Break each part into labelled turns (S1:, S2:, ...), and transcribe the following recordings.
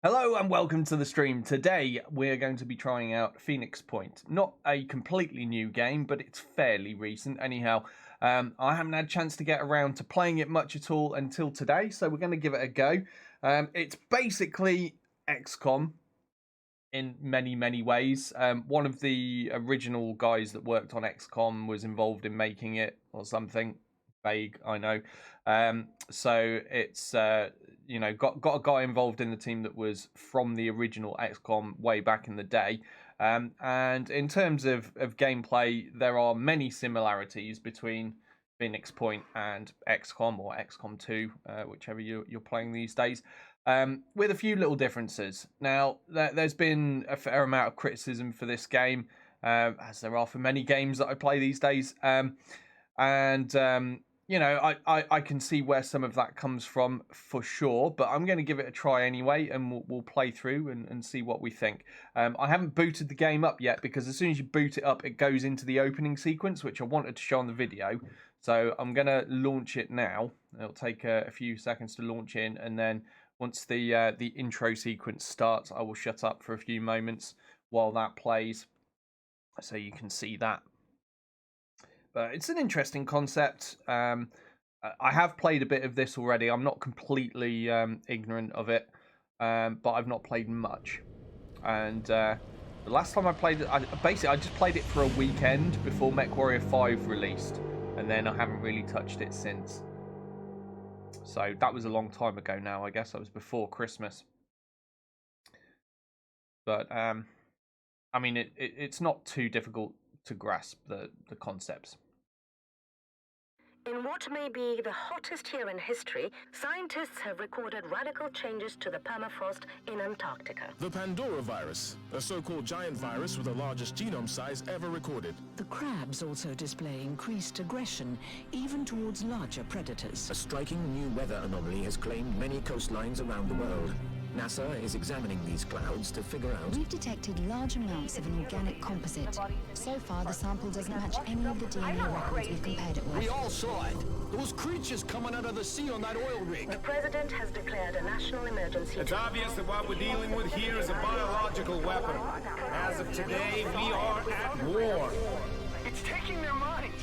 S1: Hello and welcome to the stream. Today we're going to be trying out Phoenix Point. Not a completely new game, but it's fairly recent. Anyhow, I haven't had a chance to get around to playing it much at all until today, so we're going to give it a go. It's basically XCOM in many ways. One of the original guys that worked on XCOM was involved in making it or something. Vague, I know. So it's got a guy involved in the team that was from the original XCOM way back in the day. And in terms of gameplay, there are many similarities between Phoenix Point and XCOM or XCOM 2, whichever you're playing these days. With a few little differences. Now, there's been a fair amount of criticism for this game, as there are for many games that I play these days. I can see where some of that comes from for sure, but I'm going to give it a try anyway, and we'll play through and see what we think. I haven't booted the game up yet because as soon as you boot it up, it goes into the opening sequence, which I wanted to show on the video. So I'm going to launch it now. It'll take a few seconds to launch in, and then once the intro sequence starts, I will shut up for a few moments while that plays, so you can see that. But it's an interesting concept. I have played a bit of this already. I'm not completely ignorant of it, but I've not played much. And the last time I played it, I just played it for a weekend before MechWarrior 5 released, and then I haven't really touched it since. So that was a long time ago now. I guess that was before Christmas. But I mean, it's not too difficult to grasp the concepts.
S2: In what may be the hottest year in history, scientists have recorded radical changes to the permafrost in Antarctica.
S3: The Pandora virus, a so-called giant virus with the largest genome size ever recorded.
S4: The crabs also display increased aggression, even towards larger predators.
S5: A striking new weather anomaly has claimed many coastlines around the world. NASA is examining these clouds to figure out...
S6: We've detected large amounts of an organic composite. So far, the sample doesn't match any of the DNA records we've compared it with.
S7: We all saw it. Those creatures coming out of the sea on that oil rig.
S2: The president has declared a national emergency.
S8: It's obvious that what we're dealing with here is a biological weapon. As of today, we are at war.
S9: It's taking their minds.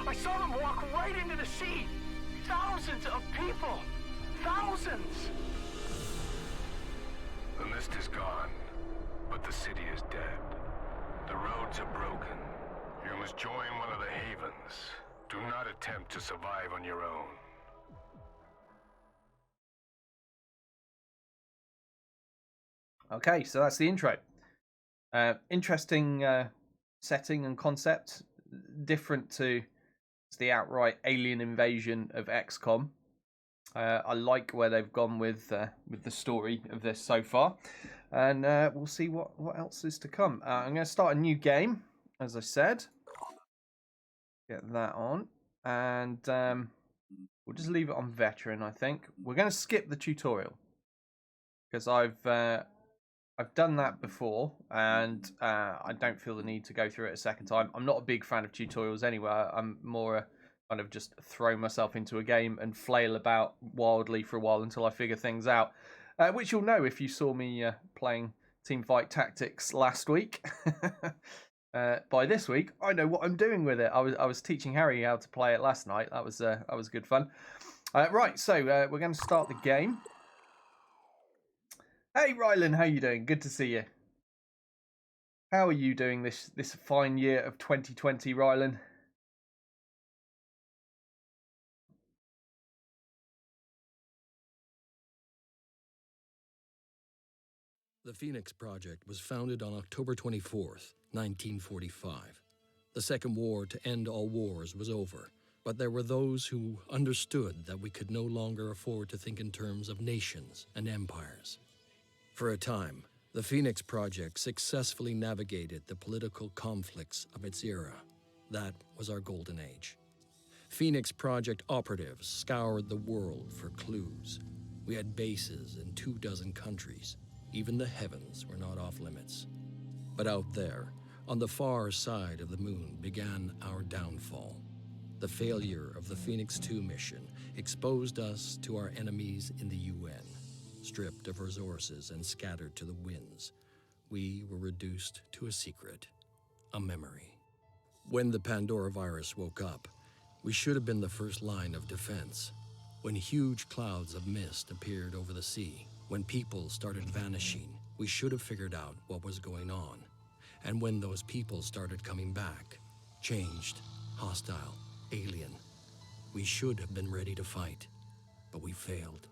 S9: I saw them walk right into the sea. Thousands of people. Thousands.
S10: The mist is gone, but the city is dead. The roads are broken. You must join one of the havens. Do not attempt to survive on your own.
S1: Okay, so that's the intro. Interesting setting and concept. Different to the outright alien invasion of XCOM. I like where they've gone with the story of this so far, and we'll see what else is to come. I'm going to start a new game, as I said. Get that on, and we'll just leave it on veteran. I think we're going to skip the tutorial because I've done that before, and I don't feel the need to go through it a second time. I'm not a big fan of tutorials anyway. I'm more kind of just throw myself into a game and flail about wildly for a while until I figure things out, which you'll know if you saw me playing Teamfight Tactics last week. By this week, I know what I'm doing with it. I was teaching Harry how to play it last night. That was good fun. Right, so we're going to start the game. Hey, Rylan, how you doing? Good to see you. How are you doing this fine year of 2020, Rylan?
S11: The Phoenix Project was founded on October 24th, 1945. The Second War to end all wars was over, but there were those who understood that we could no longer afford to think in terms of nations and empires. For a time, the Phoenix Project successfully navigated the political conflicts of its era. That was our golden age. Phoenix Project operatives scoured the world for clues. We had bases in 24 countries. Even the heavens were not off limits. But out there, on the far side of the moon, began our downfall. The failure of the Phoenix 2 mission exposed us to our enemies in the UN. stripped of resources and scattered to the winds. We were reduced to a secret, a memory. When the Pandora virus woke up, we should have been the first line of defense. When huge clouds of mist appeared over the sea, when people started vanishing, we should have figured out what was going on. And when those people started coming back, changed, hostile, alien, we should have been ready to fight, but we failed.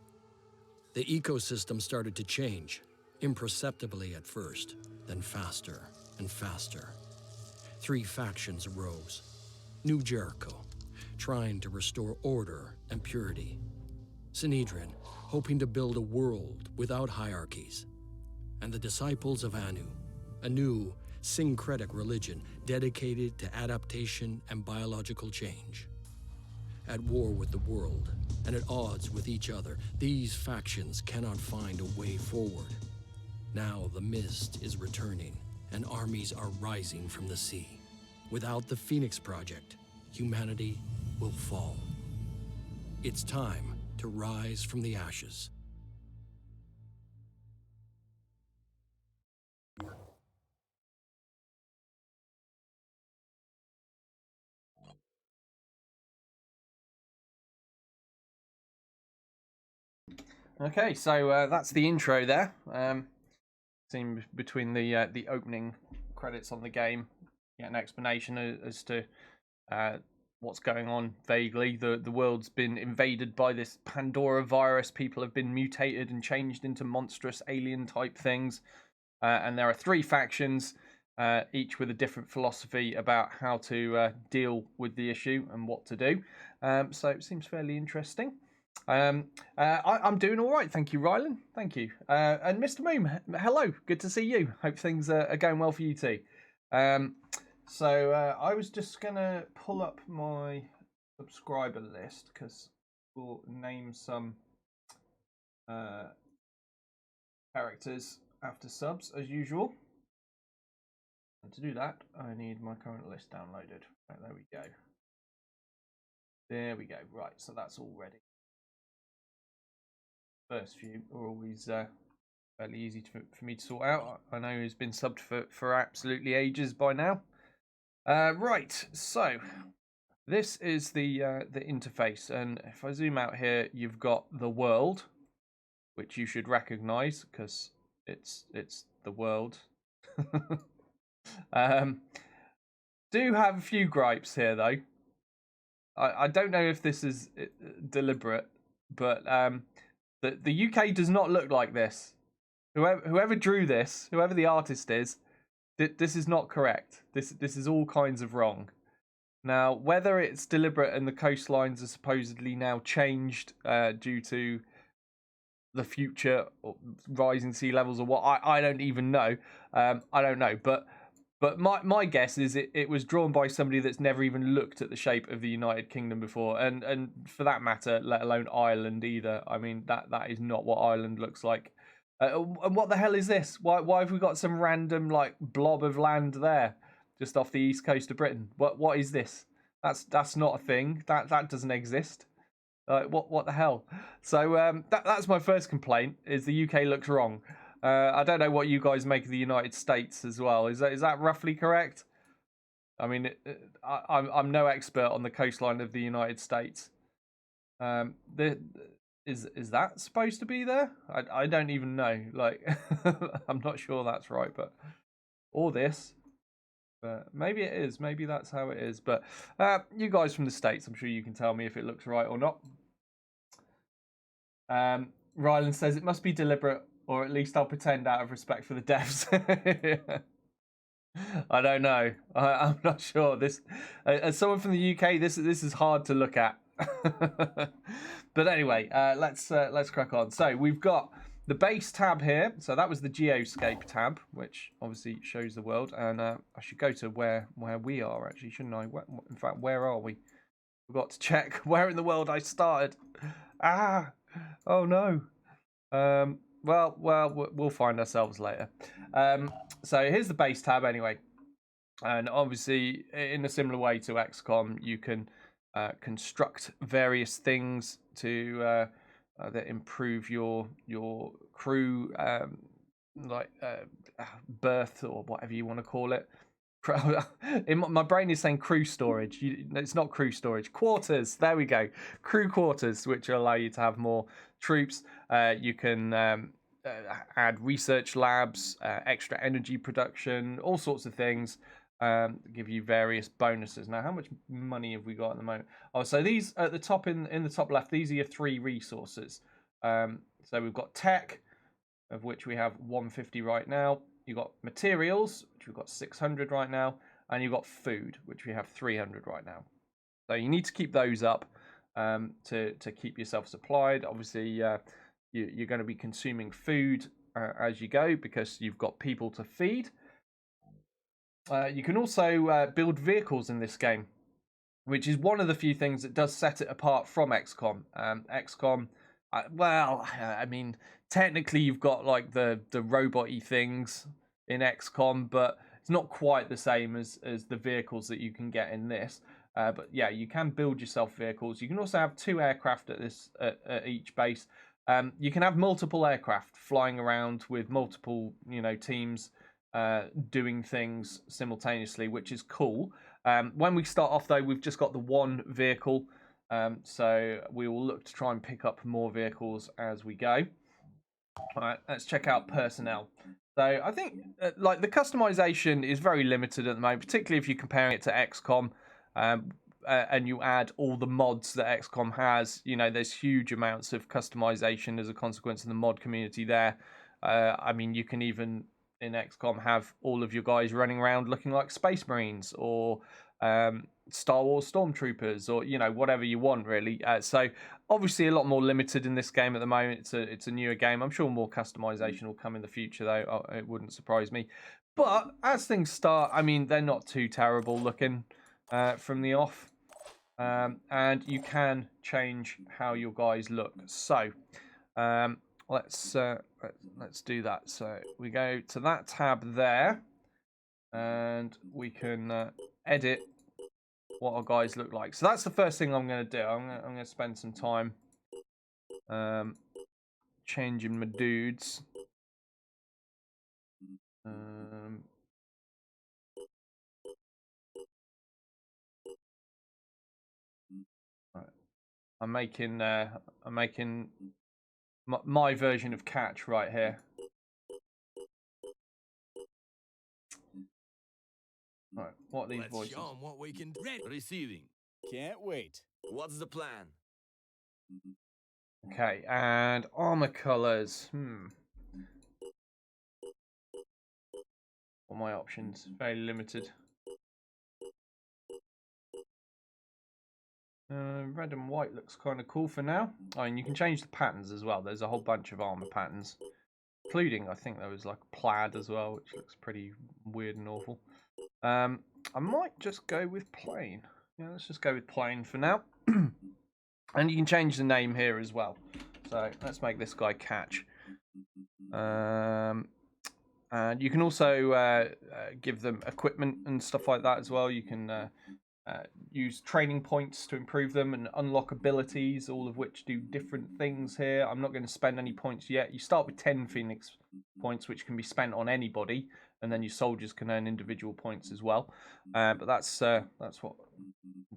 S11: The ecosystem started to change, imperceptibly at first, then faster and faster. 3 factions arose. New Jericho, trying to restore order and purity. Sanhedrin, hoping to build a world without hierarchies. And the disciples of Anu, a new syncretic religion dedicated to adaptation and biological change. At war with the world and at odds with each other, these factions cannot find a way forward. Now the mist is returning and armies are rising from the sea. Without the Phoenix Project, humanity will fall. It's time to rise from the ashes.
S1: Okay, so that's the intro there. Seemed between the opening credits on the game, an explanation as to what's going on vaguely. The world's been invaded by this Pandora virus. People have been mutated and changed into monstrous alien type things, and there are 3 factions, each with a different philosophy about how to deal with the issue and what to do. So it seems fairly interesting. I'm doing all right, thank you, Rylan. Thank you. And Mr. Moon, hello. Good to see you. Hope things are going well for you too. So I was just gonna pull up my subscriber list because we'll name some characters after subs as usual. And to do that, I need my current list downloaded. Right, there we go. There we go. Right, so that's all ready. First few are always fairly easy for me to sort out. I know he's been subbed for absolutely ages by now. Right, so this is the interface, and if I zoom out here, you've got the world, which you should recognise because it's the world. Do have a few gripes here though. I don't know if this is deliberate, but the UK does not look like this. Whoever drew this, whoever the artist is, this is not correct. This is all kinds of wrong. Now, whether it's deliberate and the coastlines are supposedly now changed due to the future rising sea levels or what, I don't even know. I don't know, but my guess is it was drawn by somebody that's never even looked at the shape of the United Kingdom before, and for that matter, let alone Ireland either. I mean, that is not what Ireland looks like. And what the hell is this? Why have we got some random like blob of land there, just off the east coast of Britain? What is this? That's not a thing. That doesn't exist. What the hell? So that's my first complaint. Is the UK looks wrong. I don't know what you guys make of the United States as well. Is that roughly correct? I mean, I'm no expert on the coastline of the United States. Is that supposed to be there? I don't even know. Like, I'm not sure that's right, but or this. But maybe it is. Maybe that's how it is. But you guys from the States, I'm sure you can tell me if it looks right or not. Rylan says it must be deliberate, or at least I'll pretend out of respect for the devs. I don't know. I'm not sure. This, as someone from the UK, this is hard to look at. But anyway, let's crack on. So we've got the base tab here. So that was the Geoscape tab, which obviously shows the world. And I should go to where we are actually, shouldn't I? In fact, where are we? Forgot to check where in the world I started. Oh no. Well, we'll find ourselves later. So here's the base tab anyway. And obviously, in a similar way to XCOM, you can construct various things to that improve your crew, berth or whatever you want to call it. My brain is saying crew storage. It's not crew storage. Quarters. There we go. Crew quarters, which allow you to have more troops. You can add research labs, extra energy production, all sorts of things. Give you various bonuses. Now, how much money have we got at the moment? Oh, so these at the top in the top left, these are your 3 resources. So we've got tech, of which we have 150 right now. You've got materials, which we've got 600 right now, and you've got food, which we have 300 right now. So you need to keep those up to keep yourself supplied. Obviously, you're going to be consuming food as you go because you've got people to feed. You can also build vehicles in this game, which is one of the few things that does set it apart from XCOM. XCOM, I mean, technically you've got like the robot-y things in XCOM, but it's not quite the same as the vehicles that you can get in this. But yeah, you can build yourself vehicles. You can also have 2 aircraft at each base. You can have multiple aircraft flying around with multiple, teams doing things simultaneously, which is cool. When we start off though, we've just got the 1 vehicle, so we will look to try and pick up more vehicles as we go. All right, let's check out personnel. So I think like the customization is very limited at the moment, particularly if you're comparing it to XCOM, and you add all the mods that XCOM has. There's huge amounts of customization as a consequence of the mod community there. I mean, you can even in XCOM have all of your guys running around looking like Space Marines or Star Wars Stormtroopers, or whatever you want really. So obviously a lot more limited in this game at the moment. It's a newer game. I'm sure more customization will come in the future though. It wouldn't surprise me. But as things start, I mean, they're not too terrible looking from the off, and you can change how your guys look. So let's do that. So we go to that tab there, and we can edit what our guys look like. So that's the first thing I'm going to do. I'm going to spend some time changing my dudes. Right. I'm making my version of Catch right here. Right, what are these voices?
S7: Show 'em what we can do. Receiving. Can't wait. What's the plan?
S1: Okay, and armor colors. What are my options? Very limited. Red and white looks kind of cool for now. Oh, and you can change the patterns as well. There's a whole bunch of armor patterns, including I think there was like plaid as well, which looks pretty weird and awful. I might just go with plain. Yeah, let's just go with plain for now. And you can change the name here as well. So let's make this guy Catch. And you can also give them equipment and stuff like that as well. You can use training points to improve them and unlock abilities, all of which do different things here. I'm not going to spend any points yet. You start with 10 Phoenix points, which can be spent on anybody, and then your soldiers can earn individual points as well. But that's what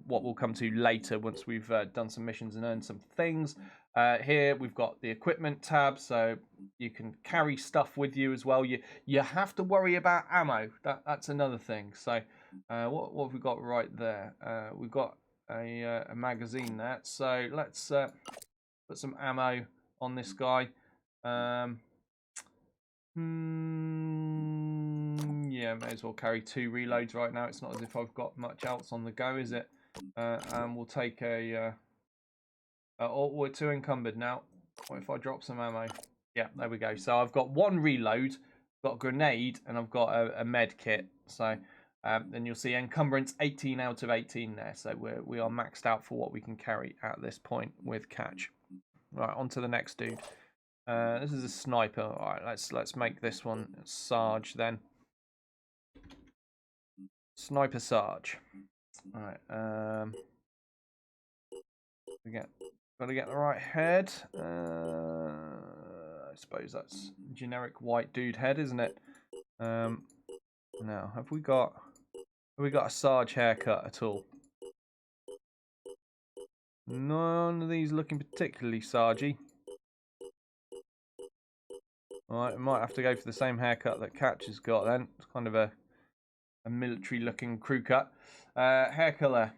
S1: we'll come to later once we've done some missions and earned some things. Here we've got the equipment tab, so you can carry stuff with you as well. You have to worry about ammo. That's another thing. So what have we got right there? We've got a magazine there. So let's put some ammo on this guy. Yeah, may as well carry 2 reloads right now. It's not as if I've got much else on the go, is it? And we'll take a... oh, we're too encumbered now. What if I drop some ammo? Yeah, there we go. So I've got 1 reload, got a grenade, and I've got a med kit. So then you'll see encumbrance 18 out of 18 there. So we are maxed out for what we can carry at this point with Catch. Right, on to the next dude. This is a sniper. All right, let's make this one Sarge then. Sniper Sarge. All right. We get Got to get the right head. I suppose that's generic white dude head, isn't it? Now, have we got a Sarge haircut at all? None of these looking particularly Sargy. Alright, we might have to go for the same haircut that Catch has got then. It's kind of a military looking crew cut. Hair colour.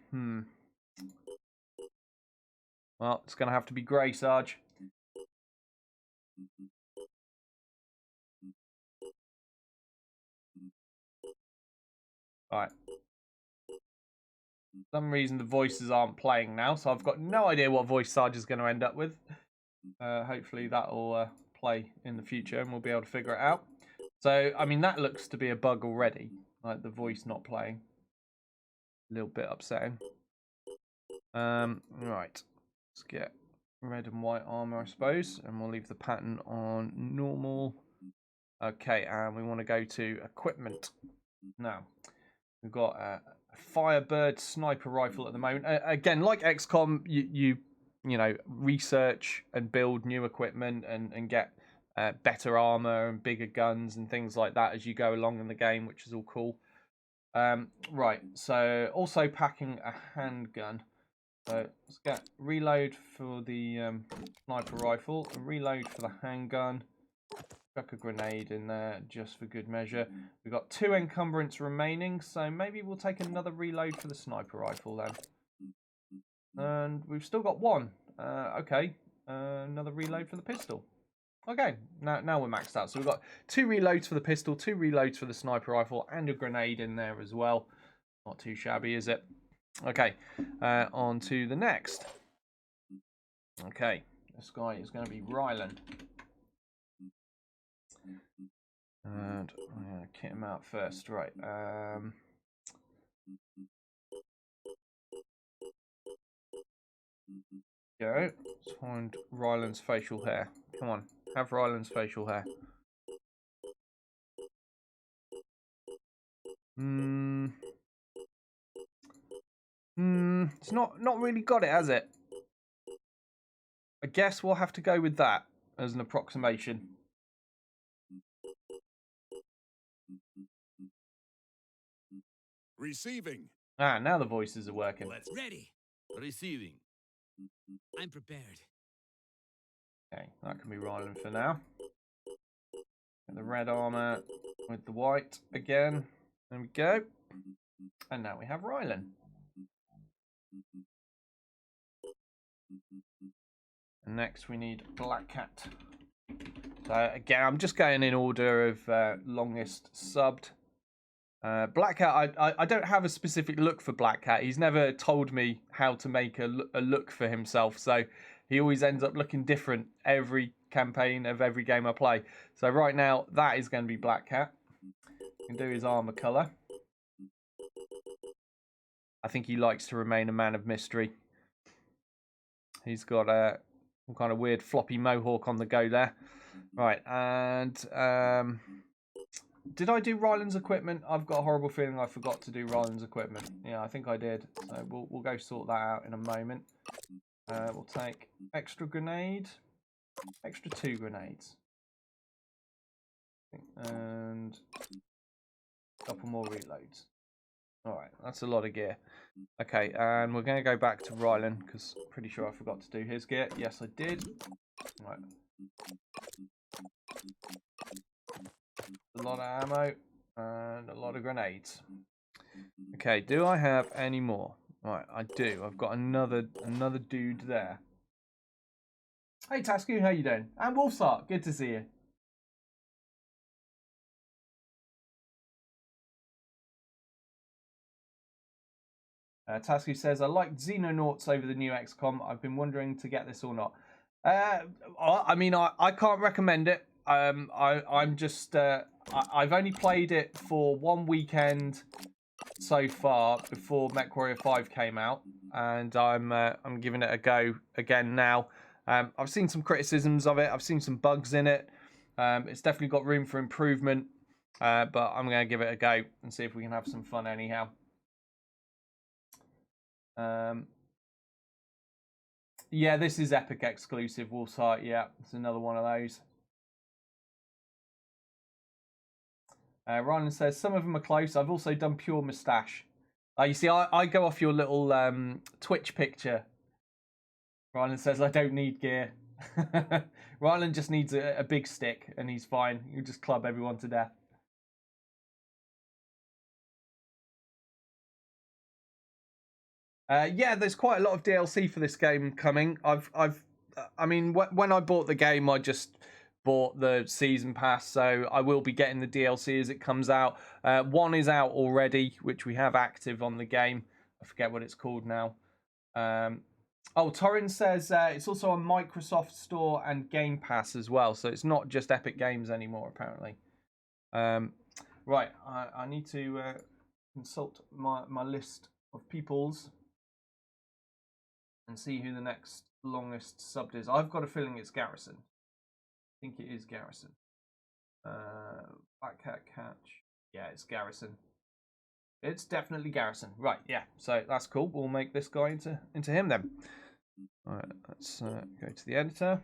S1: Well, it's going to have to be grey, Sarge. Alright. For some reason the voices aren't playing now, so I've got no idea what voice Sarge is going to end up with. Hopefully that'll play in the future and we'll be able to figure it out. So, I mean, that looks to be a bug already, like the voice not playing. A little bit upsetting. Right, let's get red and white armor, I suppose, and we'll leave the pattern on normal. Okay, and we want to go to equipment. Now, we've got a Firebird sniper rifle at the moment. Again, like XCOM, you know, research and build new equipment and get better armor and bigger guns and things like that as you go along in the game, which is all cool. Right, so also packing a handgun. So let's get reload for the sniper rifle, and reload for the handgun. Chuck a grenade in there just for good measure. We've got 2 encumbrance remaining, so maybe we'll take another reload for the sniper rifle then. And we've still got 1. Okay, another reload for the pistol. Okay, now we're maxed out. So we've got 2 reloads for the pistol, 2 reloads for the sniper rifle, and a grenade in there as well. Not too shabby, is it? Okay, on to the next. Okay, this guy is going to be Rylan. And I'm going to kit him out first. Right. Go. Let's find Rylan's facial hair. Come on, have Rylan's facial hair. It's not really got it, has it? I guess we'll have to go with that as an approximation.
S12: Receiving.
S1: Ah, now the voices are working.
S12: Let's ready. Receiving. I'm prepared.
S1: Okay, that can be Rylan for now. Get the red armor with the white again. There we go. And now we have Rylan. And next we need Black Cat. So again, I'm just going in order of longest subbed. Black Cat, I don't have a specific look for Black Cat. He's never told me how to make a look for himself. So he always ends up looking different every campaign of every game I play. So right now, that is going to be Black Cat. You can do his armor color. I think he likes to remain a man of mystery. He's got some kind of weird floppy mohawk on the go there. Right, and did I do Rylan's equipment? I've got a horrible feeling I forgot to do Rylan's equipment. Yeah, I think I did. So we'll go sort that out in a moment. We'll take extra grenade, extra 2 grenades, and a couple more reloads. All right, that's a lot of gear. Okay, and we're going to go back to Rylan because I'm pretty sure I forgot to do his gear. Yes, I did. Right. A lot of ammo and a lot of grenades. Okay, do I have any more? Right, I do. I've got another dude there. Hey Tasku, how you doing? And Wolfsart, good to see you. Tasku says, I liked Xenonauts over the new XCOM. I've been wondering to get this or not. I mean, I can't recommend it. I'm just I've only played it for 1 weekend so far before MechWarrior 5 came out, and I'm giving it a go again now. I've seen some criticisms of it. I've seen some bugs in it. It's definitely got room for improvement, but I'm going to give it a go and see if we can have some fun anyhow. Yeah, this is Epic exclusive, Warsight. Yeah, it's another one of those. Ryan says, some of them are close. I've also done pure moustache. You see, I go off your little Twitch picture. Ryland says, I don't need gear. Ryland just needs a big stick and he's fine. He'll just club everyone to death. Yeah, there's quite a lot of DLC for this game coming. I mean, when I bought the game, I just bought the season pass, so I will be getting the DLC as it comes out. One is out already, which we have active on the game. I forget what it's called now. Oh, Torrin says it's also on Microsoft Store and Game Pass as well, so it's not just Epic Games anymore, apparently. Right, I need to consult my list of peoples and see who the next longest subbed is. I've got a feeling it's Garrison. I think it is Garrison. Black Cat Catch. Yeah, it's Garrison. It's definitely Garrison. Right, yeah. So that's cool. We'll make this guy into him then. Alright, let's go to the editor.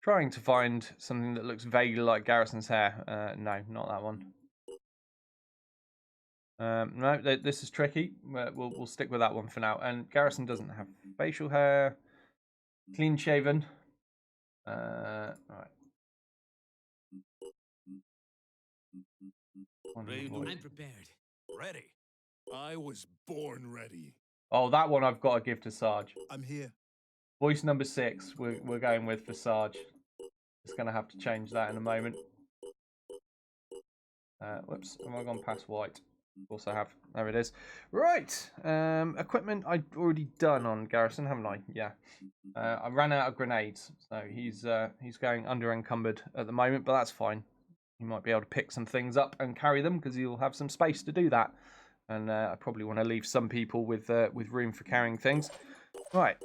S1: Trying to find something that looks vaguely like Garrison's hair. No, not that one. No, this is tricky. We'll stick with that one for now. And Garrison doesn't have facial hair. Clean shaven. Right.
S12: I'm prepared.
S7: Ready. I was born ready.
S1: Oh, that one I've got to give to Sarge.
S7: I'm here.
S1: Voice number 6 we're going with for Sarge. Just going to have to change that in a moment. Whoops, have I gone past white? Of course I have. There it is. Right. Equipment I've already done on Garrison, haven't I? Yeah. I ran out of grenades, so he's going under encumbered at the moment, but that's fine. He might be able to pick some things up and carry them because he'll have some space to do that. And I probably want to leave some people with room for carrying things. Right,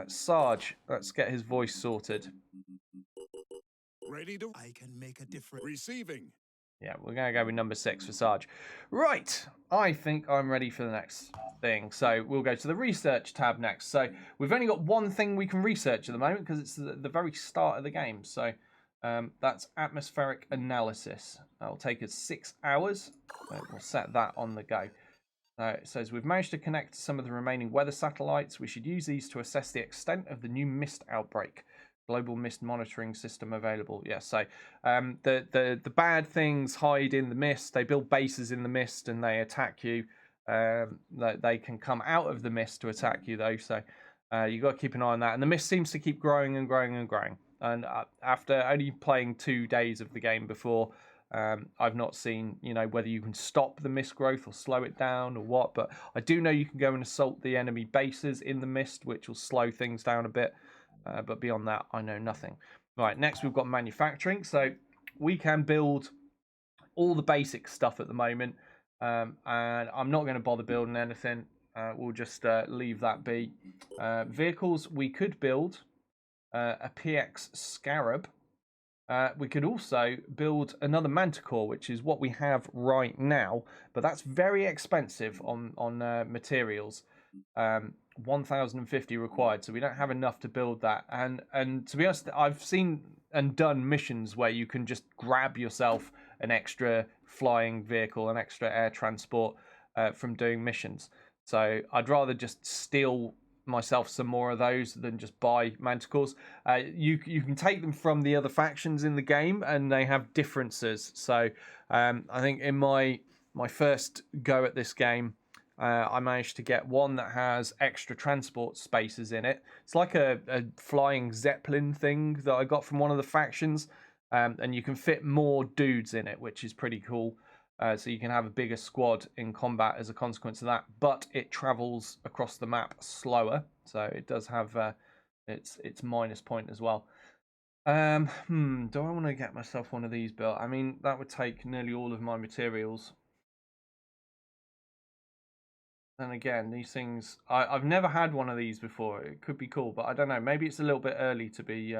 S1: Sarge, let's get his voice sorted.
S7: Ready to... I can make a difference. Receiving.
S1: Yeah, we're going to go with number 6 for Sarge. Right, I think I'm ready for the next thing. So we'll go to the research tab next. So we've only got one thing we can research at the moment because it's the very start of the game. So that's atmospheric analysis. That'll take us 6 hours. We'll set that on the go. It says we've managed to connect to some of the remaining weather satellites. We should use these to assess the extent of the new mist outbreak. Global mist monitoring system available. Yeah, so the bad things hide in the mist. They build bases in the mist and they attack you. They can come out of the mist to attack you though. So you've got to keep an eye on that. And the mist seems to keep growing and growing and growing. And after only playing 2 days of the game before, I've not seen, whether you can stop the mist growth or slow it down or what. But I do know you can go and assault the enemy bases in the mist, which will slow things down a bit. But beyond that, I know nothing. Right, next we've got manufacturing. So we can build all the basic stuff at the moment. And I'm not going to bother building anything. We'll just leave that be. Vehicles, we could build a PX Scarab. We could also build another Manticore, which is what we have right now. But that's very expensive on materials. 1,050 required, so we don't have enough to build that. And to be honest, I've seen and done missions where you can just grab yourself an extra flying vehicle, an extra air transport from doing missions. So I'd rather just steal myself some more of those than just buy Manticores. You can take them from the other factions in the game, and they have differences. So I think in my first go at this game, I managed to get one that has extra transport spaces in it. It's like a flying Zeppelin thing that I got from one of the factions. And you can fit more dudes in it, which is pretty cool. So you can have a bigger squad in combat as a consequence of that. But it travels across the map slower. So it does have its minus point as well. Do I want to get myself one of these built? I mean, that would take nearly all of my materials. then again, these things... I've never had one of these before. It could be cool, but I don't know. Maybe it's a little bit early to be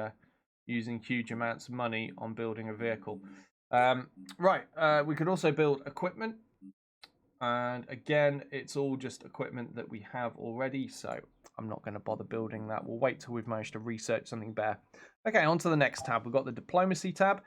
S1: using huge amounts of money on building a vehicle. Right, we could also build equipment. And again, it's all just equipment that we have already, so I'm not going to bother building that. We'll wait till we've managed to research something better. Okay, on to the next tab. We've got the diplomacy tab,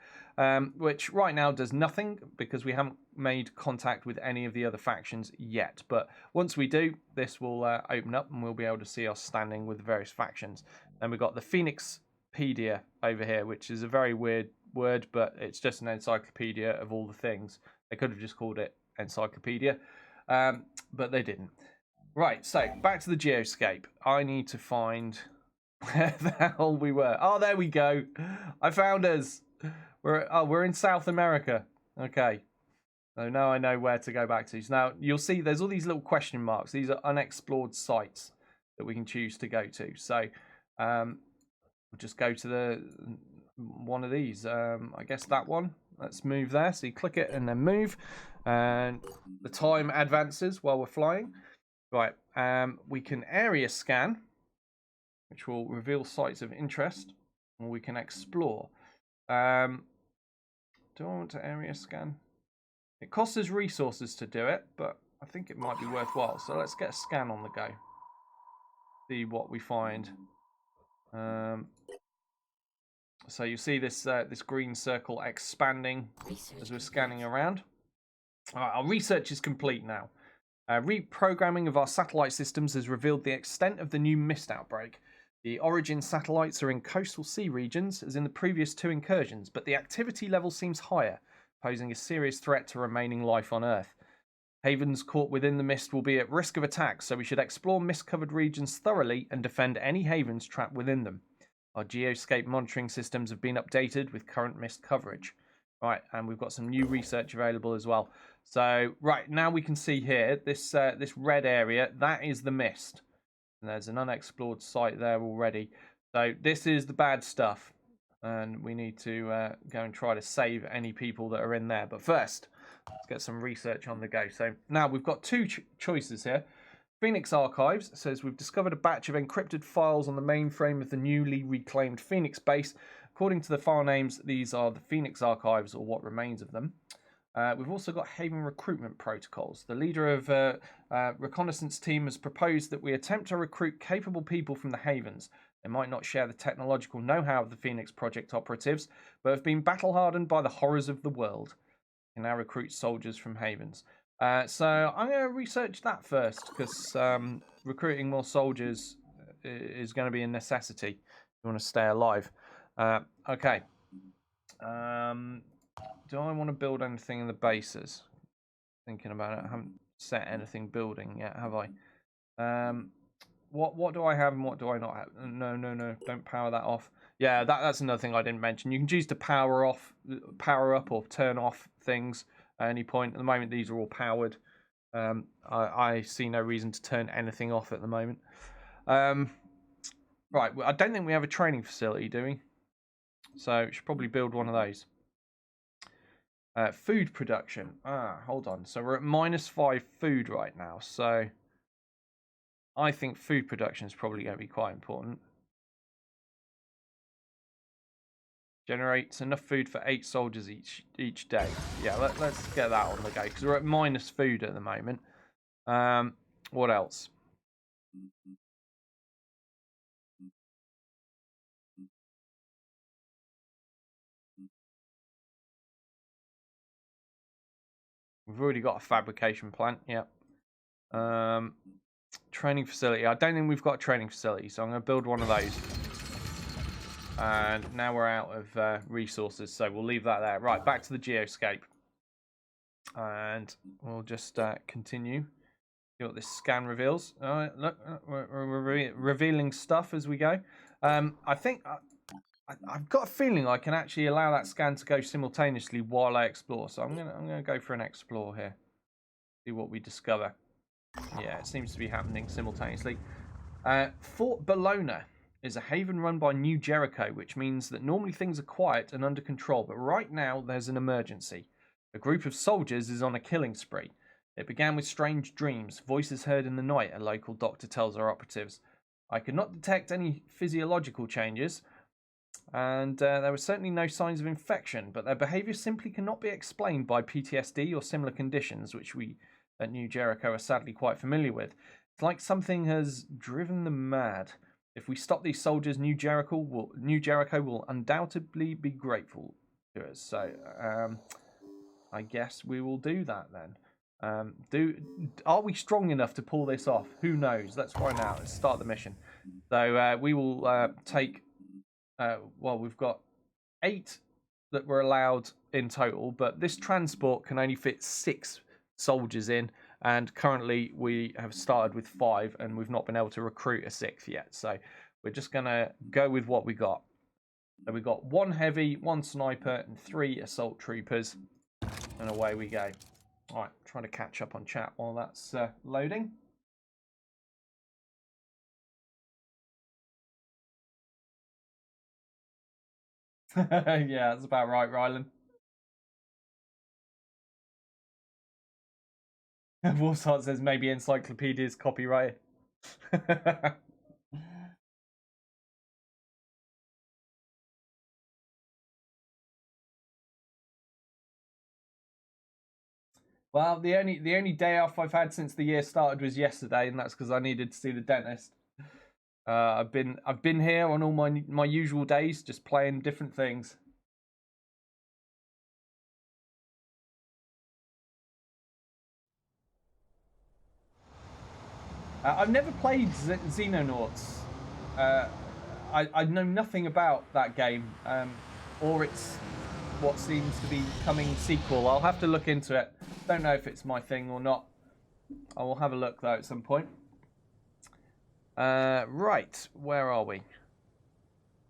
S1: which right now does nothing because we haven't made contact with any of the other factions yet. But once we do, this will open up and we'll be able to see our standing with the various factions. And we've got the Phoenixpedia over here, which is a very weird word, but it's just an encyclopedia of all the things. They could have just called it encyclopedia, but they didn't. Right, so back to the geoscape. I need to find where the hell we were. Oh, there we go. I found us. We're in South America. Okay. So now I know where to go back to. So now you'll see there's all these little question marks. These are unexplored sites that we can choose to go to. So we'll just go to the one of these. I guess that one. Let's move there. So you click it and then move. And the time advances while we're flying. Right, we can area scan, which will reveal sites of interest, or we can explore. Do I want to area scan? It costs us resources to do it, but I think it might be worthwhile. So let's get a scan on the go. See what we find. So you see this this green circle expanding as we're scanning around. All right, our research is complete now. Reprogramming of our satellite systems has revealed the extent of the new mist outbreak. The origin satellites are in coastal sea regions, as in the previous 2 incursions, but the activity level seems higher, posing a serious threat to remaining life on Earth. Havens caught within the mist will be at risk of attack, so we should explore mist-covered regions thoroughly and defend any havens trapped within them. Our geoscape monitoring systems have been updated with current mist coverage. Right, and we've got some new research available as well. So, right, now we can see here, this this red area, that is the mist. And there's an unexplored site there already. So this is the bad stuff. And we need to go and try to save any people that are in there. But first, let's get some research on the go. So now we've got 2 choices here. Phoenix Archives says we've discovered a batch of encrypted files on the mainframe of the newly reclaimed Phoenix base. According to the file names, these are the Phoenix Archives, or what remains of them. We've also got Haven recruitment protocols. The leader of reconnaissance team has proposed that we attempt to recruit capable people from the Havens. They might not share the technological know-how of the Phoenix Project operatives, but have been battle-hardened by the horrors of the world. We can now recruit soldiers from Havens. So I'm going to research that first, because recruiting more soldiers is going to be a necessity if you want to stay alive. Okay. Do I want to build anything in the bases? Thinking about it, I haven't set anything building yet, have I? What do I have and what do I not have? No, don't power that off. Yeah, that's another thing I didn't mention. You can choose to power up or turn off things at any point. At the moment, these are all powered. I see no reason to turn anything off at the moment. Right, I don't think we have a training facility, do we? So we should probably build one of those. Food production. Hold on. So we're at -5 food right now. So I think food production is probably going to be quite important. Generates enough food for 8 soldiers each day. Yeah, let's get that on the go because we're at minus food at the moment. What else? We've already got a fabrication plant. Yep. Training facility. I don't think we've got a training facility, so I'm going to build one of those. And now we're out of resources, so we'll leave that there. Right, back to the geoscape. And we'll just continue. See what this scan reveals. All right, look, we're revealing stuff as we go. I think I've got a feeling I can actually allow that scan to go simultaneously while I explore. So I'm gonna go for an explore here. See what we discover. Yeah, it seems to be happening simultaneously. Fort Bologna is a haven run by New Jericho, which means that normally things are quiet and under control, but right now there's an emergency. A group of soldiers is on a killing spree. It began with strange dreams, voices heard in the night, a local doctor tells our operatives. I could not detect any physiological changes, and there were certainly no signs of infection, but their behaviour simply cannot be explained by PTSD or similar conditions, which we at New Jericho are sadly quite familiar with. It's like something has driven them mad. If we stop these soldiers, New Jericho will undoubtedly be grateful to us. So, I guess we will do that then. Are we strong enough to pull this off? Who knows? Let's find out. Let's start the mission. So we will take. Well, we've got 8 that were allowed in total, but this transport can only fit 6 soldiers in, and currently we have started with 5, and we've not been able to recruit a 6th yet. So we're just gonna go with what we got. So we got 1 heavy, 1 sniper, and 3 assault troopers, and away we go. All right, trying to catch up on chat while that's loading. Yeah, that's about right, Rylan. Wolfsheart says maybe encyclopedia's copyrighted. Well, the only day off I've had since the year started was yesterday, and that's because I needed to see the dentist. I've been here on all my usual days, just playing different things. I've never played Xenonauts. I know nothing about that game, or it's what seems to be coming sequel. I'll have to look into it. Don't know if it's my thing or not. I will have a look though at some point. Right, where are we?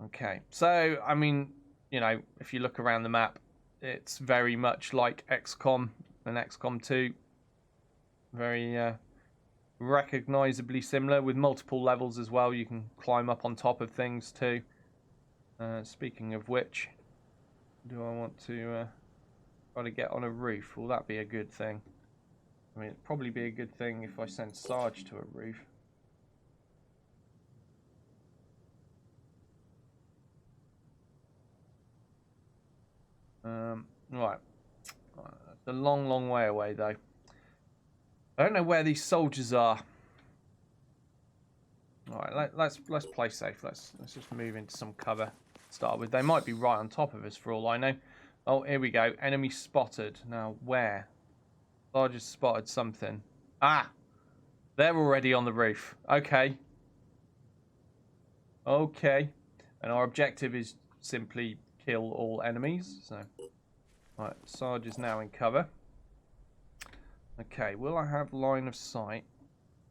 S1: Okay, so I mean, you know, if you look around the map, it's very much like XCOM and XCOM 2. Very recognizably similar, with multiple levels as well. You can climb up on top of things too. Speaking of which, do I want to try to get on a roof? Will that be a good thing? I mean, it'd probably be a good thing if I sent Sarge to a roof. Right. It's a long way away though. I don't know where these soldiers are. Alright, let's play safe. Let's just move into some cover. Start with. They might be right on top of us for all I know. Oh, here we go. Enemy spotted. Now where? Sarge has spotted something. Ah! They're already on the roof. Okay. Okay. And our objective is simply kill all enemies. So, right, Sarge is now in cover. Okay, will I have line of sight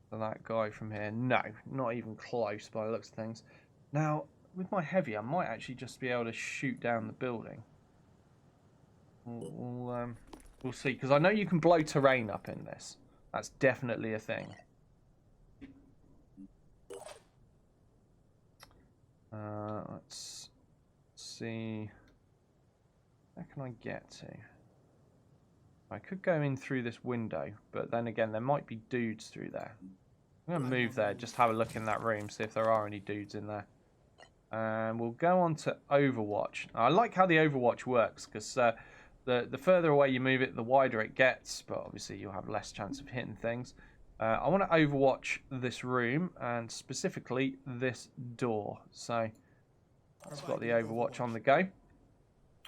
S1: for that guy from here? No, not even close by the looks of things. Now, with my heavy, I might actually just be able to shoot down the building. We'll see, because I know you can blow terrain up in this. That's definitely a thing. Let's see. Where can I get to? I could go in through this window, but then again, there might be dudes through there. I'm going to move there, just have a look in that room, see if there are any dudes in there. And we'll go on to Overwatch. Now, I like how the Overwatch works, because the further away you move it, the wider it gets, but obviously you'll have less chance of hitting things. I want to Overwatch this room, and specifically this door. So, that's got the Overwatch on the go.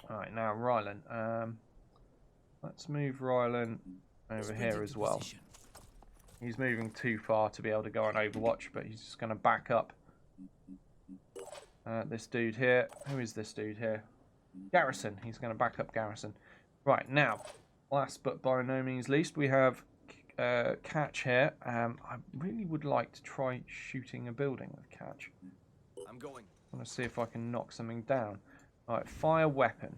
S1: Alright, now Rylan. Let's move Rylan over here as well. He's moving too far to be able to go on Overwatch, but he's just going to back up. This dude here. Who is this dude here? Garrison. He's going to back up Garrison. Right, now, last but by no means least, we have Catch here. I really would like to try shooting a building with Catch.
S13: I'm going.
S1: I want to see if I can knock something down. Alright, fire weapon.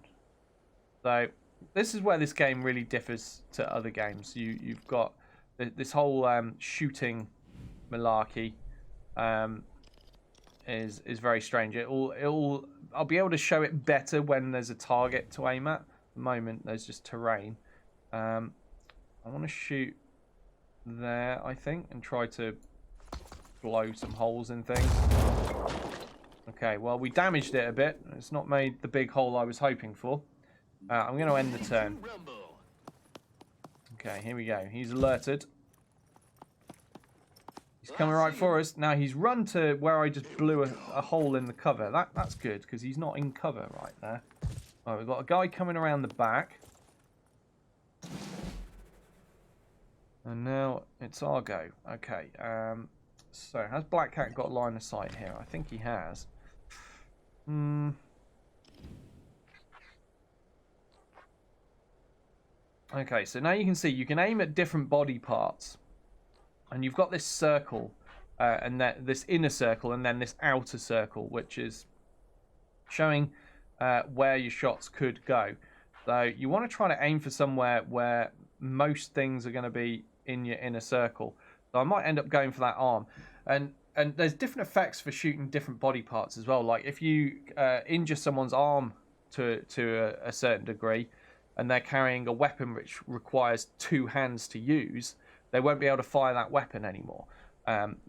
S1: So, this is where this game really differs to other games. You've got this whole shooting malarkey is very strange. I'll be able to show it better when there's a target to aim at. At the moment, there's just terrain. I want to shoot there, I think, and try to blow some holes in things. Okay, well, we damaged it a bit. It's not made the big hole I was hoping for. I'm going to end the turn. Okay, here we go. He's alerted. He's coming right for us. Now, he's run to where I just blew a hole in the cover. That's good, because he's not in cover right there. All right, we've got a guy coming around the back. And now it's our go. Okay, so has Black Cat got line of sight here? I think he has. Okay, so now you can see you can aim at different body parts. And you've got this circle, and this inner circle, and then this outer circle, which is showing where your shots could go. So you want to try to aim for somewhere where most things are going to be in your inner circle. So I might end up going for that arm. And there's different effects for shooting different body parts as well. Like if you injure someone's arm to a certain degree, and they're carrying a weapon which requires 2 hands to use, they won't be able to fire that weapon anymore.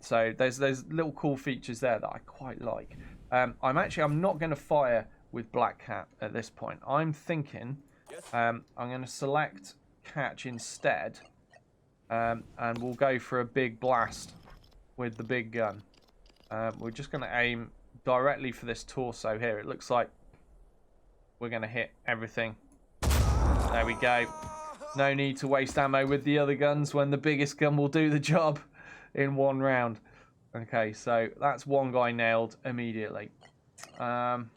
S1: So there's little cool features there that I quite like. I'm not going to fire with Black Cat at this point. I'm thinking I'm going to select Catch instead, and we'll go for a big blast with the big gun. We're just going to aim directly for this torso here. It looks like we're going to hit everything. There we go. No need to waste ammo with the other guns when the biggest gun will do the job in 1 round. Okay, so that's one guy nailed immediately. Now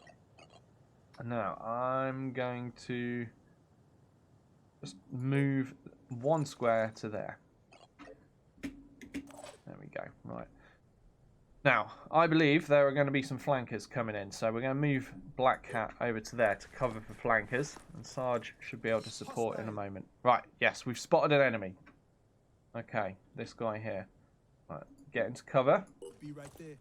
S1: I'm going to just move 1 square to there. There we go. Right. Now, I believe there are going to be some flankers coming in, so we're going to move Black Cat over to there to cover for flankers, and Sarge should be able to support in a moment. Right, yes, we've spotted an enemy. Okay, this guy here. Right, get into cover.
S7: Be right there.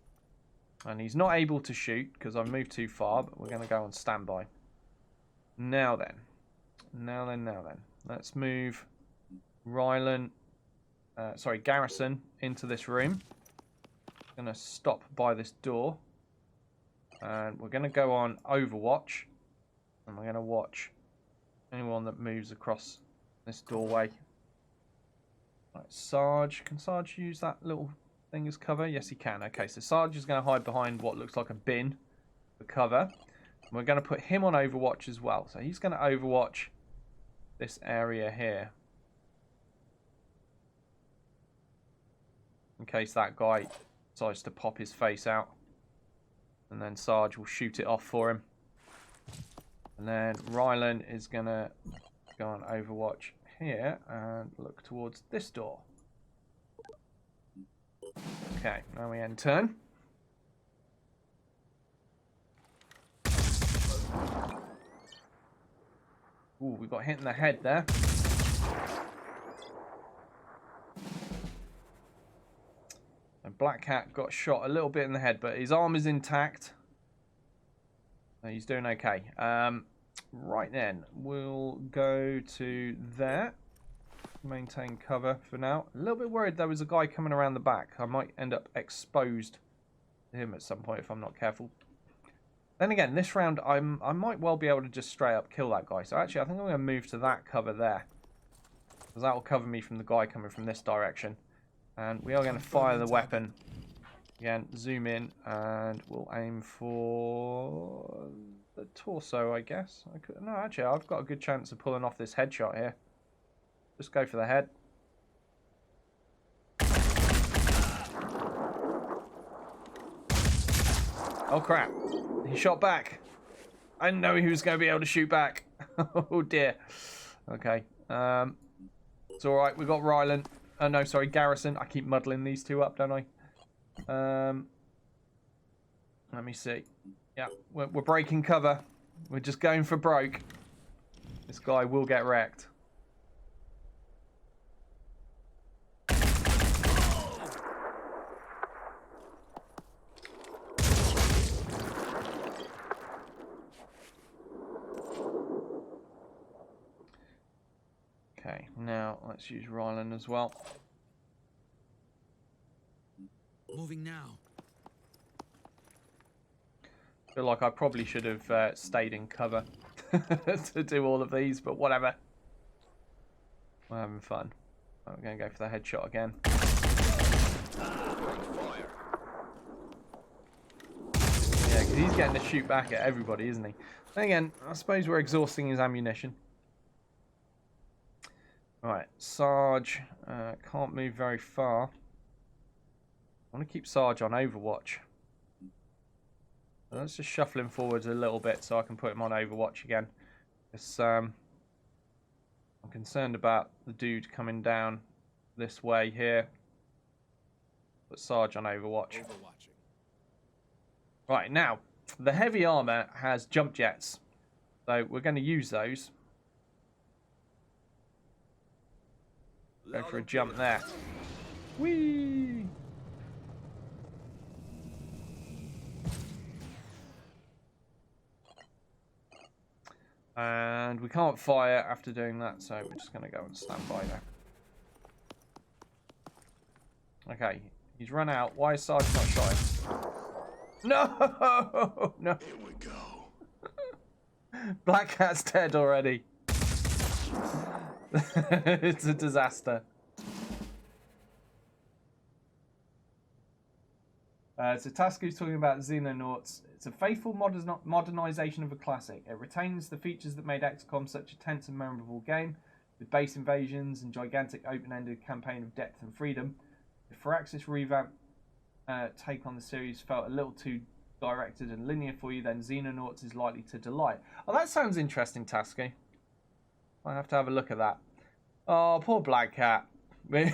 S1: And he's not able to shoot because I've moved too far, but we're going to go on standby. Now then. Let's move Garrison into this room. Going to stop by this door. And we're going to go on Overwatch. And we're going to watch anyone that moves across this doorway. Right, Sarge. Can Sarge use that little thing as cover? Yes, he can. Okay, so Sarge is going to hide behind what looks like a bin for cover. And we're going to put him on Overwatch as well. So he's going to Overwatch this area here. In case that guy decides to pop his face out. And then Sarge will shoot it off for him. And then Rylan is going to go on Overwatch here and look towards this door. Okay, now we end turn. Ooh, we got hit in the head there. And Black Cat got shot a little bit in the head, but his arm is intact. He's doing okay. Right then, we'll go to there. Maintain cover for now. A little bit worried there was a guy coming around the back. I might end up exposed to him at some point if I'm not careful. Then again, this round I might well be able to just straight up kill that guy. So actually I think I'm going to move to that cover there. Because that will cover me from the guy coming from this direction. And we are going to fire the weapon. Again, zoom in and we'll aim for the torso, I guess. No, actually I've got a good chance of pulling off this headshot here. Just go for the head. Oh crap. He shot back. I didn't know he was going to be able to shoot back. Oh dear. Okay. It's alright. We got Rylan. Oh no, sorry, Garrison. I keep muddling these two up, don't I? Let me see. Yeah, we're breaking cover. We're just going for broke. This guy will get wrecked. Okay, now let's use Rylan as well.
S12: Moving now.
S1: Feel like I probably should have stayed in cover to do all of these, but whatever. We're having fun. Right, we're going to go for the headshot again. Yeah, because he's getting to shoot back at everybody, isn't he? Then again, I suppose we're exhausting his ammunition. Right, Sarge can't move very far. I want to keep Sarge on Overwatch. Let's just shuffle him forwards a little bit so I can put him on Overwatch again. Because I'm concerned about the dude coming down this way here. Put Sarge on Overwatch. Right, now, the heavy armor has jump jets. So we're going to use those. Go for a jump there. Whee! And we can't fire after doing that, so we're just going to go and stand by there. Okay, he's run out. Why is Sarge not shot him? No! No!
S7: Here we go.
S1: Black Cat's dead already. It's a disaster. So Tasku's talking about Xenonauts. It's a faithful modernization of a classic. It retains the features that made XCOM such a tense and memorable game, with base invasions and gigantic open-ended campaign of depth and freedom. The Firaxis revamp take on the series felt a little too directed and linear for you, then Xenonauts is likely to delight. Oh, that sounds interesting, Tasky. I have to have a look at that. Oh, poor Black Cat. We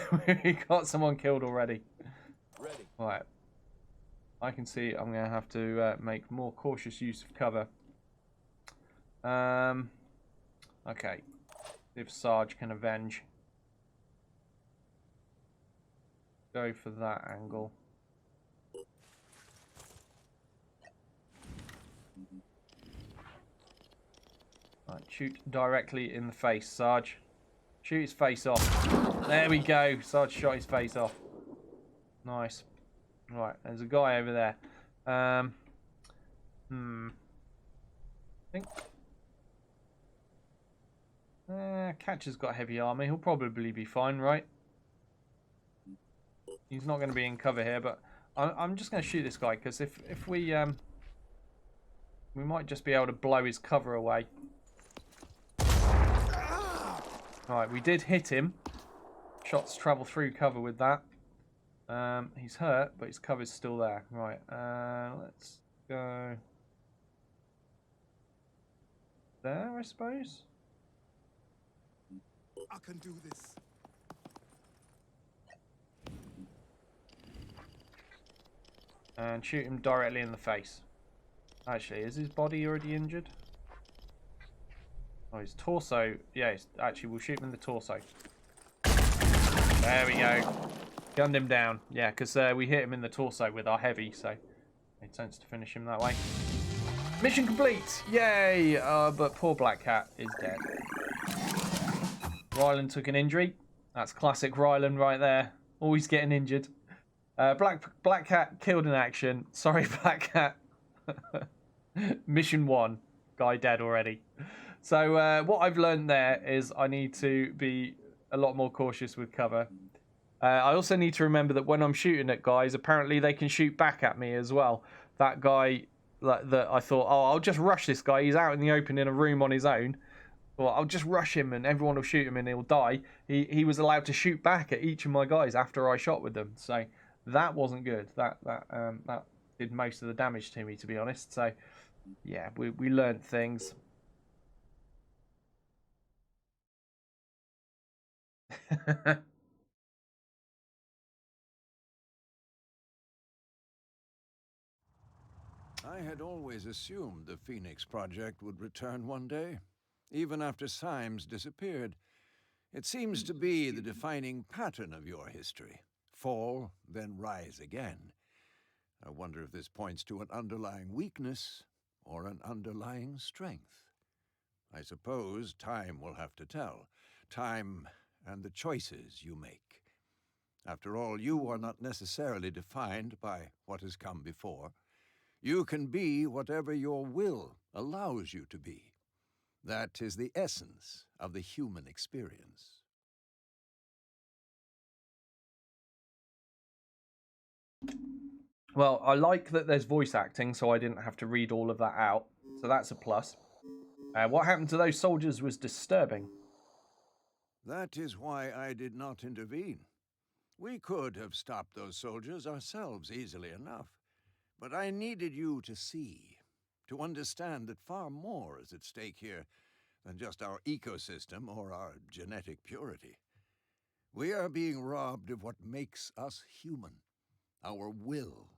S1: got someone killed already.
S5: Ready.
S1: Right. I can see I'm going to have to make more cautious use of cover. Okay. If Sarge can avenge. Go for that angle. Right, shoot directly in the face, Sarge. Shoot his face off. There we go. Sarge shot his face off. Nice. Right, there's a guy over there. I think Catcher's got heavy armor. He'll probably be fine, right? He's not going to be in cover here, but I'm just going to shoot this guy because if we might just be able to blow his cover away. Right, we did hit him. Shots travel through cover with that. He's hurt, but his cover's still there. Right, let's go there, I suppose.
S7: I can do this.
S1: And shoot him directly in the face. Actually, is his body already injured? Oh, his torso. Yeah, actually, we'll shoot him in the torso. There we go. Gunned him down. Yeah, because we hit him in the torso with our heavy, so it made sense to finish him that way. Mission complete! Yay! But poor Black Cat is dead. Ryland took an injury. That's classic Ryland right there. Always getting injured. Black Cat killed in action. Sorry, Black Cat. Mission 1. Guy dead already. So what I've learned there is I need to be a lot more cautious with cover. I also need to remember that when I'm shooting at guys, apparently they can shoot back at me as well. That guy that I thought, oh, I'll just rush this guy. He's out in the open in a room on his own. Well, I'll just rush him and everyone will shoot him and he'll die. He was allowed to shoot back at each of my guys after I shot with them. So that wasn't good. That did most of the damage to me, to be honest. So yeah, we learned things.
S13: I had always assumed the Phoenix Project would return one day, even after Symes disappeared. It seems to be the defining pattern of your history. Fall, then rise again. I wonder if this points to an underlying weakness or an underlying strength. I suppose time will have to tell. Time and the choices you make. After all, you are not necessarily defined by what has come before. You can be whatever your will allows you to be. That is the essence of the human experience.
S1: Well, I like that there's voice acting, so I didn't have to read all of that out. So that's a plus. What happened to those soldiers was disturbing.
S13: That is why I did not intervene. We could have stopped those soldiers ourselves easily enough. But I needed you to see, to understand that far more is at stake here than just our ecosystem or our genetic purity. We are being robbed of what makes us human, our will.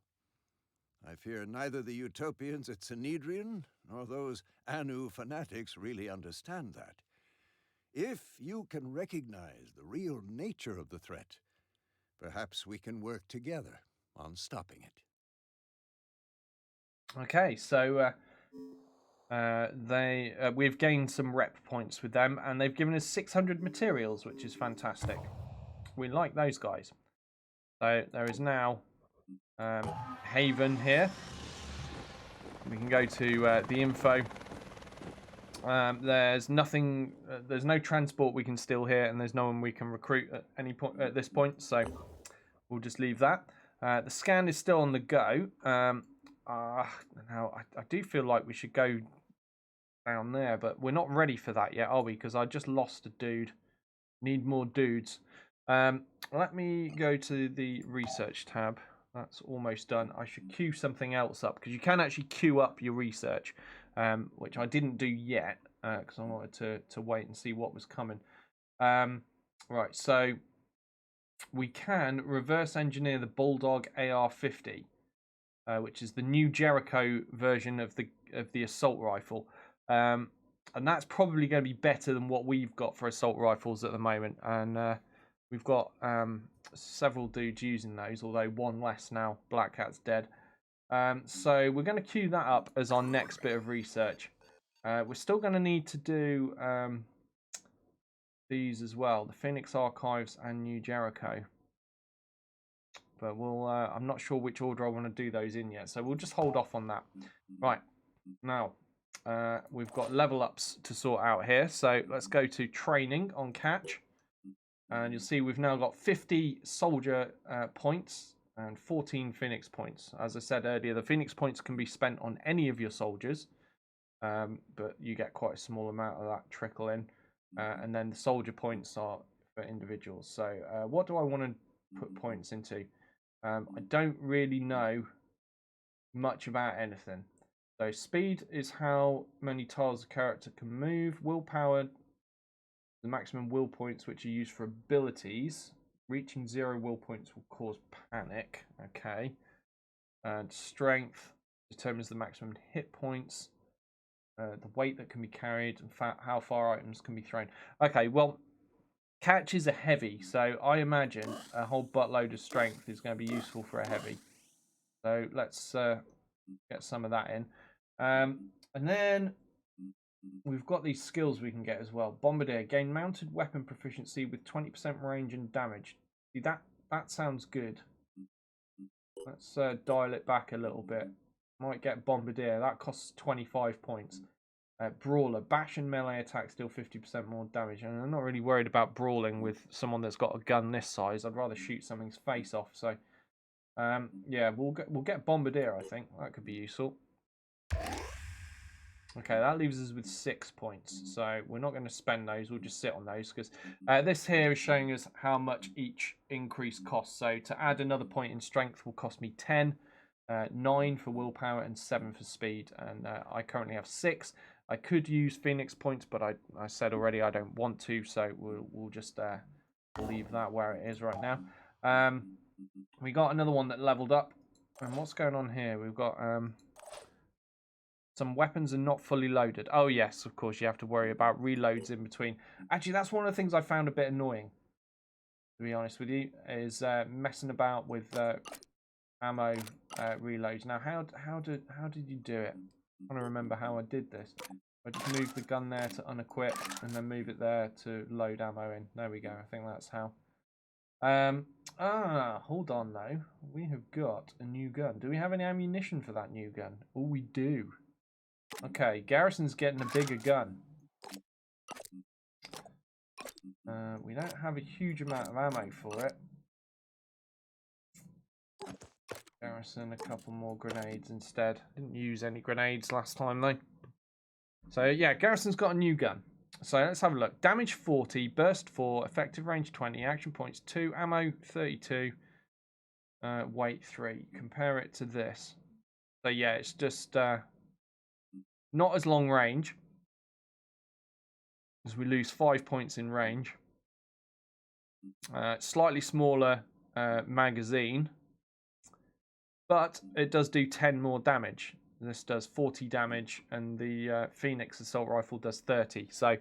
S13: I fear neither the utopians at Sanhedrin nor those Anu fanatics really understand that. If you can recognize the real nature of the threat, perhaps we can work together on stopping it.
S1: Okay, so we've gained some rep points with them, and they've given us 600 materials, which is fantastic. We like those guys. So there is now Haven here. We can go to the info. There's nothing. There's no transport we can steal here, and there's no one we can recruit at any point at this point. So we'll just leave that. The scan is still on the go. Now I do feel like we should go down there, but we're not ready for that yet, are we? Because I just lost a dude. Need more dudes. Let me go to the research tab. That's almost done. I should queue something else up, because you can actually queue up your research, which I didn't do yet because I wanted to wait and see what was coming. Right, so we can reverse engineer the Bulldog AR-50, which is the new Jericho version of the assault rifle, and that's probably going to be better than what we've got for assault rifles at the moment. And we've got several dudes using those, although one less now. Black Cat's dead. So we're going to queue that up as our next bit of research. We're still going to need to do these as well, the Phoenix Archives and New Jericho. But we'll I'm not sure which order I want to do those in yet, so we'll just hold off on that. Right, now we've got level ups to sort out here, so let's go to training on catch. And you'll see we've now got 50 soldier points and 14 Phoenix points. As I said earlier, the Phoenix points can be spent on any of your soldiers, but you get quite a small amount of that trickle in. And then the soldier points are for individuals. So what do I want to put points into? I don't really know much about anything. So speed is how many tiles a character can move. Willpower, the maximum will points which are used for abilities. Reaching 0 will points will cause panic. Okay. And strength determines the maximum hit points. The weight that can be carried and how far items can be thrown. Okay, well, catches are heavy, so I imagine a whole buttload of strength is going to be useful for a heavy. So let's get some of that in. And then we've got these skills we can get as well. Bombardier, gain mounted weapon proficiency with 20% range and damage. See, that sounds good. Let's dial it back a little bit. Might get Bombardier. That costs 25 points. Brawler, bash and melee attacks deal 50% more damage. And I'm not really worried about brawling with someone that's got a gun this size. I'd rather shoot something's face off. So, yeah, we'll get Bombardier. I think that could be useful. Okay, that leaves us with 6 points. So we're not going to spend those. We'll just sit on those because this here is showing us how much each increase costs. So to add another point in strength will cost me 10, 9 for willpower, and 7 for speed. And I currently have 6. I could use Phoenix points, but I said already I don't want to, so we'll just leave that where it is right now. We got another one that leveled up. And what's going on here? We've got some weapons are not fully loaded. Oh yes, of course you have to worry about reloads in between. Actually, that's one of the things I found a bit annoying, to be honest with you, is messing about with ammo reloads. Now, how did you do it? I'm trying to remember how I did this. I just moved the gun there to unequip and then move it there to load ammo in. There we go. I think that's how. Hold on though. We have got a new gun. Do we have any ammunition for that new gun? Oh, we do. Okay, Garrison's getting a bigger gun. We don't have a huge amount of ammo for it. Garrison, a couple more grenades instead. Didn't use any grenades last time though. So yeah, Garrison's got a new gun. So let's have a look. Damage 40, burst 4, effective range 20, action points 2, ammo 32, weight 3. Compare it to this. So yeah, it's just not as long range, as we lose 5 points in range. Slightly smaller magazine, but it does do 10 more damage. This does 40 damage, and the Phoenix assault rifle does 30. So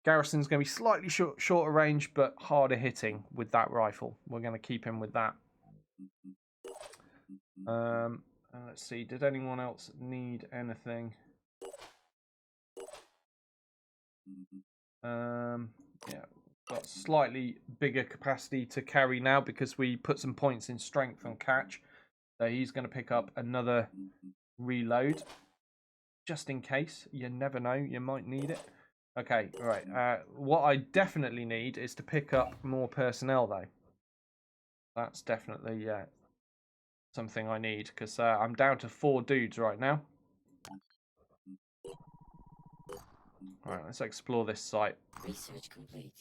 S1: Garrison's going to be slightly shorter range, but harder hitting with that rifle. We're going to keep him with that. And let's see, did anyone else need anything? Yeah, got slightly bigger capacity to carry now because we put some points in strength on Catch. So he's going to pick up another reload. Just in case. You never know, you might need it. Okay, right. What I definitely need is to pick up more personnel, though. That's definitely something I need, because I'm down to 4 dudes right now. Alright, let's explore this site.
S14: Research complete.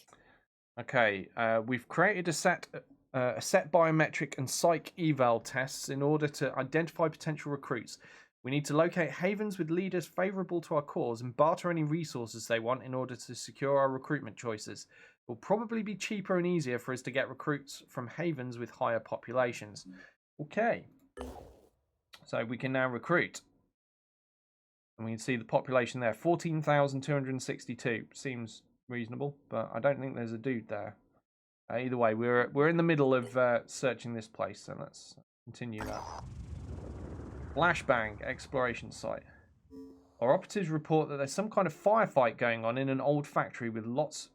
S1: Okay, we've created a set biometric and psych eval tests in order to identify potential recruits. We need to locate havens with leaders favourable to our cause and barter any resources they want in order to secure our recruitment choices. It will probably be cheaper and easier for us to get recruits from havens with higher populations. Okay, so we can now recruit. And we can see the population there, 14,262. Seems reasonable, but I don't think there's a dude there. Either way, we're in the middle of searching this place, so let's continue that. Flashbang exploration site. Our operatives report that there's some kind of firefight going on in an old factory with lots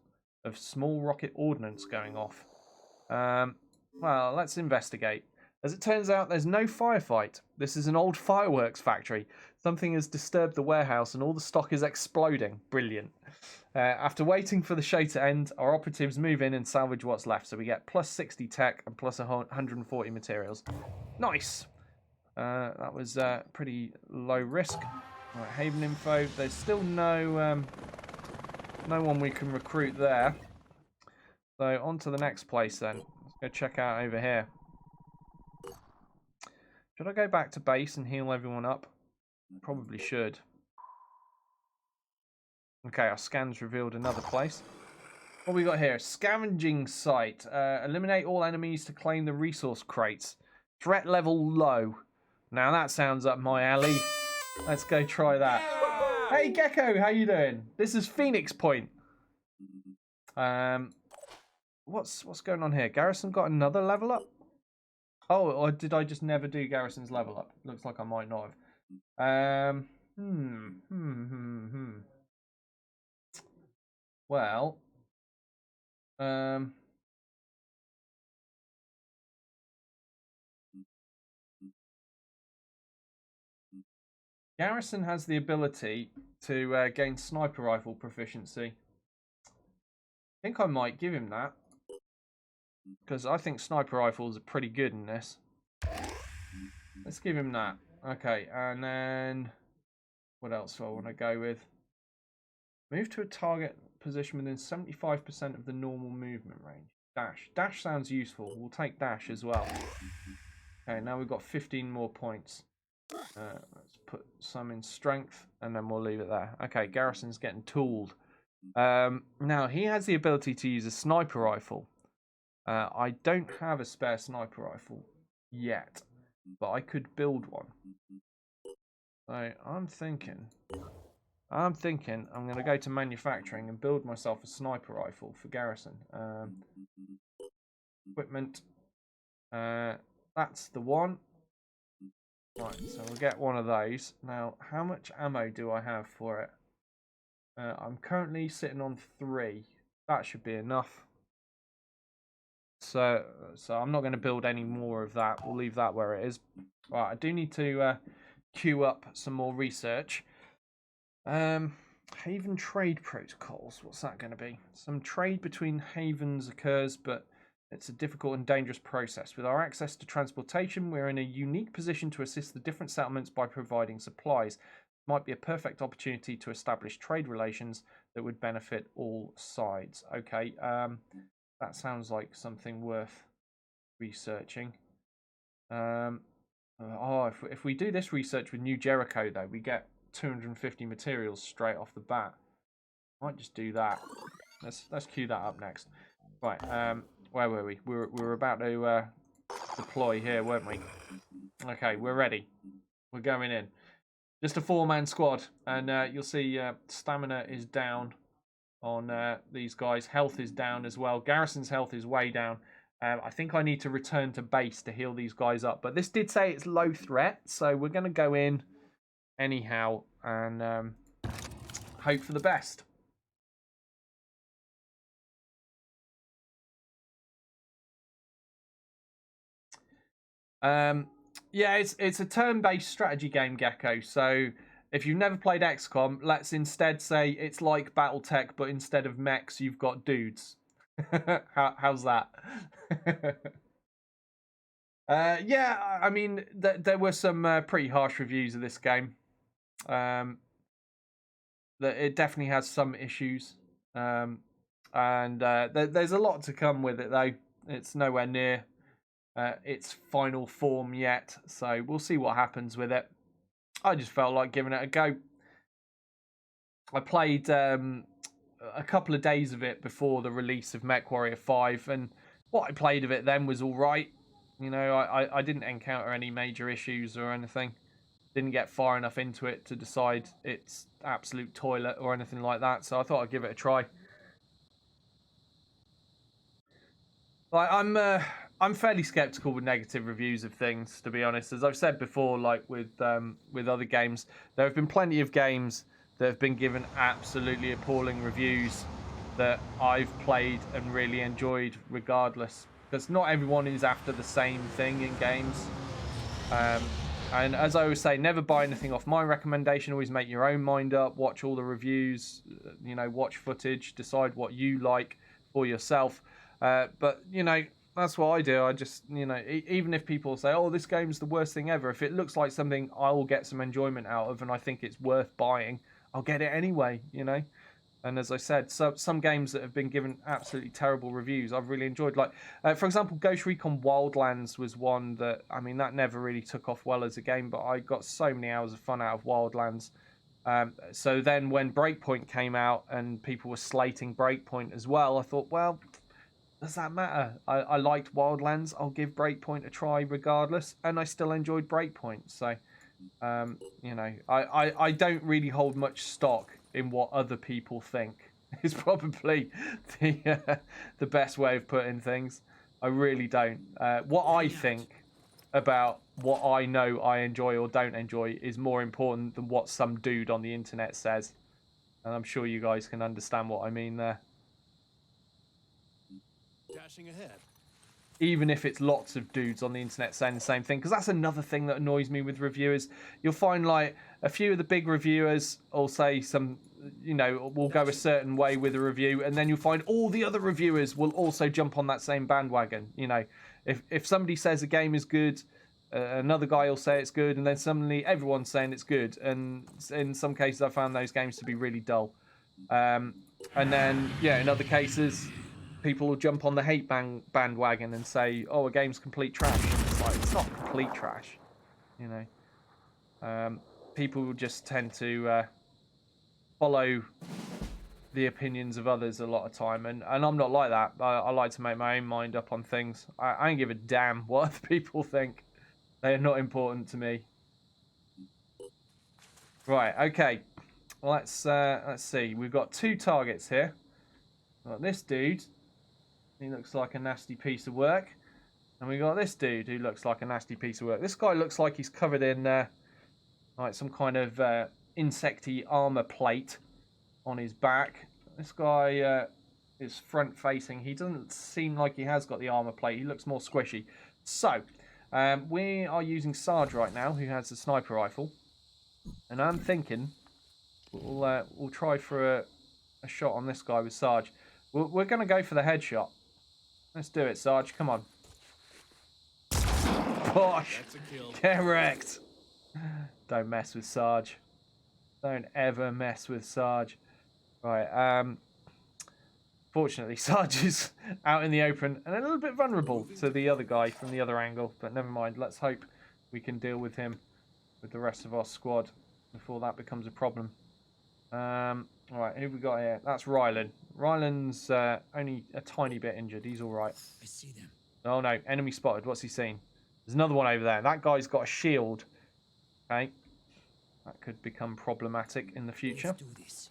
S1: of small rocket ordnance going off. Well, let's investigate. As it turns out, there's no firefight. This is an old fireworks factory. Something has disturbed the warehouse and all the stock is exploding. Brilliant. After waiting for the show to end, our operatives move in and salvage what's left. So we get plus 60 tech and plus 140 materials. Nice. That was pretty low risk. Right, Haven info. There's still no one we can recruit there. So on to the next place then. Let's go check out over here. Should I go back to base and heal everyone up? Probably should. Okay, our scans revealed another place. What we got here? Scavenging site. Eliminate all enemies to claim the resource crates. Threat level low. Now that sounds up my alley. Let's go try that. Hey Gecko, how you doing? This is Phoenix Point. What's going on here? Garrison got another level up? Oh, or did I just never do Garrison's level up? Looks like I might not have. Well, Garrison has the ability to gain sniper rifle proficiency. I think I might give him that, because I think sniper rifles are pretty good in this. Let's give him that. Okay, and then what else do I want to go with? Move to a target position within 75% of the normal movement range. Dash. Dash sounds useful. We'll take dash as well. Okay, now we've got 15 more points. Let's put some in strength, and then we'll leave it there. Okay, Garrison's getting tooled. Now, he has the ability to use a sniper rifle. I don't have a spare sniper rifle yet, but I could build one. So I'm thinking I'm going to go to manufacturing and build myself a sniper rifle for Garrison. Equipment. That's the one. Right, so we'll get one of those. Now, how much ammo do I have for it? I'm currently sitting on 3. That should be enough. So I'm not going to build any more of that. We'll leave that where it is. Right, I do need to queue up some more research. Haven trade protocols. What's that going to be? Some trade between havens occurs, but it's a difficult and dangerous process. With our access to transportation, we're in a unique position to assist the different settlements by providing supplies. Might be a perfect opportunity to establish trade relations that would benefit all sides. Okay, that sounds like something worth researching. If we do this research with New Jericho, though, we get 250 materials straight off the bat. Might just do that. Let's queue that up next. Right, where were we? We were about to deploy here, weren't we? Okay, we're ready. We're going in. Just a 4-man squad, and you'll see stamina is down on these guys. Health is down as well. Garrison's health is way down. I think I need to return to base to heal these guys up. But this did say it's low threat, so we're going to go in anyhow and hope for the best. Yeah, it's a turn-based strategy game, Gecko. So if you've never played XCOM, let's instead say it's like BattleTech, but instead of mechs, you've got dudes. How's that? Yeah, I mean, there were some pretty harsh reviews of this game. That it definitely has some issues, and there's a lot to come with it, though. It's nowhere near its final form yet, so we'll see what happens with it. I just felt like giving it a go. I played a couple of days of it before the release of MechWarrior 5, and what I played of it then was all right. You know, I didn't encounter any major issues or anything. Didn't get far enough into it to decide it's absolute toilet or anything like that, so I thought I'd give it a try. Like, I'm fairly skeptical with negative reviews of things, to be honest. As I've said before, like with other games, there have been plenty of games that have been given absolutely appalling reviews that I've played and really enjoyed regardless. Because not everyone is after the same thing in games. And as I always say, never buy anything off my recommendation. Always make your own mind up. Watch all the reviews. You know, watch footage. Decide what you like for yourself. But, you know, that's what I do. I just, you know, even if people say, oh, this game's the worst thing ever, if it looks like something I will get some enjoyment out of and I think it's worth buying, I'll get it anyway, you know. And as I said, some games that have been given absolutely terrible reviews, I've really enjoyed. Like, for example, Ghost Recon Wildlands was one that, I mean, that never really took off well as a game, but I got so many hours of fun out of Wildlands. So then when Breakpoint came out and people were slating Breakpoint as well, I thought, well, does that matter? I liked Wildlands. I'll give Breakpoint a try regardless, and I still enjoyed Breakpoint. So, you know, I don't really hold much stock in what other people think. Is probably the best way of putting things. I really don't. What I think about what I know I enjoy or don't enjoy is more important than what some dude on the internet says. And I'm sure you guys can understand what I mean there.
S7: Dashing ahead.
S1: Even if it's lots of dudes on the internet saying the same thing, because that's another thing that annoys me with reviewers. You'll find like a few of the big reviewers will say some, you know, will go a certain way with a review, and then you'll find all the other reviewers will also jump on that same bandwagon. You know, if somebody says a game is good, another guy will say it's good, and then suddenly everyone's saying it's good. And in some cases, I found those games to be really dull. And then, yeah, in other cases, people will jump on the hate bandwagon and say, oh, a game's complete trash. And it's like, it's not complete trash, you know. People just tend to follow the opinions of others a lot of time, and I'm not like that. I like to make my own mind up on things. I don't give a damn what other people think. They are not important to me. Right, okay. Let's see. We've got 2 targets here. We've got this dude. He looks like a nasty piece of work. And we got this dude who looks like a nasty piece of work. This guy looks like he's covered in like some kind of insecty armor plate on his back. This guy is front facing. He doesn't seem like he has got the armor plate. He looks more squishy. So, we are using Sarge right now, who has the sniper rifle. And I'm thinking we'll try for a shot on this guy with Sarge. We're going to go for the headshot. Let's do it, Sarge. Come on. Bosh! Correct! Don't mess with Sarge. Don't ever mess with Sarge. Right, fortunately, Sarge is out in the open and a little bit vulnerable to the other guy from the other angle. But never mind. Let's hope we can deal with him with the rest of our squad before that becomes a problem. Alright, who we got here? That's Rylan. Rylan's only a tiny bit injured. He's alright.
S12: I see them.
S1: Oh no, enemy spotted. What's he seen? There's another one over there. That guy's got a shield. Okay. That could become problematic in the future.
S12: Let's do this.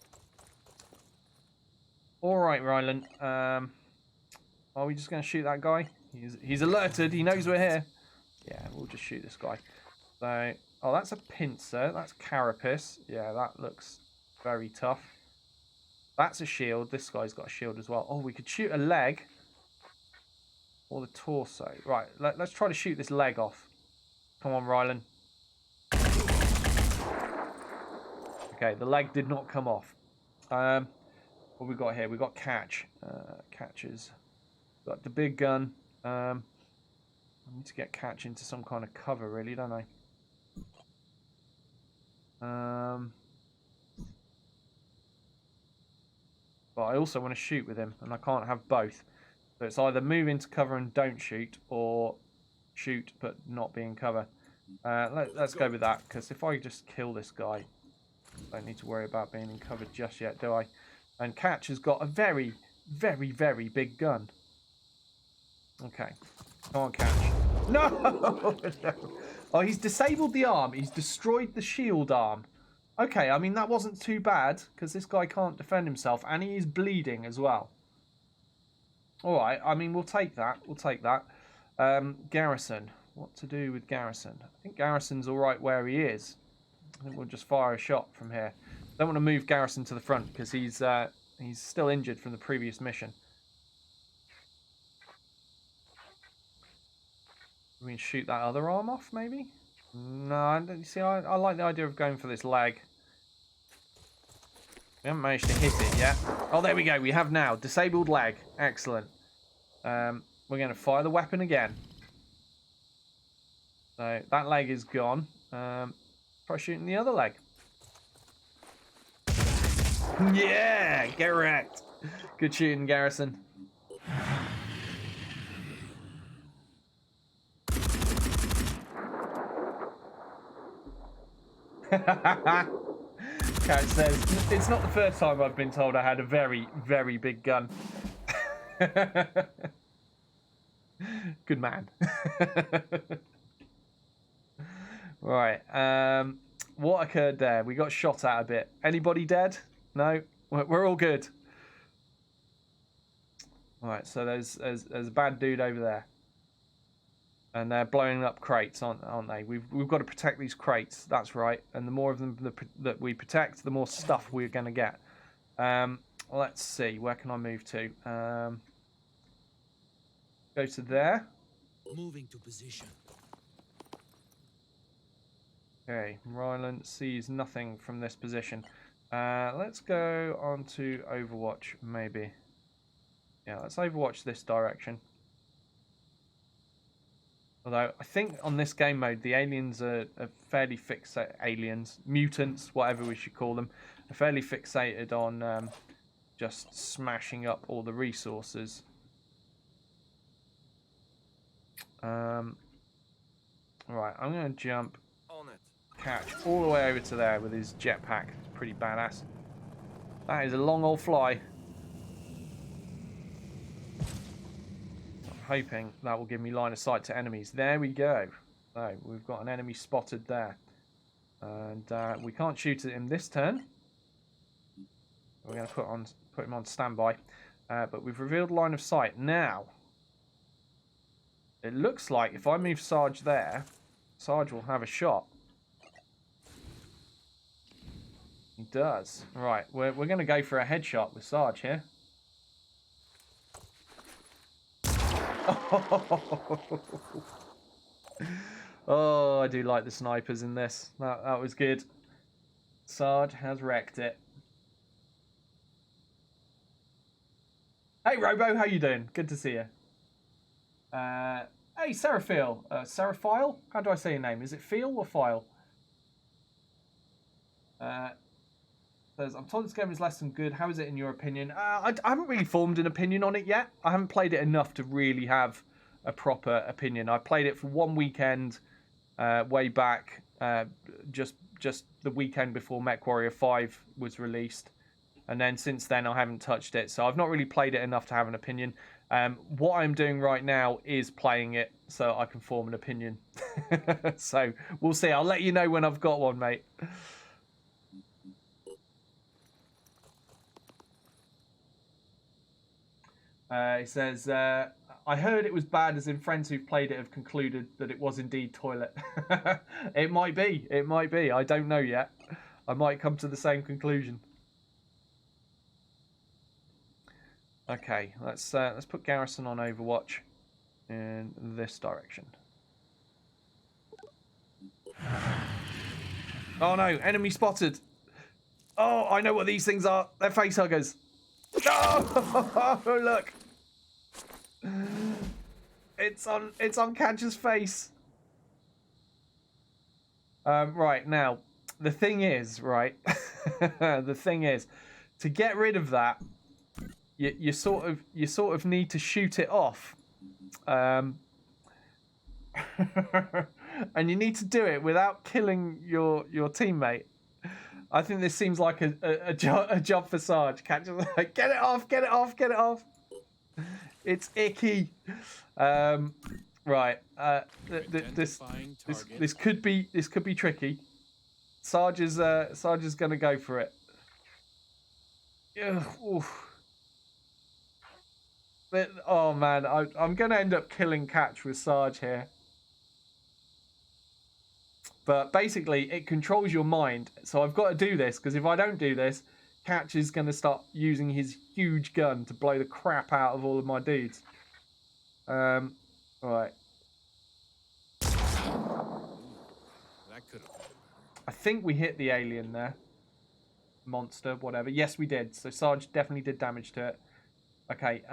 S1: Alright, Rylan. Are we just going to shoot that guy? He's alerted. He knows we're here. Yeah, we'll just shoot this guy. So, oh, that's a pincer. That's carapace. Yeah, that looks very tough. That's a shield. This guy's got a shield as well. Oh, we could shoot a leg. Or the torso. Right, let's try to shoot this leg off. Come on, Rylan. Okay, the leg did not come off. What we got here? We got Catch. Catches. Got the big gun. I need to get Catch into some kind of cover, really, don't I? But I also want to shoot with him, and I can't have both. So it's either move into cover and don't shoot, or shoot but not be in cover. Let's go with that, because if I just kill this guy, I don't need to worry about being in cover just yet, do I? And Catch has got a very, very, very big gun. Okay. Come on, Catch. No! No! Oh, he's disabled the arm. He's destroyed the shield arm. Okay, I mean, that wasn't too bad, because this guy can't defend himself, and he is bleeding as well. Alright, I mean, we'll take that. We'll take that. Garrison. What to do with Garrison? I think Garrison's alright where he is. I think we'll just fire a shot from here. Don't want to move Garrison to the front, because he's still injured from the previous mission. We can shoot that other arm off, maybe? No, I don't see. I like the idea of going for this leg. We haven't managed to hit it yet. Oh, there we go. We have now. Disabled leg. Excellent. We're going to fire the weapon again. So that leg is gone. Try shooting the other leg. Yeah, get wrecked. Good shooting, Garrison. Cat says, it's not the first time I've been told I had a very, very big gun. Good man. Right. What occurred there? We got shot at a bit. Anybody dead? No? We're all good. Right, so there's a bad dude over there. And they're blowing up crates, aren't they? We've got to protect these crates. That's right. And the more of them that we protect, the more stuff we're going to get. Let's see. Where can I move to? Go to there.
S12: Moving to position.
S1: Okay. Ryland sees nothing from this position. Let's go on to Overwatch, maybe. Yeah, let's Overwatch this direction. Although, I think on this game mode, the aliens are fairly fixated... Aliens, mutants, whatever we should call them, are fairly fixated on just smashing up all the resources. Right, I'm going to jump Catch all the way over to there with his jetpack. It's pretty badass. That is a long old fly. Hoping that will give me line of sight to enemies. There we go. So we've got an enemy spotted there, and we can't shoot at him this turn. We're going to put him on standby, but we've revealed line of sight. Now it looks like if I move Sarge there, Sarge will have a shot. He does. Right, we're going to go for a headshot with Sarge here. Oh, I do like the snipers in this. That was good. Sarge has wrecked it. Hey, Robo, how you doing? Good to see you. Hey, Seraphil. Seraphile? How do I say your name? Is it Feel or File? Says, I'm told this game is less than good. How is it in your opinion? I haven't really formed an opinion on it yet. I haven't played it enough to really have a proper opinion. I played it for one weekend way back, just the weekend before MechWarrior 5 was released. And then since then, I haven't touched it. So I've not really played it enough to have an opinion. What I'm doing right now is playing it so I can form an opinion. So we'll see. I'll let you know when I've got one, mate. He says, I heard it was bad, as in friends who've played it have concluded that it was indeed toilet. It might be. It might be. I don't know yet. I might come to the same conclusion. Okay, let's put Garrison on Overwatch in this direction. Oh no, enemy spotted. Oh, I know what these things are. They're face huggers. Oh, look. It's on Catcher's face. Right, now, the thing is, right, the thing is, to get rid of that, you sort of need to shoot it off. And you need to do it without killing your teammate. I think this seems like a job for Sarge. Catcher's like, get it off, get it off, get it off. It's icky. Right. This could be tricky. Sarge is gonna go for it. Oh man, I'm gonna end up killing Catch with Sarge here. But basically, it controls your mind. So I've got to do this, because if I don't do this, Catch is going to start using his huge gun to blow the crap out of all of my dudes. Right. I think we hit the alien there. Monster, whatever. Yes, we did. So Sarge definitely did damage to it. Okay.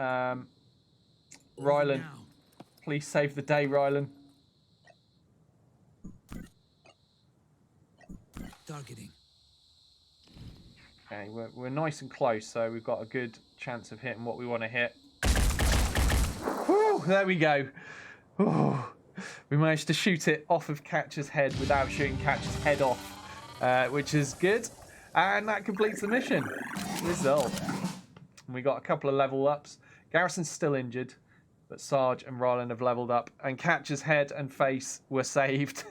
S1: Rylan. Please save the day, Rylan.
S12: Targeting.
S1: Okay, we're nice and close, so we've got a good chance of hitting what we want to hit. Whew, there we go. Ooh, we managed to shoot it off of Catcher's head without shooting Catcher's head off, which is good. And that completes the mission. Result. And we got a couple of level ups. Garrison's still injured, but Sarge and Rylan have leveled up, and Catcher's head and face were saved.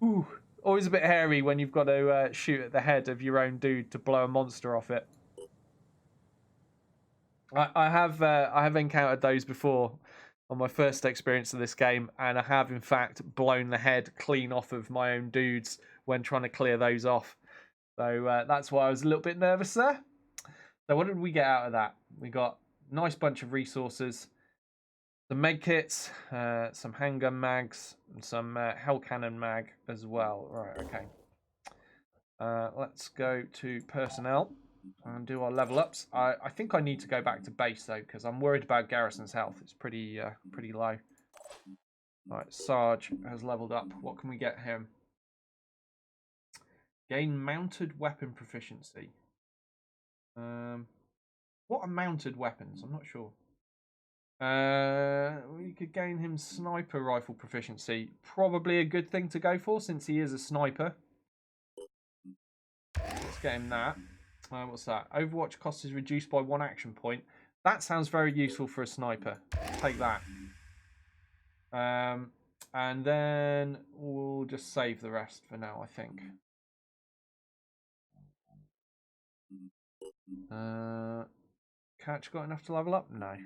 S1: Ooh. Always a bit hairy when you've got to shoot at the head of your own dude to blow a monster off it. I have encountered those before on my first experience of this game, and I have in fact blown the head clean off of my own dudes when trying to clear those off. So that's why I was a little bit nervous there. So what did we get out of that? We got a nice bunch of resources. Some medkits, some handgun mags, and some hell cannon mag as well. Right, okay. Let's go to personnel and do our level ups. I think I need to go back to base though, because I'm worried about Garrison's health. It's pretty low. Right, Sarge has leveled up. What can we get him? Gain mounted weapon proficiency. What are mounted weapons? I'm not sure. We could gain him sniper rifle proficiency. Probably a good thing to go for since he is a sniper. Let's get him that. What's that? Overwatch cost is reduced by 1 action point. That sounds very useful for a sniper. Take that. And then we'll just save the rest for now, I think. Catch got enough to level up? No.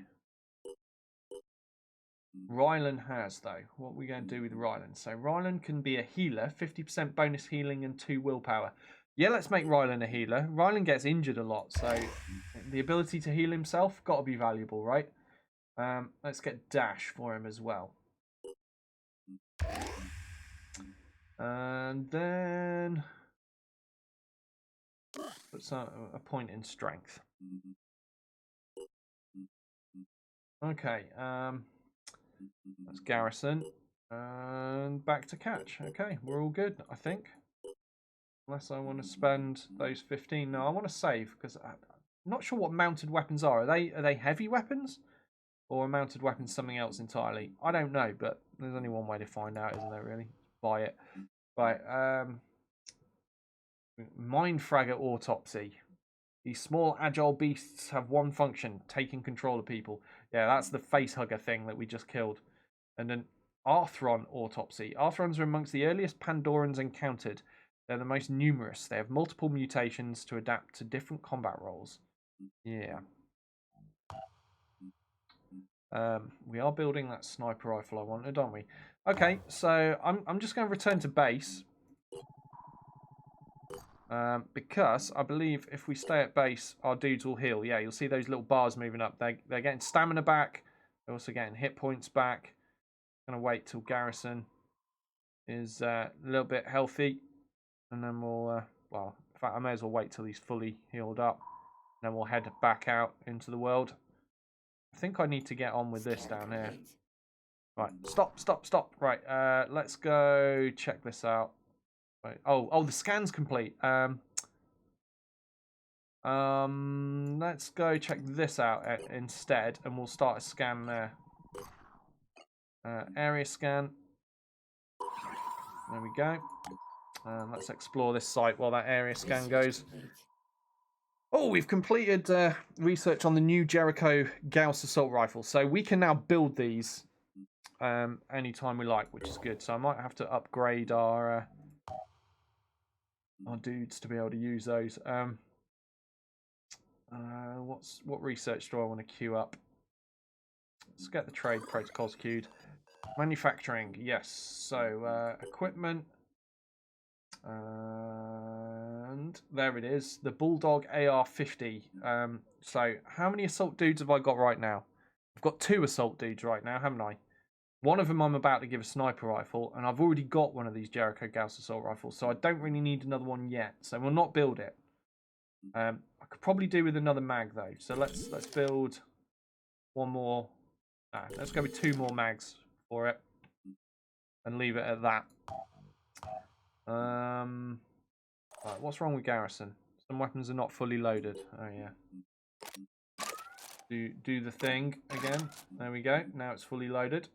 S1: Rylan has, though. What are we going to do with Rylan? So Rylan can be a healer, 50% bonus healing and 2 willpower. Yeah, let's make Rylan a healer. Rylan gets injured a lot, so the ability to heal himself got to be valuable, right? Let's get dash for him as well. And then put a point in strength. Okay, that's garrison. And back to catch. Okay, we're all good, I think. Unless I want to spend those 15. No, I want to save because I'm not sure what mounted weapons are. Are they heavy weapons? Or are mounted weapons something else entirely? I don't know, but there's only one way to find out, isn't there, really? Buy it. Right, Mind Fragger Autopsy. These small, agile beasts have one function, taking control of people. Yeah, that's the facehugger thing that we just killed. And then Arthron Autopsy. Arthrons are amongst the earliest Pandorans encountered. They're the most numerous. They have multiple mutations to adapt to different combat roles. Yeah. We are building that sniper rifle I wanted, aren't we? Okay, so I'm just going to return to base. Because I believe if we stay at base, our dudes will heal. Yeah, you'll see those little bars moving up. They're getting stamina back. They're also getting hit points back. Gonna wait till garrison is a little bit healthy, and then we'll well, in fact, I may as well wait till he's fully healed up. Then we'll head back out into the world. I think I need to get on with this down here. Right, stop. Right, let's go check this out. Right. Oh, the scan's complete. Let's go check this out instead, and we'll start a scan there. Area scan. There we go. Let's explore this site while that area scan goes. Oh, we've completed research on the new Jericho Gauss assault rifle, so we can now build these anytime we like, which is good. So I might have to upgrade our dudes to be able to use those. What research do I want to queue up? Let's get the trade protocols queued. Manufacturing, yes. So equipment, and there it is. The Bulldog AR-50. So how many assault dudes have I got right now? I've got 2 assault dudes right now, haven't I? One of them I'm about to give a sniper rifle, and I've already got one of these Jericho Gauss assault rifles, so I don't really need another one yet. So we'll not build it. I could probably do with another mag though. So let's build one more. Let's go with 2 more mags for it, and leave it at that. Right, what's wrong with garrison? Some weapons are not fully loaded. Oh yeah. Do the thing again. There we go. Now it's fully loaded.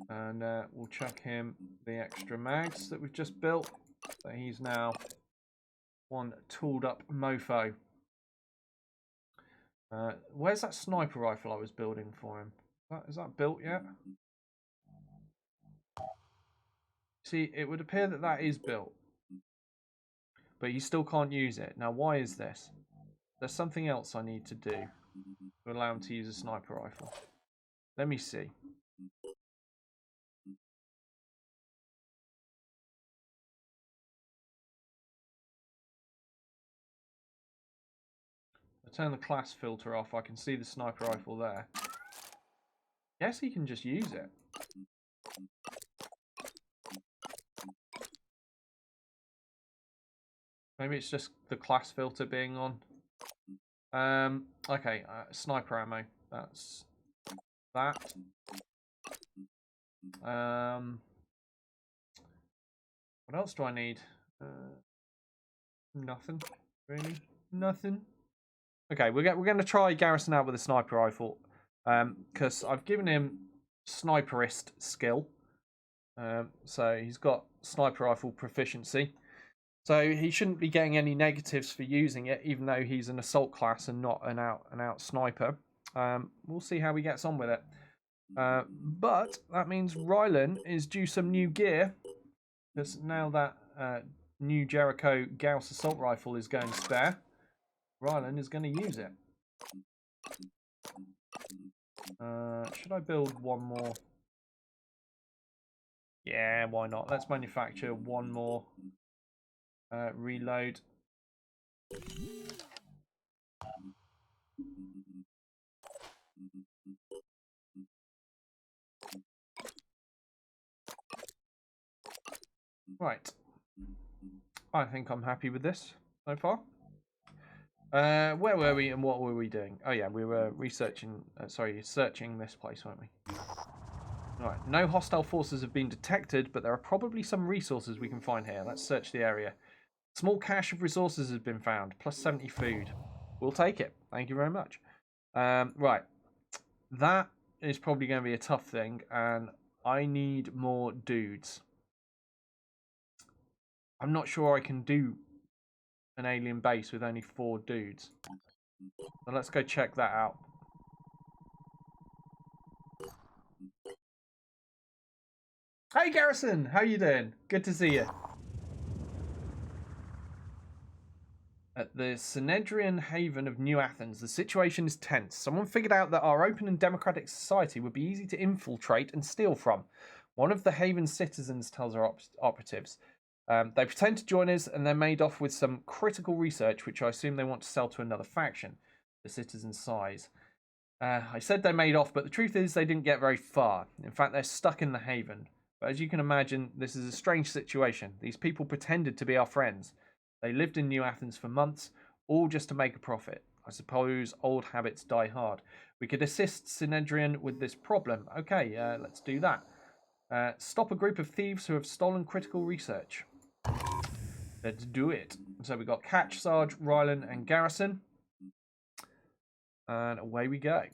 S1: And we'll chuck him the extra mags that we've just built. So he's now one tooled up mofo. Where's that sniper rifle I was building for him? Is that built yet? See, it would appear that that is built. But you still can't use it. Now, why is this? There's something else I need to do to allow him to use a sniper rifle. Let me see. I turn the class filter off. I can see the sniper rifle there. Guess he can just use it. Maybe it's just the class filter being on. Okay, sniper ammo. That's that. What else do I need? Nothing, really. Nothing. Okay, we're going to try Garrison out with a sniper rifle, because I've given him sniperist skill. So he's got sniper rifle proficiency. So he shouldn't be getting any negatives for using it, even though he's an assault class and not an out sniper. We'll see how he gets on with it. But that means Rylan is due some new gear, because now that new Jericho Gauss assault rifle is going spare, Rylan is going to use it. Should I build one more? Yeah, why not? Let's manufacture one more. Reload. Right. I think I'm happy with this so far. Where were we and what were we doing? Oh yeah, we were researching, searching this place, weren't we? Right, no hostile forces have been detected, but there are probably some resources we can find here. Let's search the area. Small cache of resources has been found, plus 70 food. We'll take it. Thank you very much. Right, that is probably going to be a tough thing, and I need more dudes. I'm not sure I can do an alien base with only 4 dudes. So let's go check that out. Hey Garrison, how you doing? Good to see you. At the Synedrian haven of New Athens, the situation is tense. Someone figured out that our open and democratic society would be easy to infiltrate and steal from. One of the haven's citizens tells our operatives. They pretend to join us and they're made off with some critical research, which I assume they want to sell to another faction. The citizen sighs. I said they made off, but the truth is they didn't get very far. In fact, they're stuck in the haven. But as you can imagine, this is a strange situation. These people pretended to be our friends. They lived in New Athens for months, all just to make a profit. I suppose old habits die hard. We could assist Synedrian with this problem. Okay, let's do that. Stop a group of thieves who have stolen critical research. Let's do it. So we got Catch, Sarge, Rylan, and Garrison. And away we go.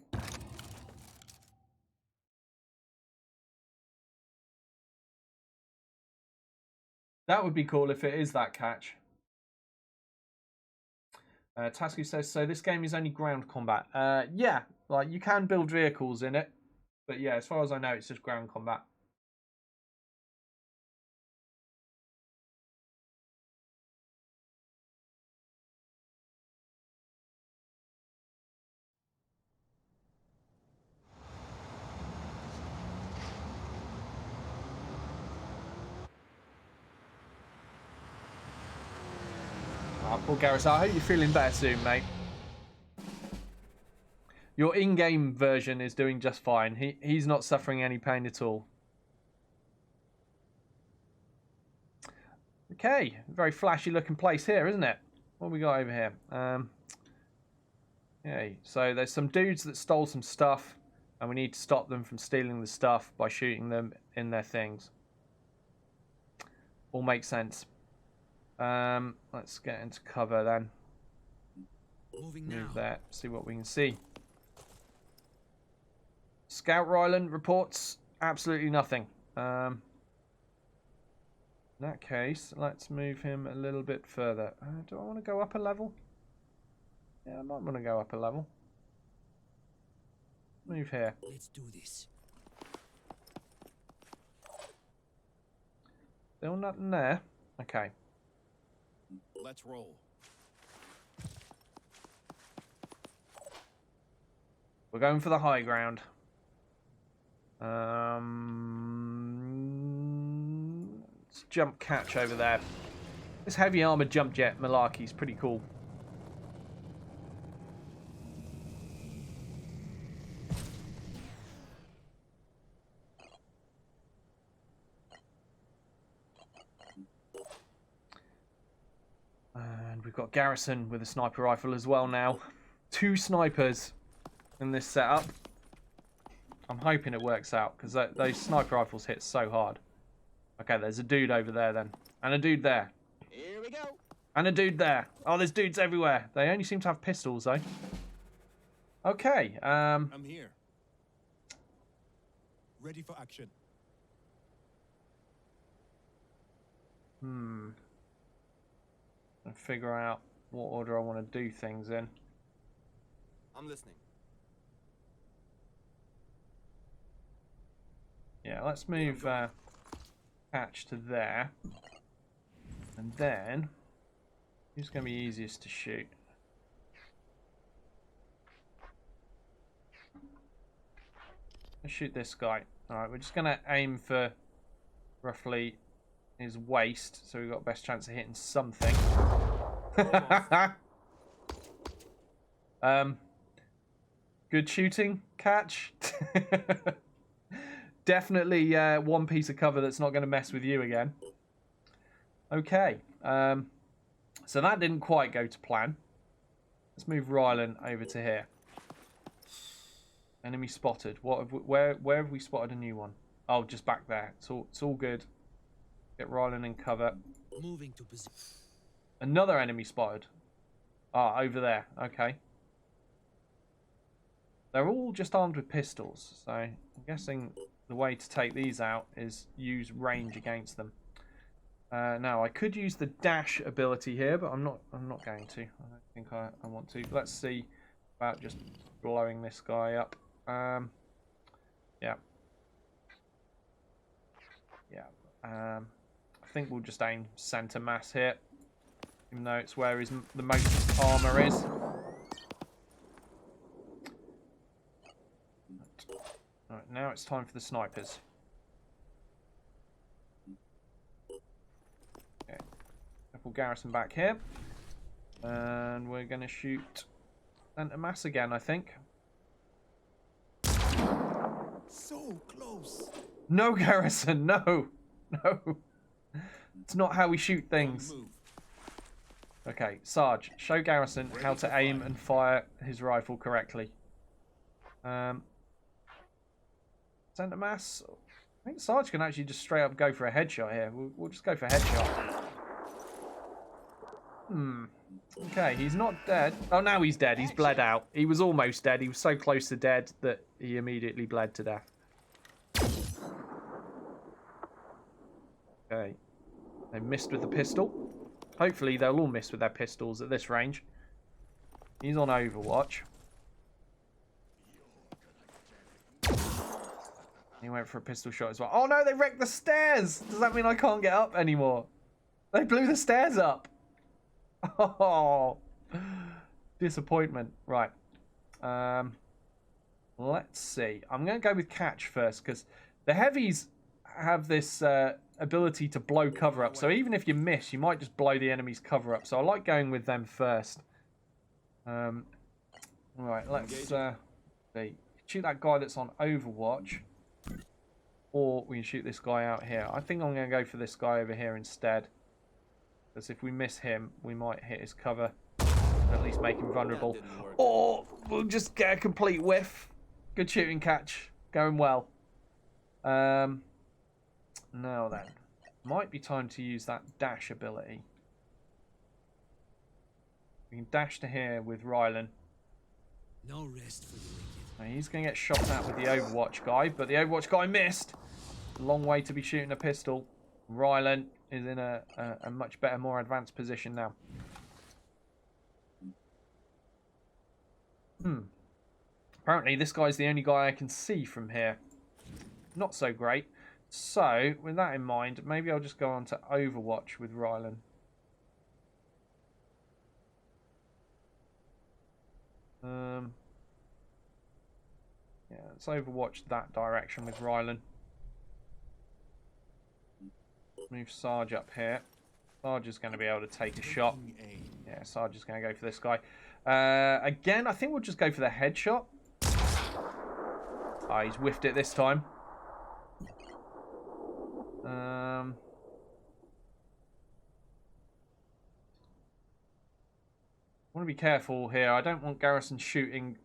S1: That would be cool if it is that Catch. Tasku says, so this game is only ground combat. Yeah, like you can build vehicles in it. But yeah, as far as I know, it's just ground combat. Poor Garrus, I hope you're feeling better soon, mate. Your in-game version is doing just fine. He's not suffering any pain at all. Okay, very flashy looking place here, isn't it? What have we got over here? Okay, so there's some dudes that stole some stuff, and we need to stop them from stealing the stuff by shooting them in their things. All makes sense. Let's get into cover then. Move there, see what we can see. Scout Ryland reports absolutely nothing. In that case, let's move him a little bit further. Do I want to go up a level? Yeah, I might want to go up a level. Move here.
S12: Let's do this.
S1: Still nothing there. Okay.
S3: Let's roll.
S1: We're going for the high ground. Let's jump Catch over there. This heavy armored jump jet malarkey is pretty cool. And we've got Garrison with a sniper rifle as well now. 2 snipers in this setup. I'm hoping it works out because those sniper rifles hit so hard. Okay, there's a dude over there then. And a dude there.
S12: Here we go.
S1: And a dude there. Oh, there's dudes everywhere. They only seem to have pistols though. Okay.
S7: I'm here. Ready for action.
S1: And figure out what order I want to do things in.
S12: I'm listening.
S1: Yeah, let's move Catch to there. And then, who's going to be easiest to shoot? Let's shoot this guy. Alright, we're just going to aim for roughly his waist, so we've got best chance of hitting something. Good shooting, Catch. Definitely one piece of cover that's not going to mess with you again. Okay. So that didn't quite go to plan. Let's move Rylan over to here. Enemy spotted. Where have we spotted a new one? Oh, just back there. It's all good. Get Rylan in cover.
S14: Moving to position.
S1: Another enemy spotted. Ah, over there. Okay. They're all just armed with pistols, so I'm guessing the way to take these out is use range against them. Now I could use the dash ability here, but I'm not going to. I don't think I want to. Let's see about just blowing this guy up. Yeah. I think we'll just aim center mass here, even though it's where the most armor is. Right, now it's time for the snipers. Okay. Couple garrison back here. And we're going to shoot center mass again, I think.
S7: So close.
S1: No, garrison, no. No. It's not how we shoot things. Okay, Sarge, show Garrison how to aim and fire his rifle correctly. Center mass. I think Sarge can actually just straight up go for a headshot here. We'll just go for a headshot. Okay, he's not dead. Oh, now he's dead. He's bled out. He was almost dead. He was so close to dead that he immediately bled to death. Okay. They missed with the pistol. Hopefully they'll all miss with their pistols at this range. He's on Overwatch. He went for a pistol shot as well. Oh no, they wrecked the stairs! Does that mean I can't get up anymore? They blew the stairs up! Oh, disappointment. Right. Let's see. I'm going to go with catch first, because the heavies have this ability to blow cover up. So even if you miss, you might just blow the enemy's cover up. So I like going with them first. Right, let's see. Shoot that guy that's on Overwatch. Or we can shoot this guy out here. I think I'm going to go for this guy over here instead. Because if we miss him, we might hit his cover. At least make him vulnerable. Or we'll just get a complete whiff. Good shooting catch. Going well. Now then. Might be time to use that dash ability. We can dash to here with Rylan.
S14: No rest for the wicked.
S1: Now he's going to get shot at with the Overwatch guy, but the Overwatch guy missed. Long way to be shooting a pistol. Rylan is in a much better, more advanced position now. Apparently this guy's the only guy I can see from here. Not so great. So, with that in mind, maybe I'll just go on to Overwatch with Rylan. Yeah, let's Overwatch that direction with Rylan. Move Sarge up here. Sarge is going to be able to take a shot. Yeah, Sarge is going to go for this guy. Again, I think we'll just go for the headshot. Ah, he's whiffed it this time. I want to be careful here. I don't want Garrison shooting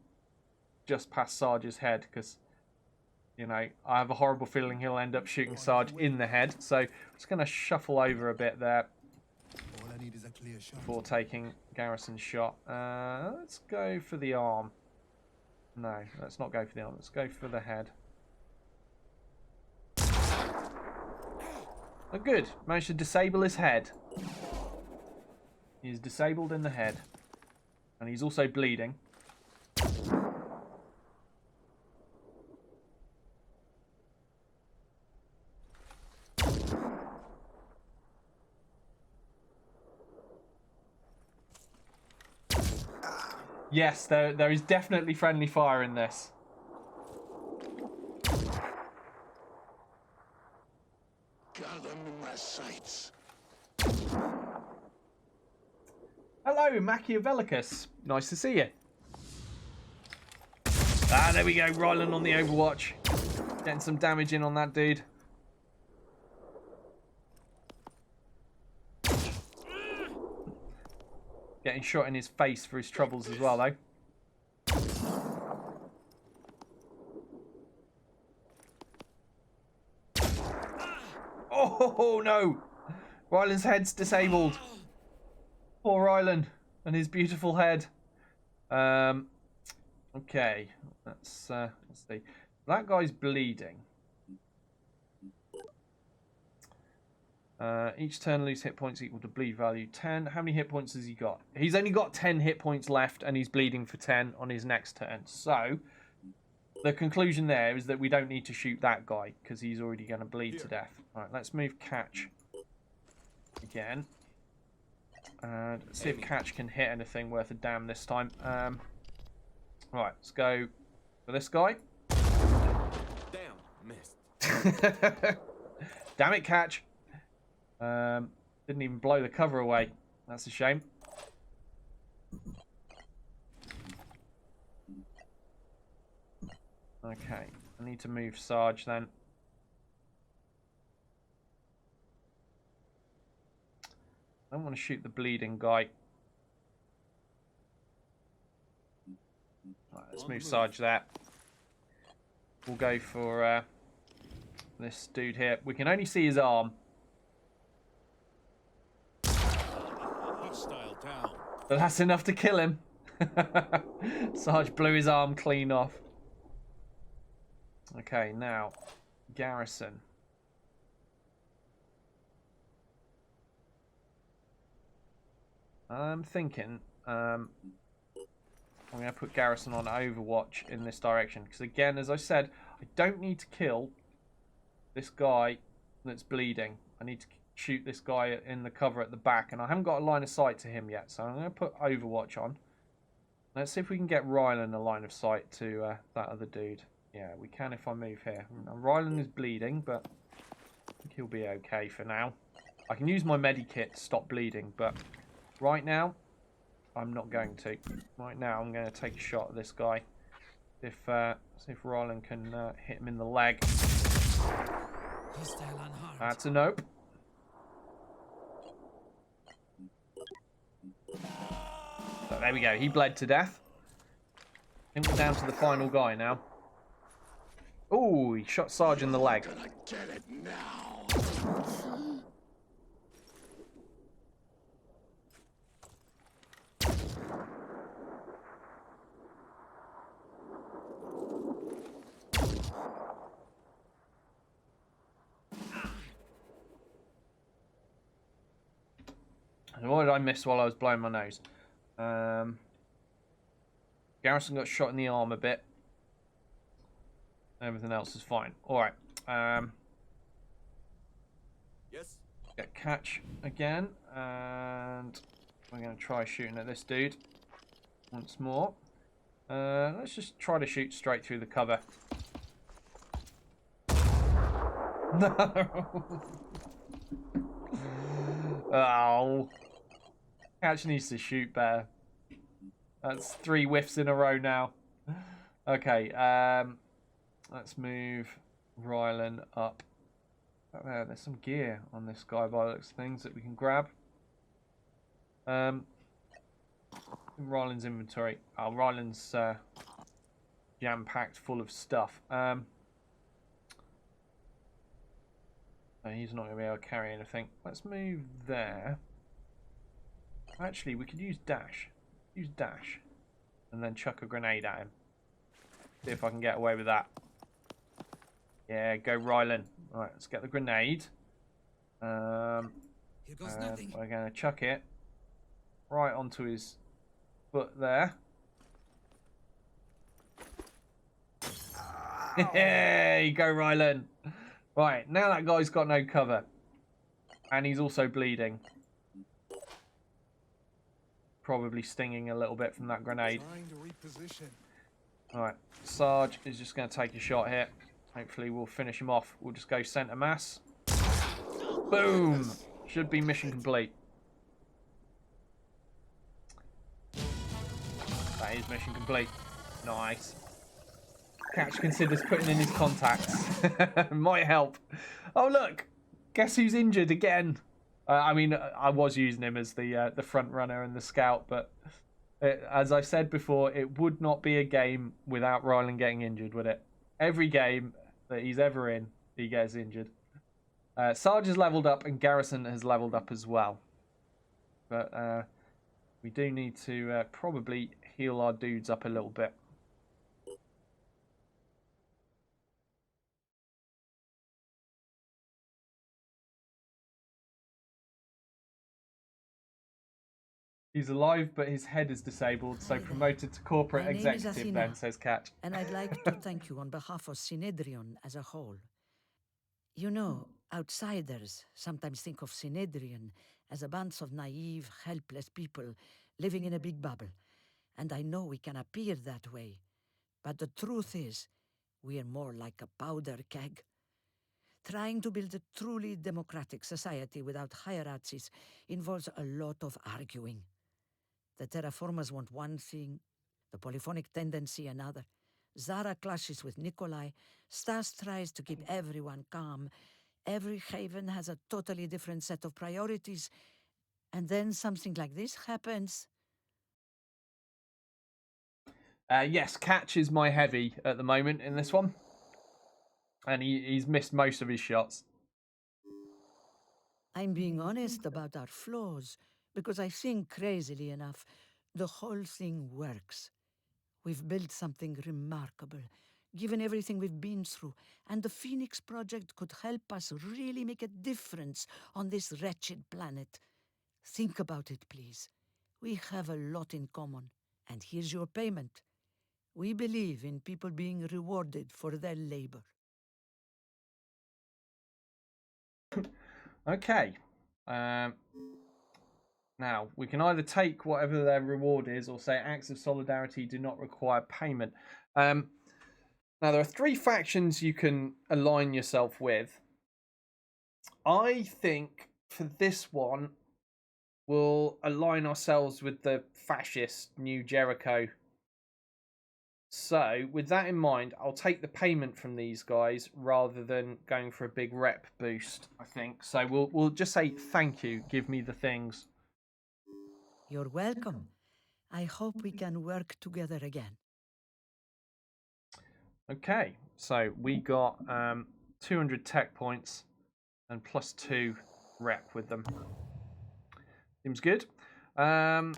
S1: just past Sarge's head, because, you know, I have a horrible feeling he'll end up shooting Sarge in the head. So I'm just going to shuffle over a bit there before taking Garrison's shot. Let's go for the arm. No, let's not go for the arm. Let's go for the head. Oh, good. Managed to disable his head. He's disabled in the head. And he's also bleeding. Yes, there is definitely friendly fire in this.
S7: Got them in my sights.
S1: Hello, Machiavellicus. Nice to see you. Ah, there we go. Rylan on the Overwatch. Getting some damage in on that dude. getting shot in his face for his troubles as well, though. Oh, no! Ryland's head's disabled. Poor Ryland and his beautiful head. Okay, let's see. That guy's bleeding. Each turn lose hit points equal to bleed value 10. How many hit points has he got? He's only got 10 hit points left and he's bleeding for 10 on his next turn. So, the conclusion there is that we don't need to shoot that guy because he's already going to bleed to death. Alright, let's move Catch again. And see if Catch can hit anything worth a damn this time. Right, let's go for this guy.
S12: Damn, missed.
S1: Damn it, Catch. Didn't even blow the cover away. That's a shame. Okay, I need to move Sarge then. I don't want to shoot the bleeding guy. Right, let's move Sarge there. We'll go for this dude here. We can only see his arm.
S7: Hostile down.
S1: But that's enough to kill him. Sarge blew his arm clean off. Okay, now, Garrison. I'm thinking I'm going to put Garrison on Overwatch in this direction. Because again, as I said, I don't need to kill this guy that's bleeding. I need to shoot this guy in the cover at the back. And I haven't got a line of sight to him yet. So I'm going to put Overwatch on. Let's see if we can get Ryland a line of sight to that other dude. Yeah, we can if I move here. Now, Ryland is bleeding, but I think he'll be okay for now. I can use my medikit to stop bleeding, but right now, I'm not going to. Right now, I'm going to take a shot at this guy. See if Ryland can hit him in the leg. That's a nope. So there we go. He bled to death. I think we're down to the final guy now. Oh, he shot Sarge in the leg.
S7: I'm gonna get it now.
S1: What did I miss while I was blowing my nose? Garrison got shot in the arm a bit. Everything else is fine. Alright.
S12: Yes.
S1: Get Catch again. And we're going to try shooting at this dude once more. Let's just try to shoot straight through the cover. No! Oh. Catch needs to shoot better. That's 3 whiffs in a row now. Okay, let's move Ryland up. Oh, there's some gear on this guy by the looks of things that we can grab. Ryland's inventory. Oh, Ryland's jam-packed full of stuff. He's not going to be able to carry anything. Let's move there. Actually, we could use Dash. Use Dash. And then chuck a grenade at him. See if I can get away with that. Yeah, go Ryland. Alright, let's get the grenade.
S14: Here goes nothing.
S1: We're going to chuck it right onto his foot there. Hey, go Ryland. Right, now that guy's got no cover. And he's also bleeding. Probably stinging a little bit from that grenade. Alright, Sarge is just going to take a shot here. Hopefully we'll finish him off. We'll just go centre mass. Boom! Should be mission complete. That is mission complete. Nice. Catch considers putting in his contacts. Might help. Oh look! Guess who's injured again? I mean, I was using him as the front runner and the scout, but as I said before, it would not be a game without Ryland getting injured, would it? Every game that he's ever in, he gets injured. Sarge has leveled up and Garrison has leveled up as well. But we do need to probably heal our dudes up a little bit. He's alive, but his head is disabled, so promoted to corporate
S15: My name is
S1: executive
S15: Athena,
S1: then, says Catch.
S15: And I'd like to thank you on behalf of Synedrion as a whole. You know, outsiders sometimes think of Synedrion as a bunch of naive, helpless people living in a big bubble. And I know we can appear that way. But the truth is, we are more like a powder keg. Trying to build a truly democratic society without hierarchies involves a lot of arguing. The terraformers want one thing, the polyphonic tendency another. Zara clashes with Nikolai. Stas tries to keep everyone calm. Every haven has a totally different set of priorities. And then something like this happens.
S1: Yes, Catch is my heavy at the moment in this one. And he's missed most of his shots.
S15: I'm being honest about our flaws, because I think, crazily enough, the whole thing works. We've built something remarkable, given everything we've been through, and the Phoenix Project could help us really make a difference on this wretched planet. Think about it, please. We have a lot in common, and here's your payment. We believe in people being rewarded for their labor.
S1: Okay. Now, we can either take whatever their reward is or say acts of solidarity do not require payment. Now, there are 3 factions you can align yourself with. I think for this one, we'll align ourselves with the fascist New Jericho. So, with that in mind, I'll take the payment from these guys rather than going for a big rep boost, I think. So, we'll just say thank you, give me the things.
S15: You're welcome. I hope we can work together again.
S1: Okay, so we got 200 tech points and +2 rep with them. Seems good. Haven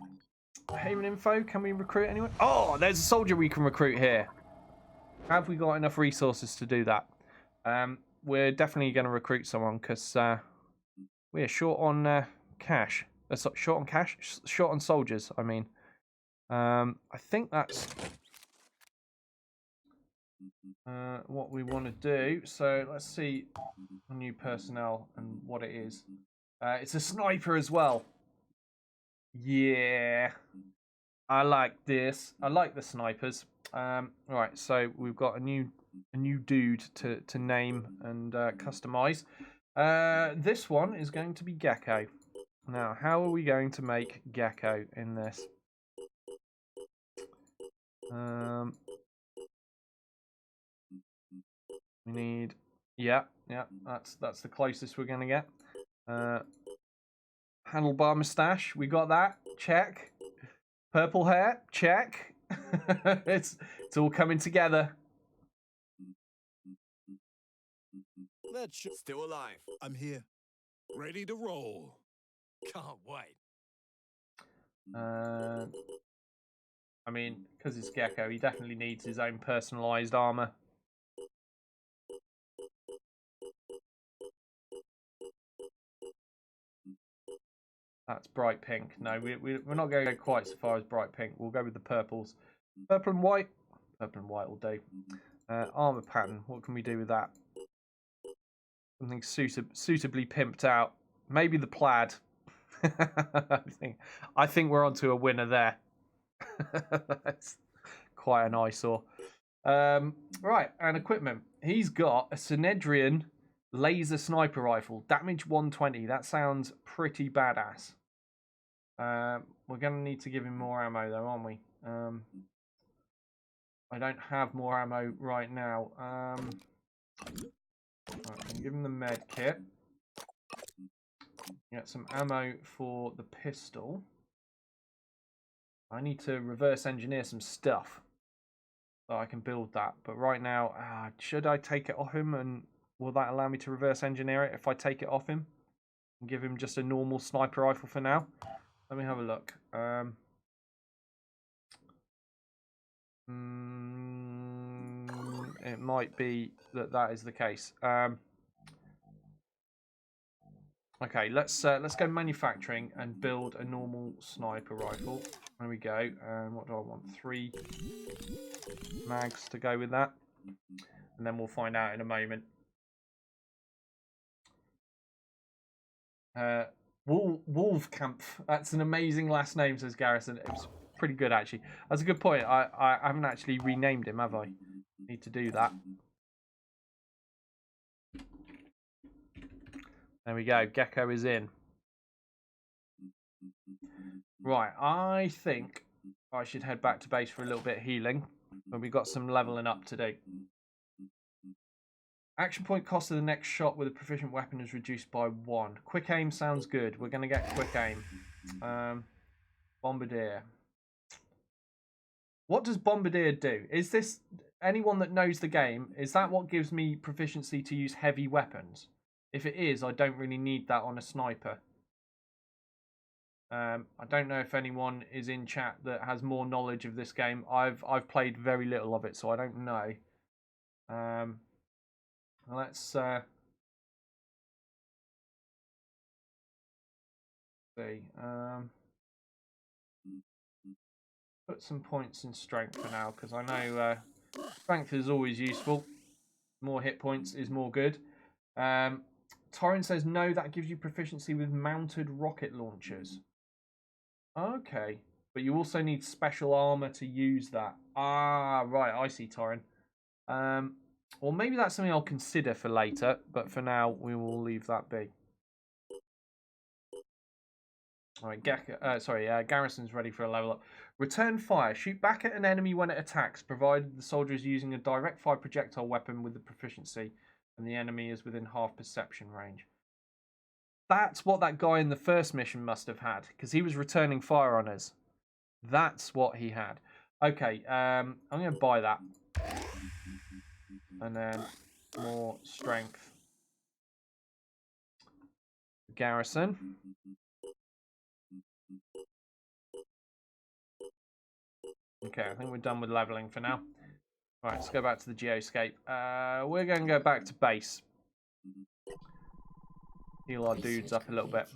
S1: info, can we recruit anyone? Oh, there's a soldier we can recruit here. Have we got enough resources to do that? We're definitely going to recruit someone because we're short on cash. Short on cash? Short on soldiers, I mean. I think that's what we want to do. So let's see new personnel and what it is. It's a sniper as well. Yeah, I like this. I like the snipers. Right, so we've got a new dude to name and customize. This one is going to be Gecko. Now, how are we going to make Gecko in this? We need, yeah, that's the closest we're gonna get. Handlebar moustache, we got that. Check. Purple hair, check. it's all coming together.
S7: Let's still alive. I'm here. Ready to roll. Can't wait.
S1: I mean, because it's Gecko, he definitely needs his own personalised armour. That's bright pink. No, we're not going to go quite so far as bright pink. We'll go with the purples. Purple and white. Purple and white will do. Armour pattern. What can we do with that? Something suitably pimped out. Maybe the plaid. I think we're onto a winner there. That's quite an eyesore. Right, and equipment. He's got a Synedrion laser sniper rifle. Damage 120. That sounds pretty badass. We're going to need to give him more ammo though, aren't we? I don't have more ammo right now. Right, I'm give him the med kit. Get some ammo for the pistol. I need to reverse engineer some stuff so I can build that. But right now, should I take it off him, and will that allow me to reverse engineer it if I take it off him and give him just a normal sniper rifle for now? Let me have a look. It might be that is the case. Okay, let's go manufacturing and build a normal sniper rifle. There we go. What do I want? 3 mags to go with that, and then we'll find out in a moment. Wolfkampf. That's an amazing last name, says Garrison. It was pretty good, actually. That's a good point. I haven't actually renamed him, have I? Need to do that. There we go. Gecko is in. Right, I think I should head back to base for a little bit of healing. But we've got some leveling up to do. Action point cost of the next shot with a proficient weapon is reduced by 1. Quick aim sounds good. We're going to get quick aim. Bombardier. What does Bombardier do? Is this, anyone that knows the game, is that what gives me proficiency to use heavy weapons? If it is, I don't really need that on a sniper. I don't know if anyone is in chat that has more knowledge of this game. I've played very little of it, so I don't know. Let's see. Put some points in strength for now, because I know strength is always useful. More hit points is more good. Torrin says no, that gives you proficiency with mounted rocket launchers. Okay, but you also need special armor to use that. Ah, right, I see, Torrin. Or maybe that's something I'll consider for later, but for now we will leave that be. All right, Garrison's ready for a level up. Return fire. Shoot back at an enemy when it attacks, provided the soldier is using a direct fire projectile weapon with the proficiency, and the enemy is within half perception range. That's what that guy in the first mission must have had, because he was returning fire on us. That's what he had. Okay, I'm going to buy that. And then more strength. Garrison. Okay, I think we're done with leveling for now. Right, let's go back to the geoscape. We're going to go back to base. Heal our dudes up a little bit.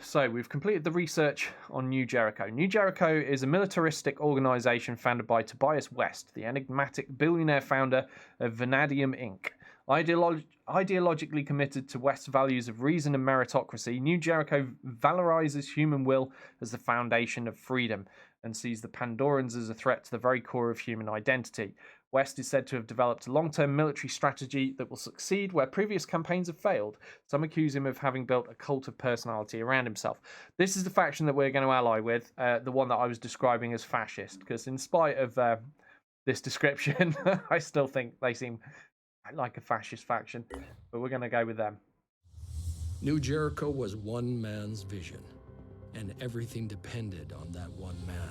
S1: So we've completed the research on New Jericho. New Jericho is a militaristic organization founded by Tobias West, the enigmatic billionaire founder of Vanadium Inc. Ideologically committed to West's values of reason and meritocracy, New Jericho valorizes human will as the foundation of freedom and sees the Pandorans as a threat to the very core of human identity. West is said to have developed a long-term military strategy that will succeed where previous campaigns have failed. Some accuse him of having built a cult of personality around himself. This is the faction that we're going to ally with, the one that I was describing as fascist, because in spite of this description, I still think they seem like a fascist faction, but we're going to go with them.
S11: New Jericho was one man's vision, and everything depended on that one man.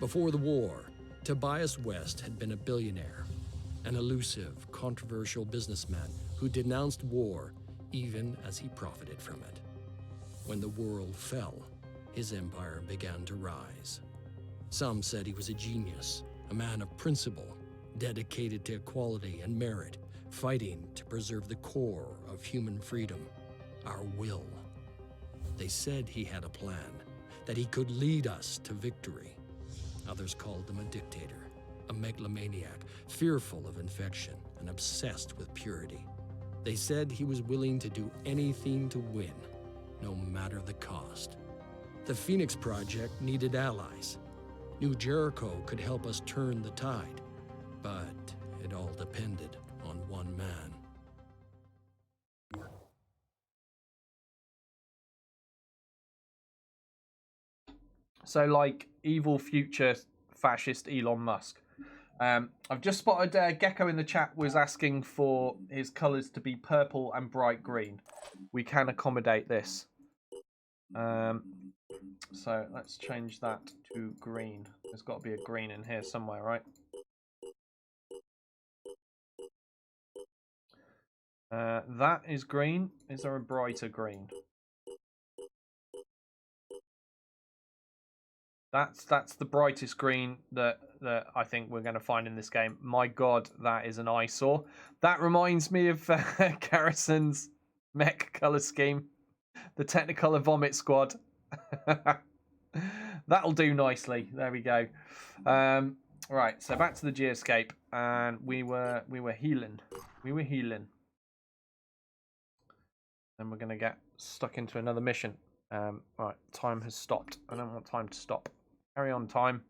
S11: Before the war, Tobias West had been a billionaire, an elusive, controversial businessman who denounced war even as he profited from it. When the world fell, his empire began to rise. Some said he was a genius, a man of principle, dedicated to equality and merit, fighting to preserve the core of human freedom, our will. They said he had a plan, that he could lead us to victory. Others called him a dictator, a megalomaniac, fearful of infection and obsessed with purity. They said he was willing to do anything to win, no matter the cost. The Phoenix Project needed allies. New Jericho could help us turn the tide, but it all depended on one man.
S1: So, like evil future fascist Elon Musk. I've just spotted Gecko in the chat was asking for his colours to be purple and bright green. We can accommodate this. So let's change that to green. There's got to be a green in here somewhere, right? That is green. Is there a brighter green? That's the brightest green that I think we're going to find in this game. My God, that is an eyesore. That reminds me of Garrison's mech color scheme, the Technicolor Vomit Squad. That'll do nicely. There we go. Right, so back to the geoscape, and we were healing. We were healing. Then we're going to get stuck into another mission. Right, time has stopped. I don't want time to stop. Carry on, time.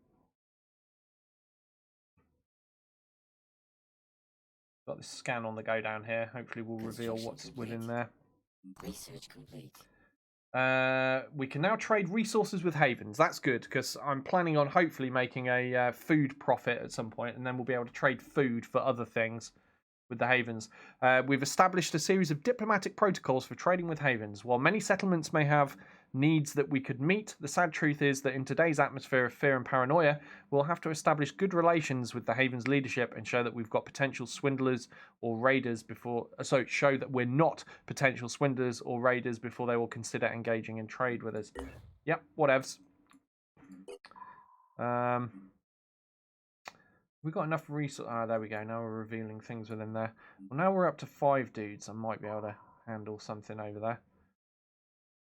S1: Got this scan on the go down here. Hopefully we'll reveal what's within there.
S16: Research complete.
S1: We can now trade resources with havens. That's good, because I'm planning on hopefully making a food profit at some point, and then we'll be able to trade food for other things with the havens. We've established a series of diplomatic protocols for trading with havens. While many settlements may have needs that we could meet, the sad truth is that in today's atmosphere of fear and paranoia, we'll have to establish good relations with the havens leadership and show that we've got potential swindlers or raiders before. So show that we're not potential swindlers or raiders before they will consider engaging in trade with us. Yep, whatevs. We got enough resources. Ah, there we go. Now we're revealing things within there. Well, now we're up to 5 dudes. I might be able to handle something over there.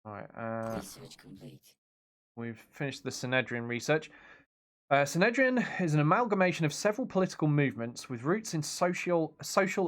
S1: Right.
S16: Research complete.
S1: We've finished the Synedrian research. Synedrian is an amalgamation of several political movements with roots in social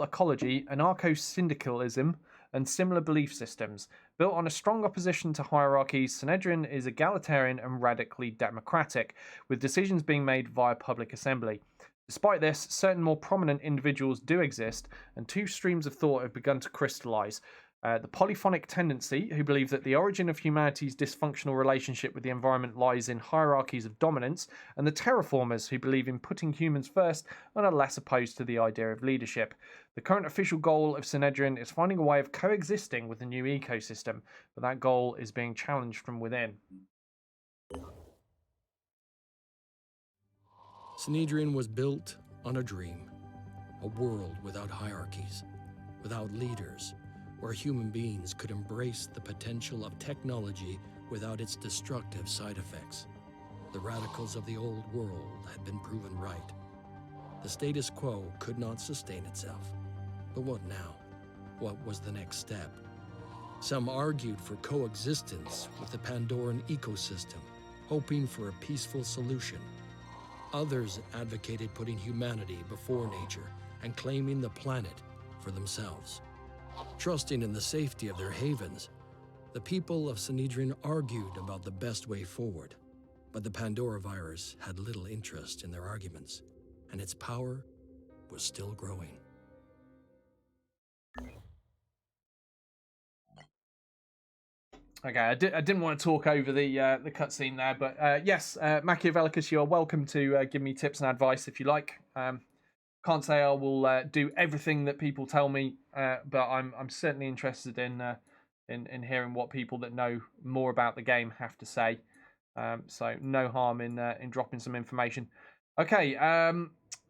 S1: ecology, anarcho-syndicalism, and similar belief systems. Built on a strong opposition to hierarchies, Synedrian is egalitarian and radically democratic, with decisions being made via public assembly. Despite this, certain more prominent individuals do exist, and 2 streams of thought have begun to crystallize. The polyphonic tendency, who believe that the origin of humanity's dysfunctional relationship with the environment lies in hierarchies of dominance, and the terraformers, who believe in putting humans first and are less opposed to the idea of leadership. The current official goal of Synedrian is finding a way of coexisting with the new ecosystem, but that goal is being challenged from within.
S11: Synedrian was built on a dream, a world without hierarchies, without leaders, where human beings could embrace the potential of technology without its destructive side effects. The radicals of the old world had been proven right. The status quo could not sustain itself. But what now? What was the next step? Some argued for coexistence with the Pandoran ecosystem, hoping for a peaceful solution. Others advocated putting humanity before nature and claiming the planet for themselves. Trusting in the safety of their havens, the people of Synedrian argued about the best way forward. But the Pandora virus had little interest in their arguments, and its power was still growing.
S1: Okay, I didn't want to talk over the cutscene there, but yes, Machiavellicus, you are welcome to give me tips and advice if you like. Can't say I will do everything that people tell me, but I'm certainly interested in hearing what people that know more about the game have to say. So no harm in dropping some information. Okay,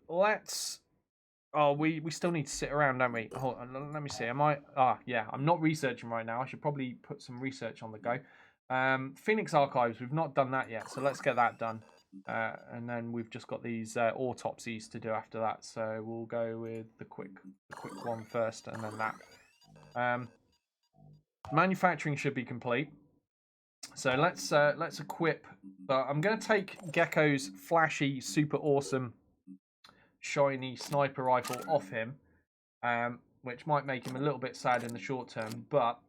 S1: let's. Oh, we still need to sit around, don't we? Hold on, let me see. Am I? Yeah, I'm not researching right now. I should probably put some research on the go. Phoenix Archives, we've not done that yet, so let's get that done. And then we've just got these autopsies to do after that. So we'll go with the quick one first, and then that. Manufacturing should be complete. So let's equip. But I'm going to take Gecko's flashy, super awesome, shiny sniper rifle off him, which might make him a little bit sad in the short term. But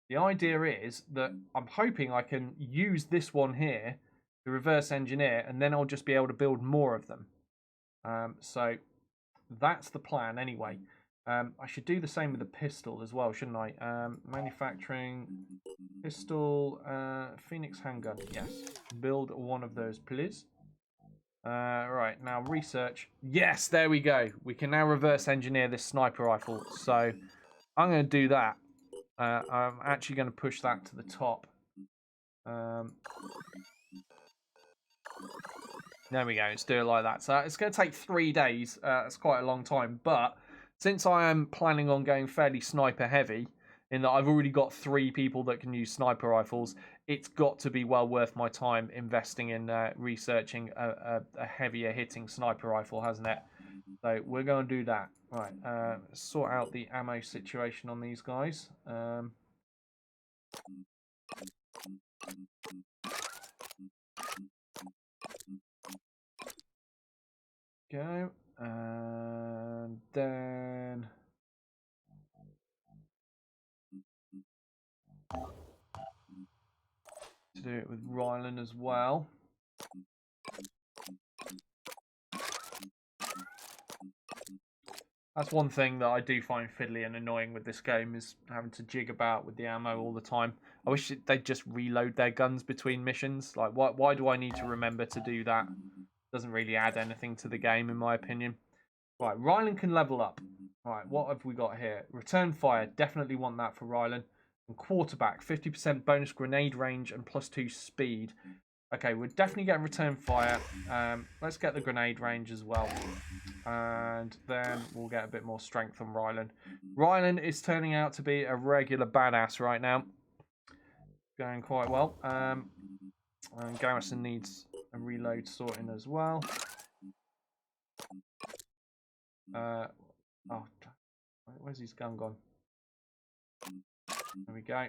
S1: the idea is that I'm hoping I can use this one here to reverse engineer, and then I'll just be able to build more of them. So that's the plan anyway. I should do the same with the pistol as well, shouldn't I? Manufacturing pistol, Phoenix handgun. Yes, build one of those, please. Right, now research. Yes, there we go. We can now reverse engineer this sniper rifle. So I'm going to do that. I'm actually going to push that to the top. There we go. Let's do it like that. So it's going to take 3 days. That's quite a long time. But since I am planning on going fairly sniper heavy, in that I've already got 3 people that can use sniper rifles, it's got to be well worth my time investing in researching a heavier hitting sniper rifle, hasn't it? So we're going to do that. Right, sort out the ammo situation on these guys. Go, and then to do it with Rylan as well. That's one thing that I do find fiddly and annoying with this game, is having to jig about with the ammo all the time. I wish they'd just reload their guns between missions. Like, why do I need to remember to do that? Doesn't really add anything to the game, in my opinion. Right, Rylan can level up. Right, what have we got here? Return fire, definitely want that for Rylan. And quarterback, 50% bonus grenade range and +2 speed. Okay, we're definitely getting return fire. Let's get the grenade range as well. And then we'll get a bit more strength from Rylan. Rylan is turning out to be a regular badass right now. Going quite well. And Garrison needs a reload sorting as well. Oh, where's his gun gone? There we go.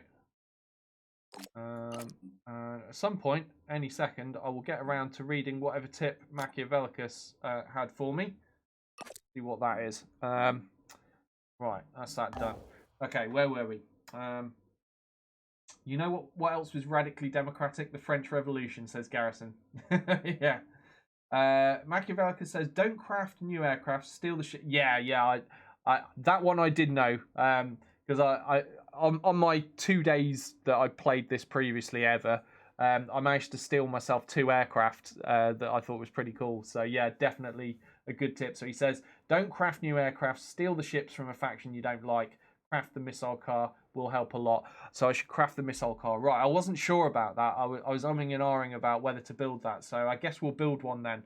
S1: At some point, any second, I will get around to reading whatever tip Machiavellicus had for me. See what that is. Right, that's that done. Okay, where were we? You know what else was radically democratic? The French Revolution, says Garrison. Yeah. Machiavellicus says, don't craft new aircraft, steal the shit. Yeah, I that one I did know. Because I on my 2 days that I played this previously ever, I managed to steal myself 2 aircraft that I thought was pretty cool. So yeah, definitely a good tip. So he says, don't craft new aircraft, steal the ships from a faction you don't like, craft the missile car, will help a lot. So I should craft the missile car. Right, I wasn't sure about that. I was umming and ahhing about whether to build that. So I guess we'll build one then.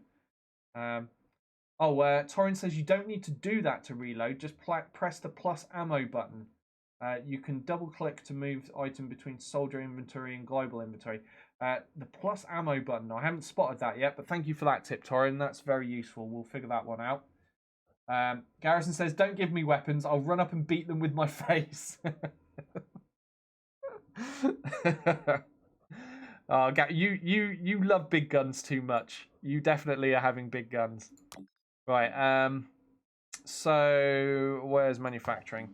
S1: Torin says you don't need to do that to reload. Just press the plus ammo button. You can double click to move the item between soldier inventory and global inventory. The plus ammo button, I haven't spotted that yet, but thank you for that tip, Torin. That's very useful. We'll figure that one out. Garrison says, don't give me weapons. I'll run up and beat them with my face. Oh, you love big guns too much. You definitely are having big guns. Right, so where's manufacturing?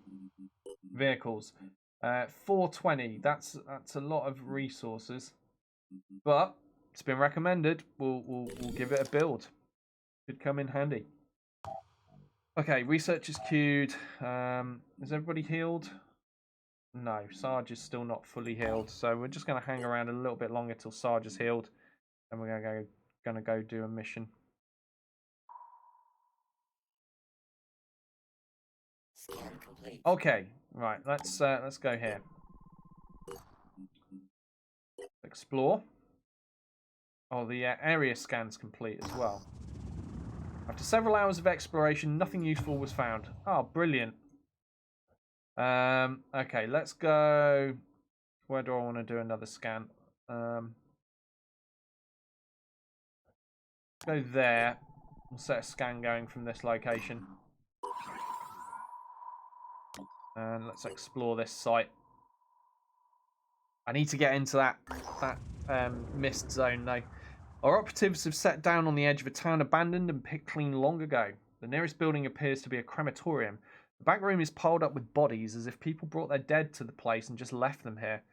S1: Vehicles. 420. That's a lot of resources. But it's been recommended. We'll give it a build. Could come in handy. Okay, research is queued. Is everybody healed? No, Sarge is still not fully healed, so we're just going to hang around a little bit longer till Sarge is healed, and we're going to go do a mission.
S16: Scan complete.
S1: Okay, right. Let's go here. Explore. Oh, the area scan's complete as well. After several hours of exploration, nothing useful was found. Oh, brilliant. Okay, let's go. Where do I want to do another scan? Go there. We'll set a scan going from this location. And let's explore this site. I need to get into that mist zone though. Our operatives have sat down on the edge of a town abandoned and picked clean long ago. The nearest building appears to be a crematorium. The back room is piled up with bodies as if people brought their dead to the place and just left them here.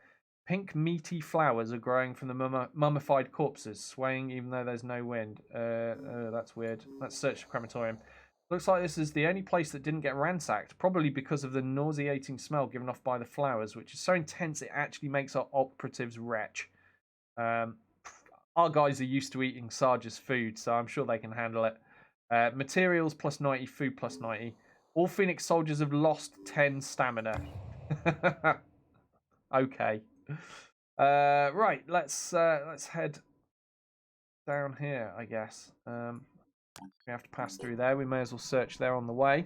S1: Pink meaty flowers are growing from the mummified corpses, swaying even though there's no wind. That's weird. Let's search the crematorium. Looks like this is the only place that didn't get ransacked, probably because of the nauseating smell given off by the flowers, which is so intense it actually makes our operatives retch. our guys are used to eating Sarge's food, so I'm sure they can handle it. Materials plus 90, food plus 90. All Phoenix soldiers have lost 10 stamina. Okay. Right, let's head down here, I guess. We have to pass through there. We may as well search there on the way.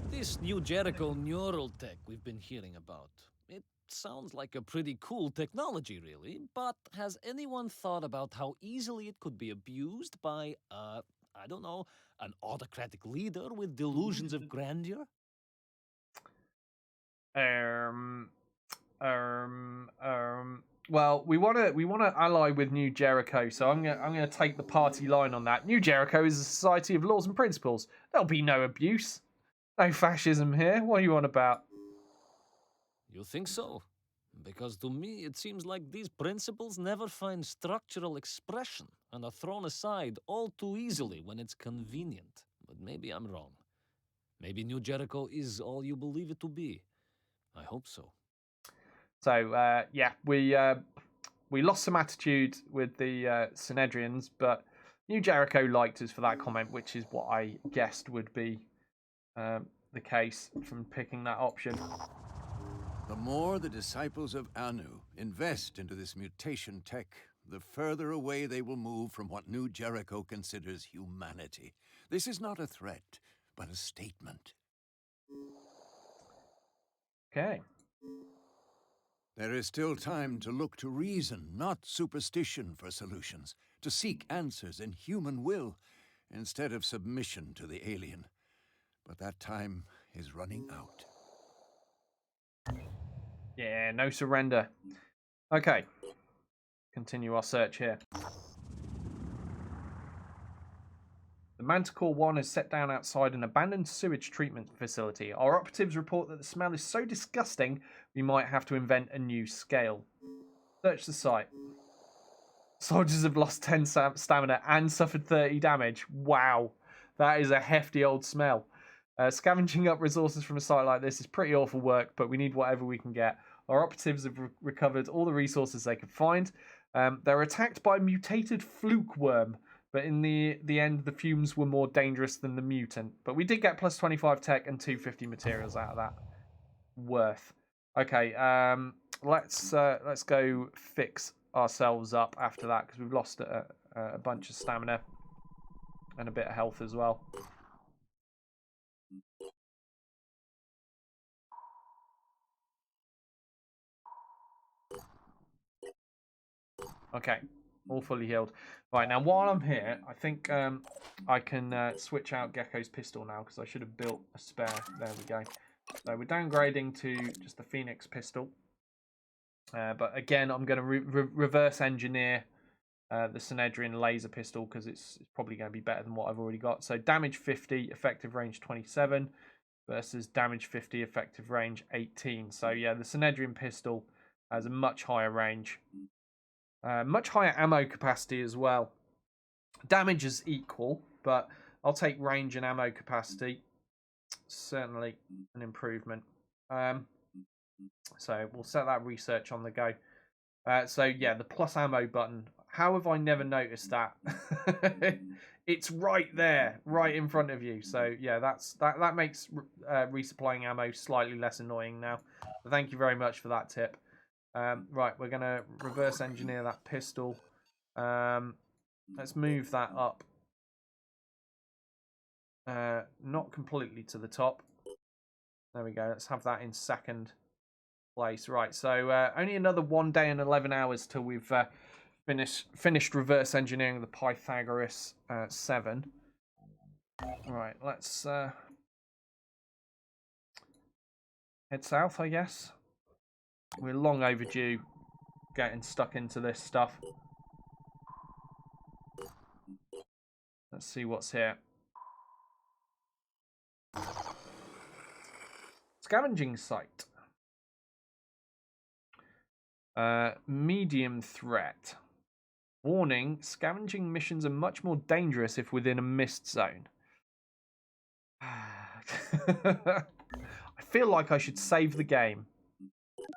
S17: This New Jericho neural tech we've been hearing about. It sounds like a pretty cool technology, really, but has anyone thought about how easily it could be abused by, I don't know, an autocratic leader with delusions of grandeur?
S1: Well, we want to ally with New Jericho, so I'm gonna take the party line on that. New Jericho is a society of laws and principles. There'll be no abuse, no fascism here. What are you on about?
S17: You think so? Because to me, it seems like these principles never find structural expression and are thrown aside all too easily when it's convenient. But maybe I'm wrong. Maybe New Jericho is all you believe it to be. I hope so.
S1: So, yeah, we lost some attitude with the Synedrians, but New Jericho liked us for that comment, which is what I guessed would be the case from picking that option.
S13: The more the disciples of Anu invest into this mutation tech, the further away they will move from what New Jericho considers humanity. This is not a threat, but a statement.
S1: Okay.
S13: There is still time to look to reason, not superstition, for solutions, to seek answers in human will, instead of submission to the alien. But that time is running out.
S1: Yeah, no surrender. Okay. Continue our search here. The Manticore 1 is set down outside an abandoned sewage treatment facility. Our operatives report that the smell is so disgusting we might have to invent a new scale. Search the site. Soldiers have lost 10 stamina and suffered 30 damage. Wow, that is a hefty old smell. Scavenging up resources from a site like this is pretty awful work, but we need whatever we can get. Our operatives have recovered all the resources they could find. They're attacked by a mutated fluke worm, but in the end, the fumes were more dangerous than the mutant. But we did get plus 25 tech and 250 materials out of that. Worth. Okay, let's go fix ourselves up after that, because we've lost a bunch of stamina and a bit of health as well. Okay, all fully healed. Right, now while I'm here, I think I can switch out Gecko's pistol now, because I should have built a spare. There we go. So we're downgrading to just the Phoenix pistol. But again, I'm going to reverse engineer the Synedrian laser pistol, because it's probably going to be better than what I've already got. So damage 50, effective range 27 versus damage 50, effective range 18. So yeah, the Synedrian pistol has a much higher range. Much higher ammo capacity as well. Damage is equal, but I'll take range and ammo capacity. Certainly an improvement. So we'll set that research on the go. So yeah, the plus ammo button. How have I never noticed that? It's right there, right in front of you. So yeah, that makes resupplying ammo slightly less annoying now. So thank you very much for that tip. Right, we're going to reverse engineer that pistol. Let's move that up. Not completely to the top. There we go. Let's have that in second place. Right, so only another 1 day and 11 hours till we've finished reverse engineering the Pythagoras 7. Right, let's head south, I guess. We're long overdue getting stuck into this stuff. Let's see what's here. Scavenging site. Medium threat. Warning, scavenging missions are much more dangerous if within a mist zone. I feel like I should save the game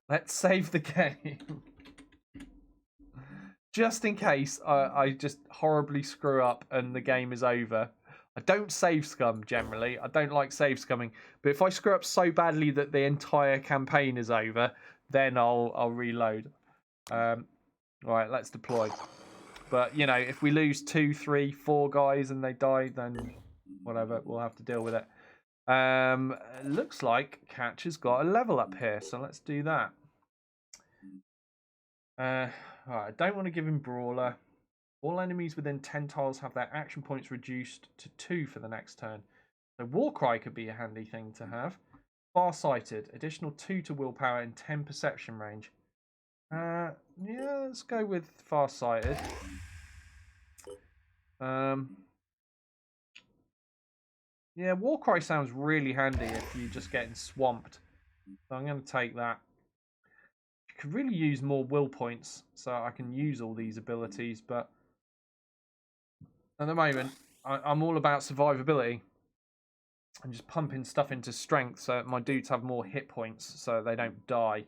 S1: Let's save the game. Just in case I just horribly screw up and the game is over. I don't save scum generally. I don't like save scumming. But if I screw up so badly that the entire campaign is over, then I'll reload. Right, let's deploy. But, you know, if we lose 2, 3, 4 guys and they die, then whatever, we'll have to deal with it. Looks like Catch has got a level up here, so let's do that. Alright, I don't want to give him Brawler. All enemies within 10 tiles have their action points reduced to 2 for the next turn. So Warcry could be a handy thing to have. Farsighted, additional 2 to willpower and 10 perception range. Yeah, let's go with Farsighted. Yeah, Warcry sounds really handy if you're just getting swamped. So I'm going to take that. I could really use more will points so I can use all these abilities, but at the moment, I'm all about survivability. I'm just pumping stuff into strength so my dudes have more hit points so they don't die.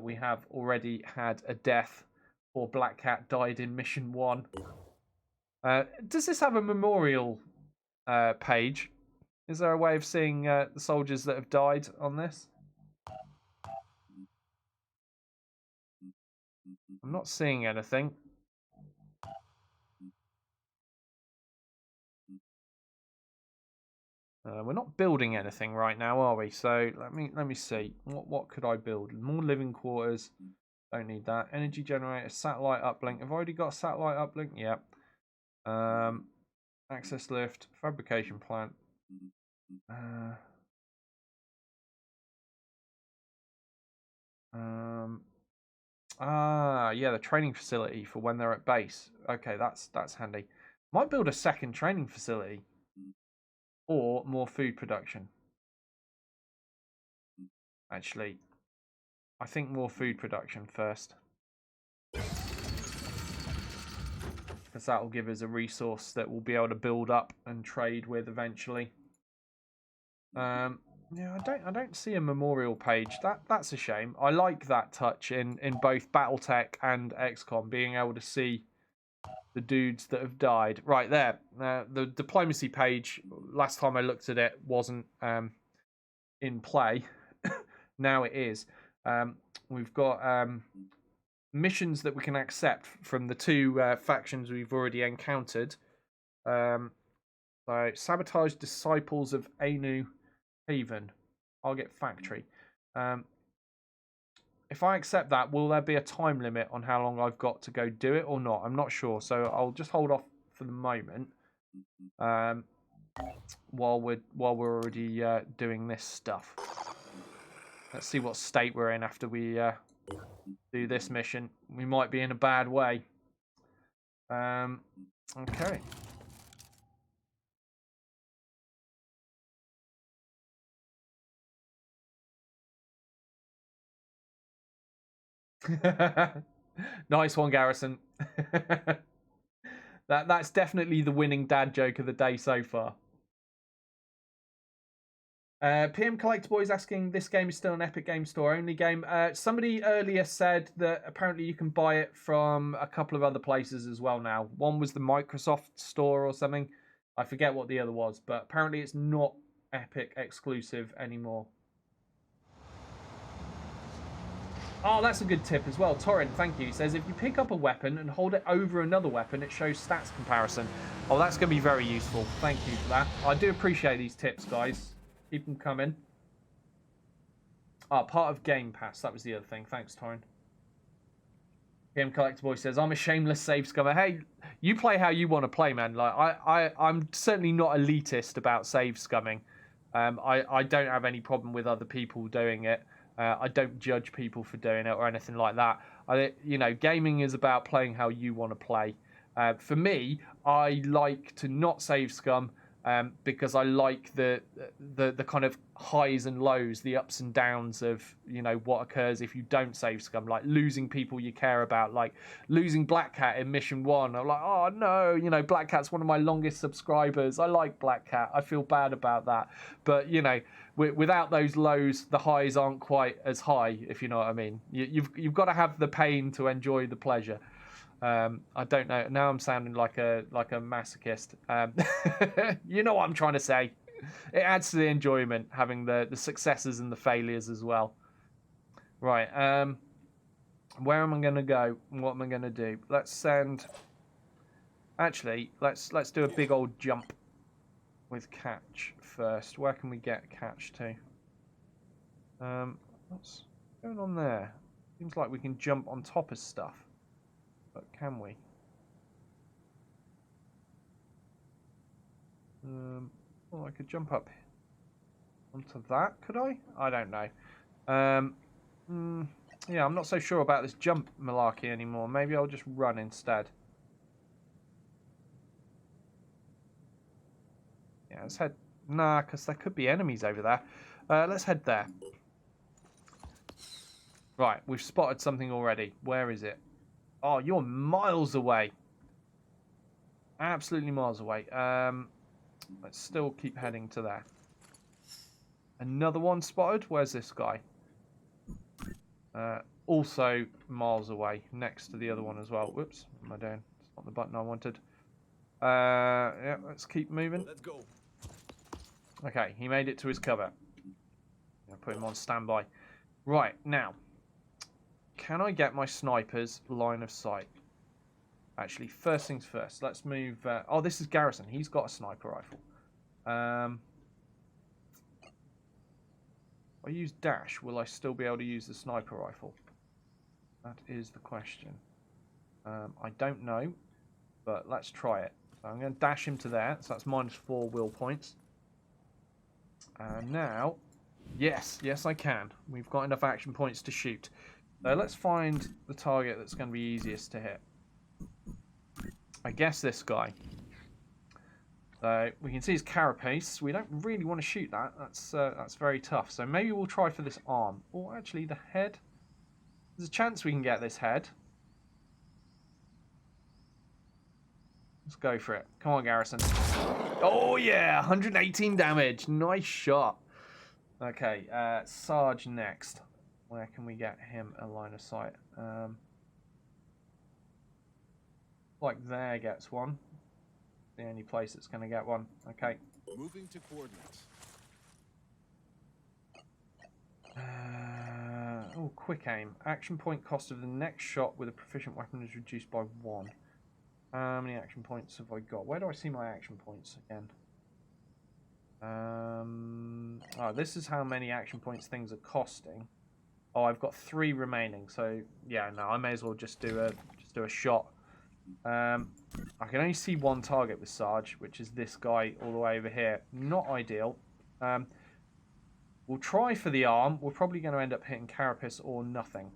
S1: We have already had a death. Poor Black Cat died in Mission 1. Does this have a memorial page? Is there a way of seeing the soldiers that have died on this? I'm not seeing anything. We're not building anything right now, are we? So let me see. What could I build? More living quarters. Don't need that. Energy generator, satellite uplink. I've already got a satellite uplink. Yep. Access lift, fabrication plant. Yeah, the training facility for when they're at base. Okay, that's handy. Might build a second training facility. Or more food production. Actually, I think more food production first. Because that will give us a resource that we'll be able to build up and trade with eventually. Yeah, I don't see a memorial page. That's a shame. I like that touch in both BattleTech and XCOM, being able to see the dudes that have died. Right there. The diplomacy page, last time I looked at it, wasn't in play. Now it is. We've got missions that we can accept from the 2 factions we've already encountered. So sabotage disciples of Anu Haven. Target factory. If I accept that, will there be a time limit on how long I've got to go do it or not? I'm not sure, so I'll just hold off for the moment. While we're already doing this stuff. Let's see what state we're in after we do this mission. We might be in a bad way. Okay. Nice one, Garrison. That's definitely the winning dad joke of the day so far. PM Collectiboy is asking, this game is still an Epic Game Store only game. Somebody earlier said that apparently you can buy it from a couple of other places as well now. One was the Microsoft Store or something. I forget what the other was, but apparently it's not Epic exclusive anymore. Oh, that's a good tip as well. Torrent, thank you. He says, if you pick up a weapon and hold it over another weapon, it shows stats comparison. Oh, that's going to be very useful. Thank you for that. I do appreciate these tips, guys. Keep them coming. Part of Game Pass. That was the other thing. Thanks, Torrent. PM Collectiboy says, I'm a shameless save scummer. Hey, you play how you want to play, man. Like I'm certainly not elitist about save scumming. I don't have any problem with other people doing it. I don't judge people for doing it or anything like that. Gaming is about playing how you want to play. For me, I like to not save scum because I like the kind of highs and lows, the ups and downs of, you know, what occurs if you don't save scum, like losing people you care about, like losing Black Cat in Mission 1. I'm like, oh no, you know, Black Cat's one of my longest subscribers. I like Black Cat. I feel bad about that. But, you know, without those lows, the highs aren't quite as high, if you know what I mean. You've got to have the pain to enjoy the pleasure. I don't know. Now I'm sounding like a masochist. You know what I'm trying to say. It adds to the enjoyment, having the successes and the failures as well. Right. Where am I going to go? What am I going to do? Let's send. Actually, let's do a big old jump with catch first. Where can we get catch to? What's going on there? Seems like we can jump on top of stuff. But can we? Well, I could jump up onto that, could I? I don't know. Yeah, I'm not so sure about this jump malarkey anymore. Maybe I'll just run instead. Yeah, let's head... Nah, because there could be enemies over there. Let's head there. Right, we've spotted something already. Where is it? Oh, you're miles away. Absolutely miles away. Let's still keep heading to there. Another one spotted. Where's this guy? Also miles away, next to the other one as well. Whoops, what am I doing? It's not the button I wanted. Yeah, let's keep moving.
S12: Let's go.
S1: Okay, he made it to his cover. I'll put him on standby. Right, now. Can I get my sniper's line of sight? Actually, first things first. Let's move... oh, this is Garrison. He's got a sniper rifle. If I use dash, will I still be able to use the sniper rifle? That is the question. I don't know, but let's try it. So I'm going to dash him to there. So that's -4 will points. And now... Yes, yes I can. We've got enough action points to shoot. So let's find the target that's going to be easiest to hit. I guess this guy. So we can see his carapace. We don't really want to shoot that. That's very tough. So maybe we'll try for this arm. Or actually the head. There's a chance we can get this head. Let's go for it. Come on, Garrison. Oh yeah, 118 damage. Nice shot. Okay, Sarge next. Where can we get him a line of sight? Like there gets one. The only place that's going to get one. Okay.
S7: Moving to coordinates.
S1: Oh, quick aim. Action point cost of the next shot with a proficient weapon is reduced by 1. How many action points have I got? Where do I see my action points again? Oh, this is how many action points things are costing. Oh, I've got 3 remaining. So yeah, no, I may as well just do a shot. I can only see one target with Sarge, which is this guy all the way over here. Not ideal. We'll try for the arm. We're probably going to end up hitting carapace or nothing.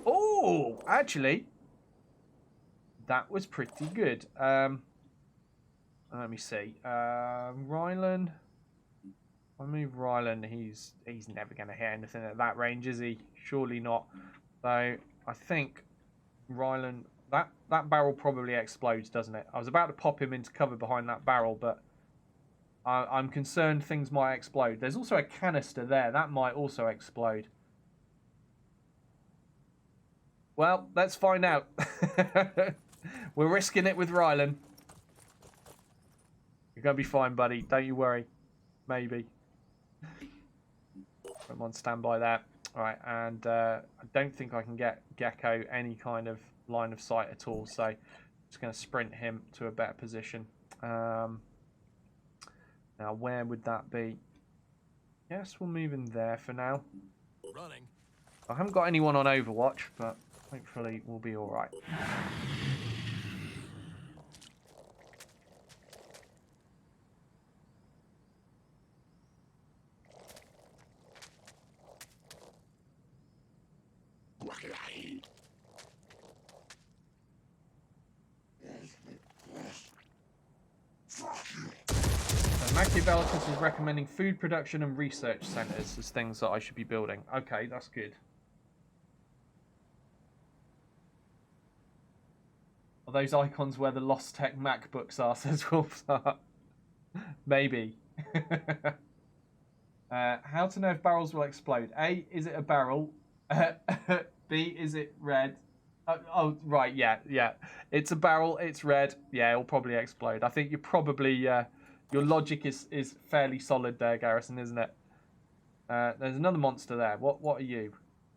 S1: Oh, actually, that was pretty good. Let me see. Rylan. If I move Rylan, he's never going to hit anything at that range, is he? Surely not. So I think Rylan... That barrel probably explodes, doesn't it? I was about to pop him into cover behind that barrel, but I'm concerned things might explode. There's also a canister there. That might also explode. Well, let's find out. We're risking it with Rylan. You're going to be fine, buddy. Don't you worry. Maybe. I'm on standby there. All right, and I don't think I can get Gecko any kind of line of sight at all, so I'm just going to sprint him to a better position. Now, where would that be? Yes, we'll move in there for now.
S7: Running.
S1: I haven't got anyone on Overwatch, but hopefully we'll be all right.
S7: Fuck you.
S1: developers is recommending food production and research centres as things that I should be building. Okay, that's good. Are those icons where the Lost Tech MacBooks are, says Wolfsart? Maybe. How to know if barrels will explode? A, is it a barrel? B, is it red? Oh, right, yeah. It's a barrel, it's red. Yeah, it'll probably explode. I think you're probably... your logic is fairly solid there, Garrison, isn't it? There's another monster there. What are you?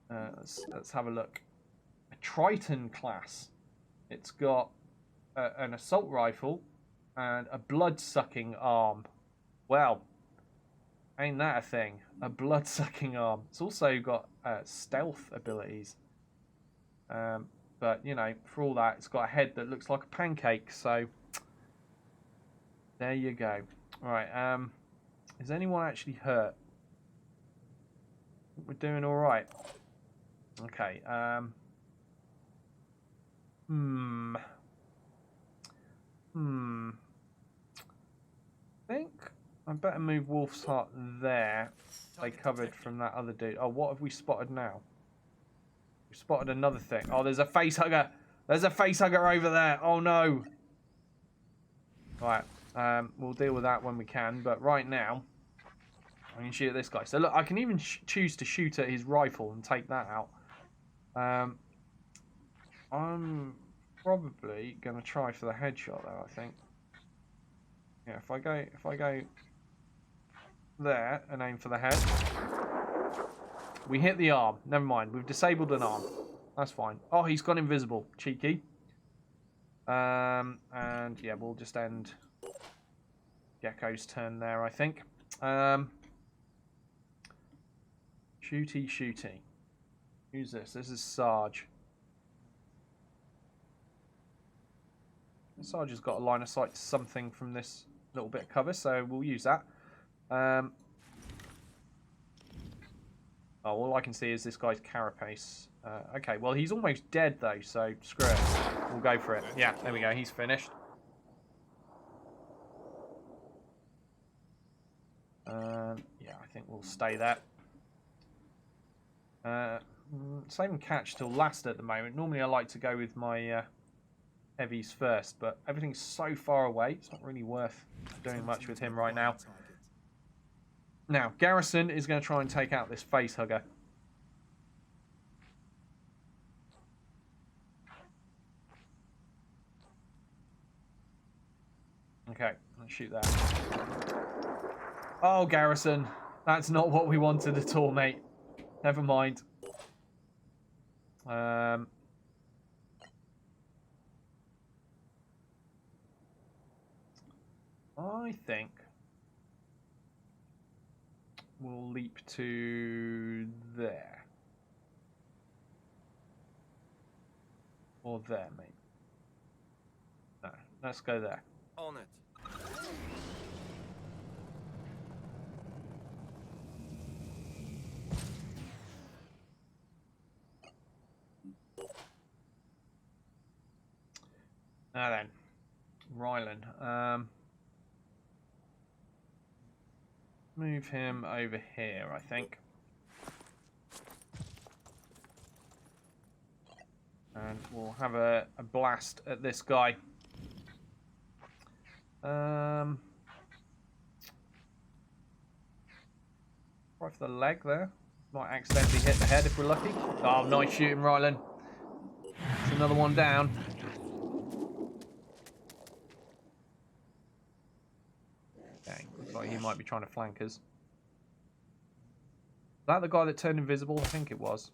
S1: Let's have a look. A Triton class. It's got an assault rifle and a blood-sucking arm. Well, ain't that a thing? A blood-sucking arm. It's also got stealth abilities. But, you know, for all that, it's got a head that looks like a pancake, so... There you go. Right, is anyone actually hurt? We're doing alright. Okay, I think I better move Wolf's Heart there. They covered from that other dude. Oh, what have we spotted now? We spotted another thing. Oh, there's a face hugger. There's a face hugger over there. Oh, no. Right. We'll deal with that when we can. But right now, I can shoot at this guy. So, look, I can even choose to shoot at his rifle and take that out. I'm probably going to try for the headshot, though, I think. Yeah, if I go there and aim for the head. We hit the arm. Never mind. We've disabled an arm. That's fine. Oh, he's gone invisible. Cheeky. And yeah, we'll just end Gecko's turn there, I think. Shooty. Who's this? This is Sarge. Sarge has got a line of sight to something from this little bit of cover, so we'll use that. Oh, all I can see is this guy's carapace. Okay, well, he's almost dead, though, so screw it. We'll go for it. Yeah, there we go. He's finished. Yeah, I think we'll stay there. Same catch till last at the moment. Normally I like to go with my heavies first, but everything's so far away, it's not really worth doing much with him right now. Now, Garrison is going to try and take out this face hugger. Okay, let's shoot that. Oh, Garrison. That's not what we wanted at all, mate. Never mind. I think we'll leap to there. Or there, mate. No, let's go there.
S12: On it.
S1: Now then, Rylan. Move him over here, I think. And we'll have a blast at this guy. Right for the leg there. Might accidentally hit the head if we're lucky. Oh, nice shooting, Rylan. It's another one down. Okay, looks like he might be trying to flank us. Is that the guy that turned invisible? I think it was.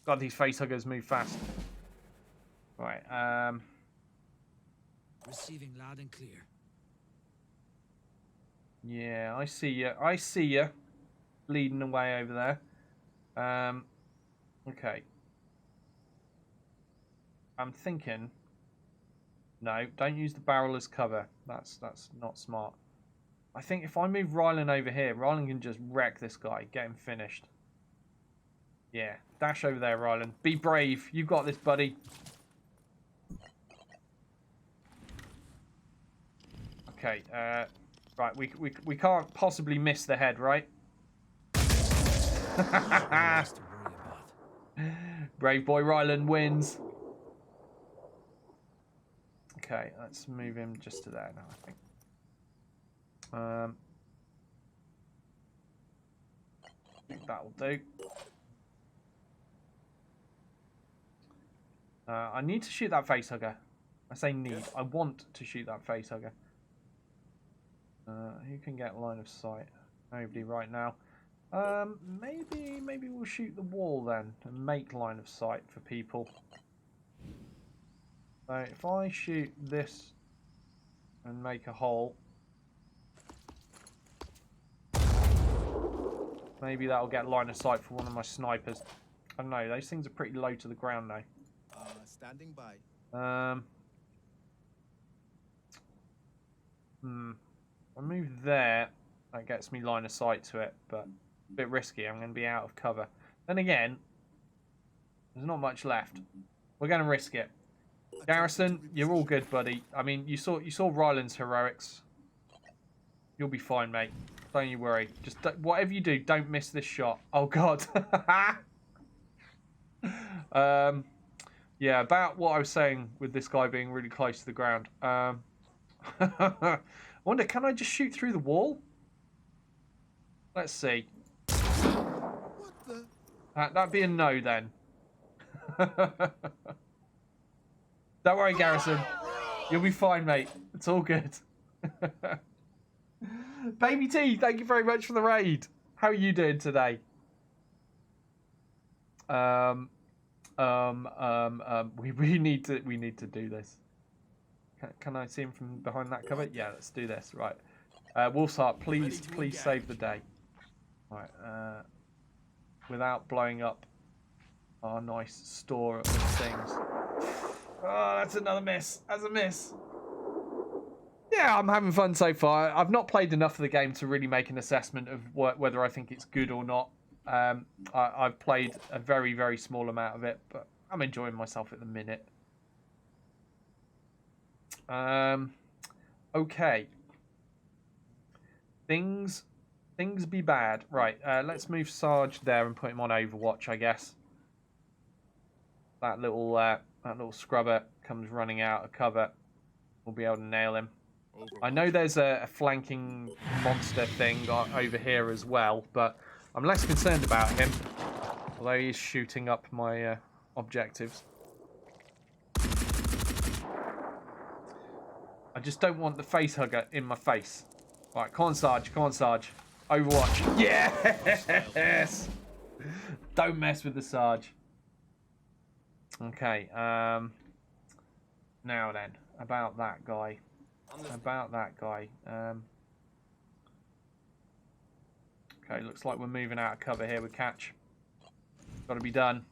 S1: God, these facehuggers move fast. Right,
S18: Receiving loud and clear.
S1: Yeah, I see you. I see you. Leading away over there. Okay. I'm thinking... No, don't use the barrel as cover. That's not smart. I think if I move Rylan over here, Rylan can just wreck this guy. Get him finished. Yeah, dash over there, Rylan. Be brave. You got this, buddy. Okay, right, we can't possibly miss the head, right? Brave boy Ryland wins. Okay, let's move him just to there now, I think. I think that'll do. I need to shoot that facehugger. I say need. I want to shoot that facehugger. Who can get line of sight? Nobody right now. Maybe we'll shoot the wall then and make line of sight for people. So if I shoot this and make a hole, maybe that'll get line of sight for one of my snipers. I don't know. Those things are pretty low to the ground now.
S7: Standing by.
S1: I move there. That gets me line of sight to it, but a bit risky. I'm going to be out of cover. Then again, there's not much left. We're going to risk it. Garrison, you're all good, buddy. I mean, you saw Ryland's heroics. You'll be fine, mate. Don't you worry. Just whatever you do, don't miss this shot. Oh God. Yeah, about what I was saying with this guy being really close to the ground. I wonder, can I just shoot through the wall? Let's see.
S7: What the?
S1: That'd be a no then. Don't worry, Garrison. You'll be fine, mate. It's all good. Baby T, thank you very much for the raid. How are you doing today? We need to do this. Can I see him from behind that cover? Yeah, let's do this. Right. Wolf's Heart, please save the day. Right. Without blowing up our nice store of things. Oh, that's another miss. That's a miss. Yeah, I'm having fun so far. I've not played enough of the game to really make an assessment of whether I think it's good or not. I've played a very, very small amount of it, but I'm enjoying myself at the minute. Okay. Things be bad. Right, let's move Sarge there and put him on Overwatch, I guess. That little scrubber comes running out of cover. We'll be able to nail him. I know there's a flanking monster thing over here as well, but I'm less concerned about him. Although he's shooting up my objectives. I just don't want the facehugger in my face. Right, come on, Sarge. Come on, Sarge. Overwatch. Yes! Don't mess with the Sarge. Okay. Now then, about that guy. Okay, looks like we're moving out of cover here with Catch. Got to be done.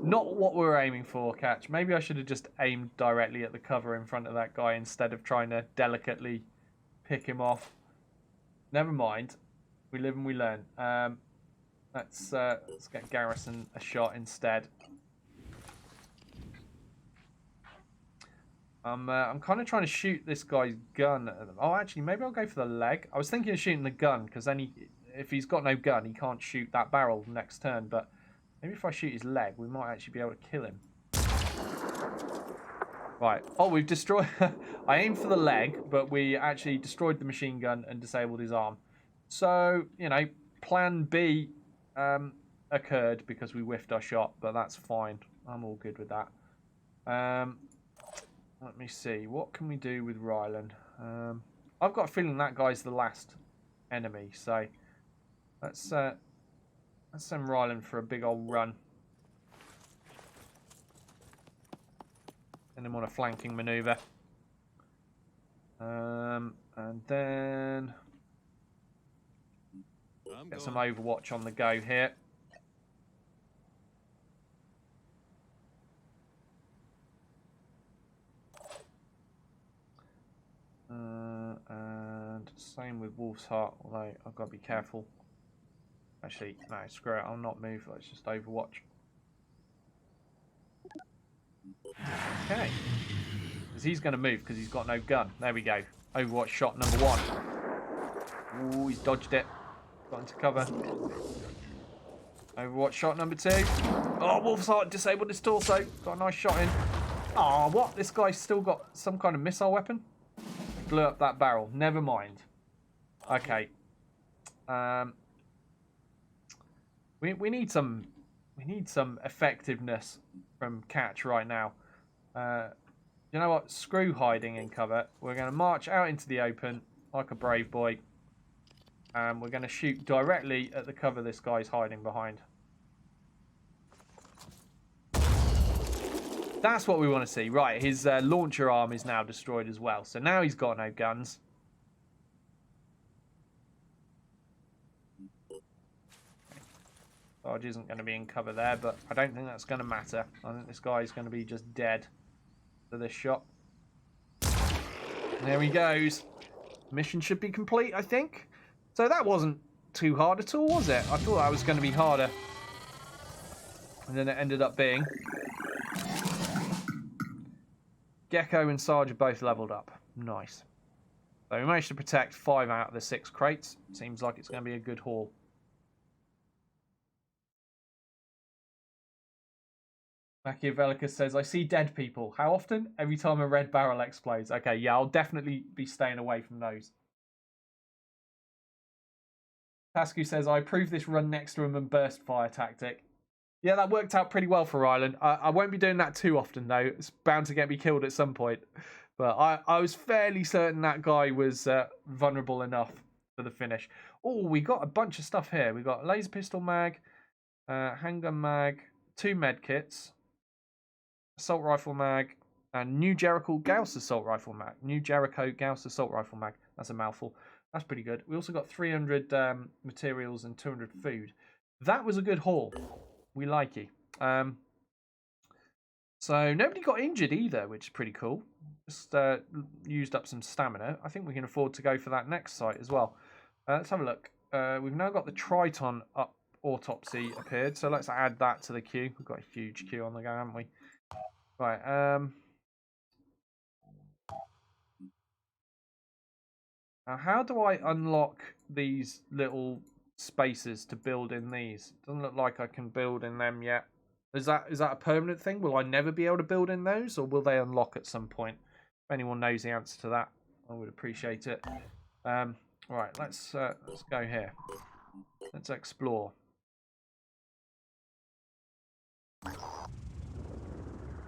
S1: Not what we were aiming for, Catch. Maybe I should have just aimed directly at the cover in front of that guy instead of trying to delicately pick him off. Never mind. We live and we learn. Let's get Garrison a shot instead. I'm kind of trying to shoot this guy's gun. Oh, actually, maybe I'll go for the leg. I was thinking of shooting the gun because then if he's got no gun, he can't shoot that barrel next turn. But maybe if I shoot his leg, we might actually be able to kill him. Right. Oh, we've destroyed... I aimed for the leg, but we actually destroyed the machine gun and disabled his arm. So, you know, plan B occurred because we whiffed our shot, but that's fine. I'm all good with that. Let me see. What can we do with Ryland? I've got a feeling that guy's the last enemy, so let's send Ryland for a big old run. Send him on a flanking maneuver. And then get some Overwatch on the go here. And same with Wolf's Heart, although I've got to be careful. Actually, no, screw it. I'll not move. Let's just overwatch. Okay. Because he's going to move because he's got no gun. There we go. Overwatch shot number 1. Ooh, he's dodged it. Got into cover. Overwatch shot number 2. Oh, Wolf's Heart disabled his torso. Got a nice shot in. Oh, what? This guy's still got some kind of missile weapon? Blew up that barrel. Never mind. Okay. We need some effectiveness from Catch right now. You know what? Screw hiding in cover. We're going to march out into the open like a brave boy. And we're going to shoot directly at the cover this guy's hiding behind. That's what we want to see. Right, his launcher arm is now destroyed as well. So now he's got no guns. Sarge isn't going to be in cover there, but I don't think that's going to matter. I think this guy is going to be just dead to this shot. There he goes. Mission should be complete, I think. So that wasn't too hard at all, was it? I thought that was going to be harder. And then it ended up being. Gecko and Sarge are both leveled up. Nice. So we managed to protect 5 out of the 6 crates. Seems like it's going to be a good haul. Machiavellicus says, I see dead people. How often? Every time a red barrel explodes. Okay, yeah, I'll definitely be staying away from those. Tasku says, I approve this run next to him and burst fire tactic. Yeah, that worked out pretty well for Rylan. I won't be doing that too often, though. It's bound to get me killed at some point. But I was fairly certain that guy was vulnerable enough for the finish. Oh, we got a bunch of stuff here. We got laser pistol mag, handgun mag, 2 med kits, assault rifle mag, and New Jericho Gauss assault rifle mag. New Jericho Gauss assault rifle mag. That's a mouthful. That's pretty good. We also got 300 materials and 200 food. That was a good haul. We like it. So nobody got injured either, which is pretty cool. Just used up some stamina. I think we can afford to go for that next site as well. Let's have a look. We've now got the Triton autopsy appeared, so let's add that to the queue. We've got a huge queue on the go, haven't we? Right. Now, how do I unlock these little spaces to build in these? Doesn't look like I can build in them yet. Is that a permanent thing? Will I never be able to build in those, or will they unlock at some point? If anyone knows the answer to that, I would appreciate it. Right, let's go here. Let's explore.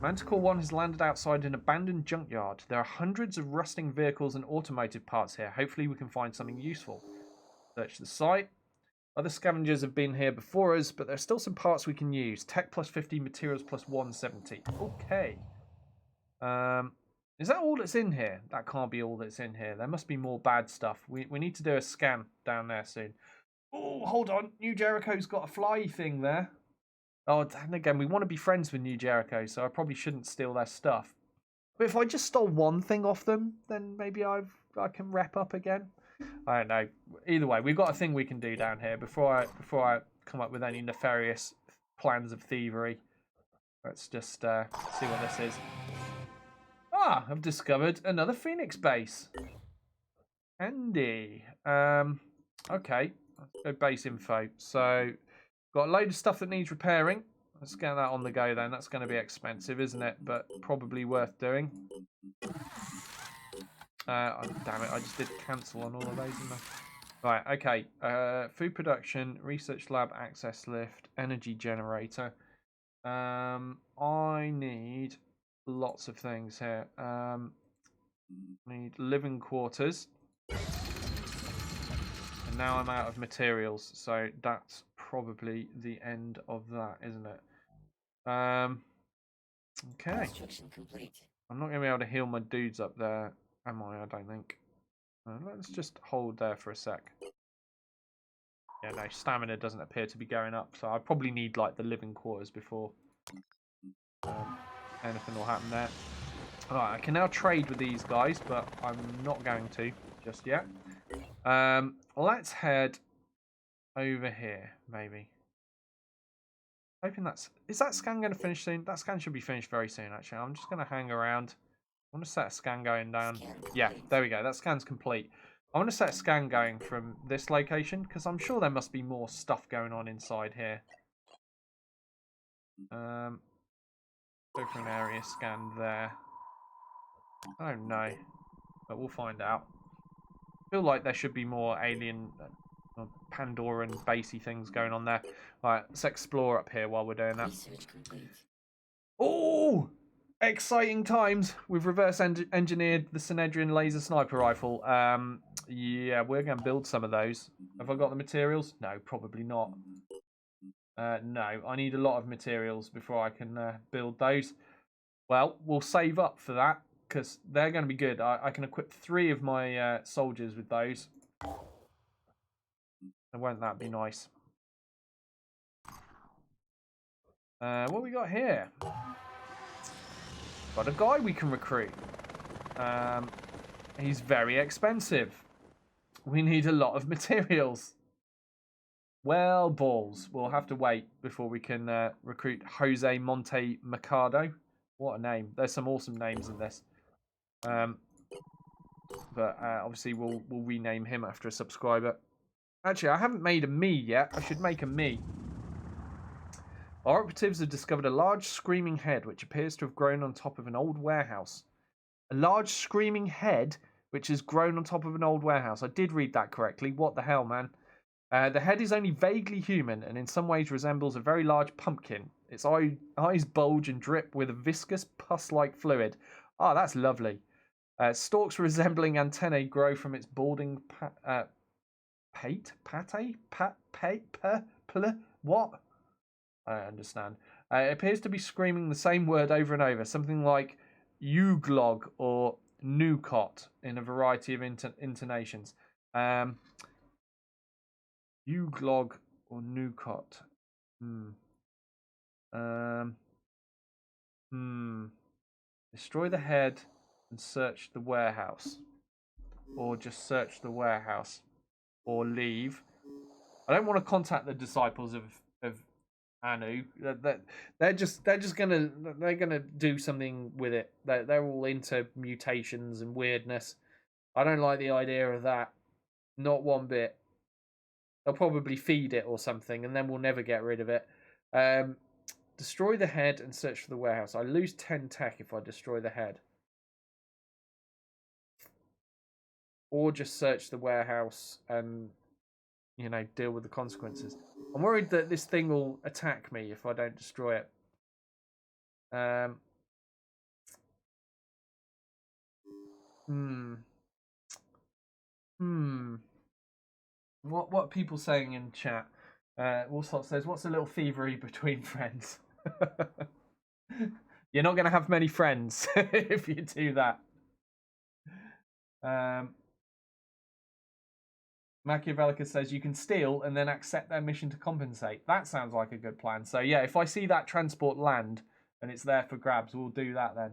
S1: Manticore 1 has landed outside an abandoned junkyard. There are hundreds of rusting vehicles and automotive parts here. Hopefully we can find something useful. Search the site. Other scavengers have been here before us, but there's still some parts we can use. Tech plus 50, materials plus 170. Okay. Is that all that's in here? That can't be all that's in here. There must be more bad stuff. We need to do a scan down there soon. Oh, hold on. New Jericho's got a fly thing there. Oh, and again, we want to be friends with New Jericho, so I probably shouldn't steal their stuff. But if I just stole one thing off them, then maybe I can wrap up again. I don't know. Either way, we've got a thing we can do down here before I come up with any nefarious plans of thievery. Let's just see what this is. Ah, I've discovered another Phoenix base. Handy. Okay, let's go base info. So, got a load of stuff that needs repairing. Let's get that on the go then. That's going to be expensive, isn't it? But probably worth doing. Oh, damn it, I just did cancel on all of those. Right, okay. Food production, research lab, access lift, energy generator. I need lots of things here. Need living quarters. And now I'm out of materials, so that's probably the end of that, isn't it? Okay. I'm not going to be able to heal my dudes up there, am I? I don't think. Let's just hold there for a sec. Yeah, no, stamina doesn't appear to be going up, so I probably need like the living quarters before anything will happen there. Alright, I can now trade with these guys, but I'm not going to just yet. Let's head over here, maybe. Hoping that's... Is that scan going to finish soon? That scan should be finished very soon, actually. I'm just going to hang around. I want to set a scan going down. Yeah, there we go. That scan's complete. I want to set a scan going from this location, because I'm sure there must be more stuff going on inside here. Go for an area scan there. I don't know, but we'll find out. I feel like there should be more alien... Pandoran basey things going on there. Right, let's explore up here while we're doing that. Oh, exciting times! We've reverse engineered the Synedrian laser sniper rifle. Yeah, we're going to build some of those. Have I got the materials? No, probably not. No, I need a lot of materials before I can build those. Well, we'll save up for that because they're going to be good. I can equip 3 of my soldiers with those. And won't that be nice? What we got here? Got a guy we can recruit. He's very expensive. We need a lot of materials. Well, balls. We'll have to wait before we can recruit Jose Monte Mercado. What a name. There's some awesome names in this. But obviously we'll rename him after a subscriber. Actually, I haven't made a me yet. I should make a me. Our operatives have discovered a large screaming head which appears to have grown on top of an old warehouse. A large screaming head which has grown on top of an old warehouse. I did read that correctly. What the hell, man? The head is only vaguely human and in some ways resembles a very large pumpkin. Its eyes bulge and drip with a viscous pus-like fluid. Ah, that's lovely. Stalks resembling antennae grow from its balding what? I don't understand. It appears to be screaming the same word over and over, something like uglog or nukot in a variety of intonations. Uglog or nukot. Destroy the head and search the warehouse. Or just search the warehouse. Or leave. I don't want to contact the disciples of Anu. They're gonna do something with it. They're all into mutations and weirdness. I don't like the idea of that. Not one bit. They'll probably feed it or something, and then we'll never get rid of it. Destroy the head and search for the warehouse. I lose 10 tech if I destroy the head. Or just search the warehouse and, you know, deal with the consequences. I'm worried that this thing will attack me if I don't destroy it. What are people saying in chat? Woolsop says, what's a little thievery between friends? You're not going to have many friends if you do that. Machiavellicus says you can steal and then accept their mission to compensate. That sounds like a good plan. So yeah, if I see that transport land and it's there for grabs, we'll do that then.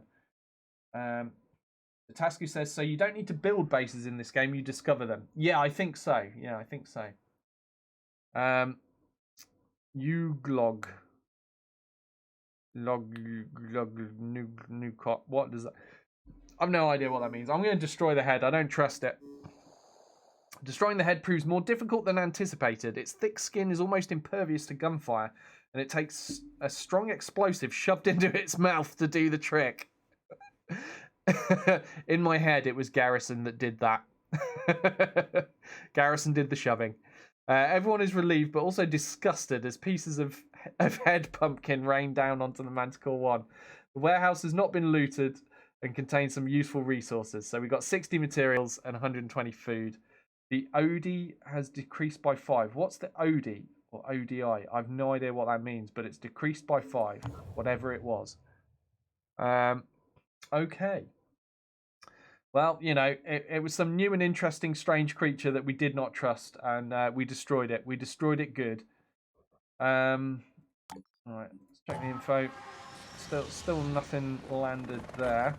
S1: Tasku says, so you don't need to build bases in this game, you discover them. Yeah, I think so. Yeah, I think so. Uglog. Nukot. What does that... I've no idea what that means. I'm going to destroy the head. I don't trust it. Destroying the head proves more difficult than anticipated. Its thick skin is almost impervious to gunfire, and it takes a strong explosive shoved into its mouth to do the trick. In my head, it was Garrison that did that. Garrison did the shoving. Everyone is relieved, but also disgusted as pieces of head pumpkin rain down onto the Manticore 1. The warehouse has not been looted and contains some useful resources. So we got 60 materials and 120 food. The OD has decreased by 5. What's the OD or ODI? I have no idea what that means, but it's decreased by 5, whatever it was. Okay. Well, you know, it was some new and interesting strange creature that we did not trust, and we destroyed it. We destroyed it good. All right, let's check the info. Still nothing landed there.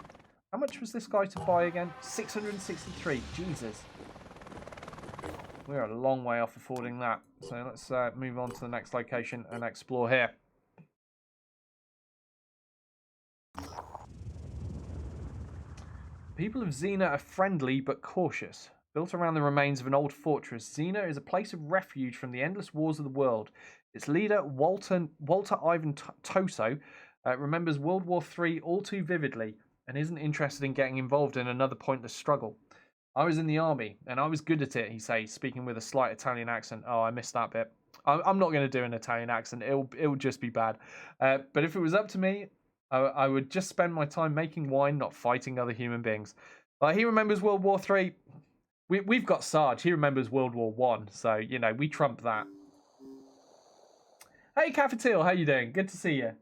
S1: How much was this guy to buy again? 663. Jesus. We're a long way off affording that. So let's move on to the next location and explore here. People of Xena are friendly but cautious. Built around the remains of an old fortress, Xena is a place of refuge from the endless wars of the world. Its leader, Walter Ivan Toso, remembers World War III all too vividly and isn't interested in getting involved in another pointless struggle. I was in the army, and I was good at it, he says, speaking with a slight Italian accent. Oh, I missed that bit. I'm not going to do an Italian accent. It'll just be bad. But if it was up to me, I would just spend my time making wine, not fighting other human beings. He remembers World War III. We've got Sarge. He remembers World War One. So, you know, we trump that. Hey, Cafeteal, how you doing? Good to see you.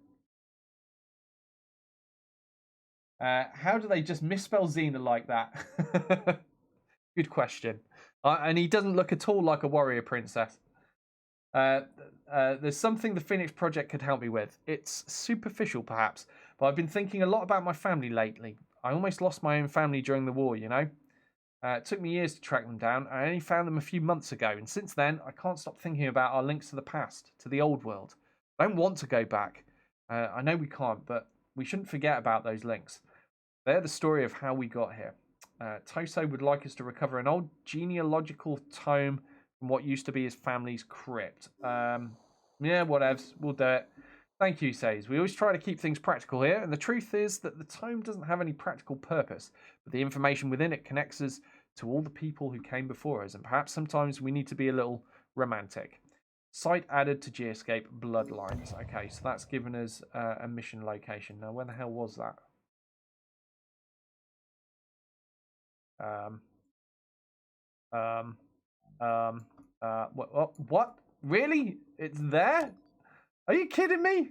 S1: How do they just misspell Xena like that? Good question. And he doesn't look at all like a warrior princess. There's something the Phoenix Project could help me with. It's superficial, perhaps, but I've been thinking a lot about my family lately. I almost lost my own family during the war, you know? It took me years to track them down. I only found them a few months ago, and since then, I can't stop thinking about our links to the past, to the old world. I don't want to go back. I know we can't, but we shouldn't forget about those links. They're the story of how we got here. Toso would like us to recover an old genealogical tome from what used to be his family's crypt. Yeah, whatevs. We'll do it. Thank you, says. We always try to keep things practical here, and the truth is that the tome doesn't have any practical purpose, but the information within it connects us to all the people who came before us, and perhaps sometimes we need to be a little romantic. Site added to Geoscape Bloodlines. Okay, so that's given us a mission location. Now, where the hell was that? What? Really? It's there? Are you kidding me?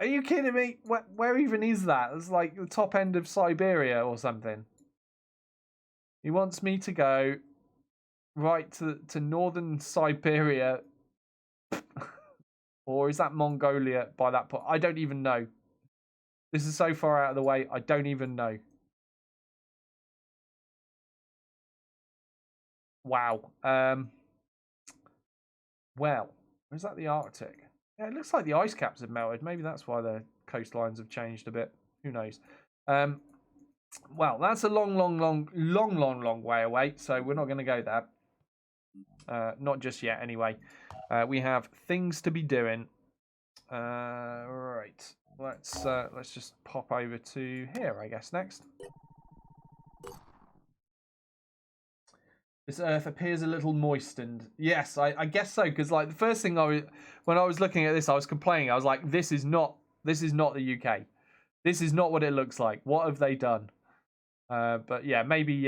S1: Are you kidding me? Where even is that? It's like the top end of Siberia or something. He wants me to go right to northern Siberia. Or is that Mongolia by that point? I don't even know. This is so far out of the way, I don't even know. Wow. Well, is that the Arctic? Yeah, it looks like the ice caps have melted. Maybe that's why the coastlines have changed a bit. Who knows? Well, that's a long way away. So we're not going to go there. Not just yet, anyway. We have things to be doing. Right. Let's just pop over to here, I guess, next. This Earth appears a little moistened. Yes, I guess so. Because like the first thing when I was looking at this, I was complaining. I was like, this is not the UK. This is not what it looks like. What have they done? But yeah, maybe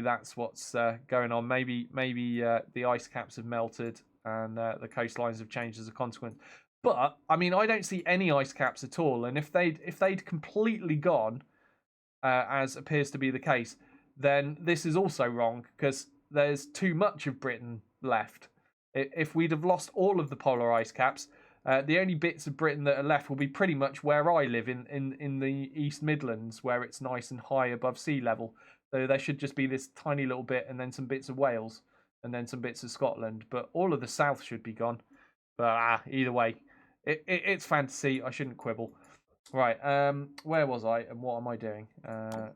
S1: that's what's going on. Maybe the ice caps have melted and the coastlines have changed as a consequence. But I mean, I don't see any ice caps at all. And if they'd completely gone, as appears to be the case, then this is also wrong because there's too much of Britain left. If we'd have lost all of the polar ice caps, the only bits of Britain that are left will be pretty much where I live in the East Midlands, where it's nice and high above sea level. So there should just be this tiny little bit, and then some bits of Wales, and then some bits of Scotland. But all of the south should be gone. But either way, it's fantasy. I shouldn't quibble. Right, where was I and what am I doing?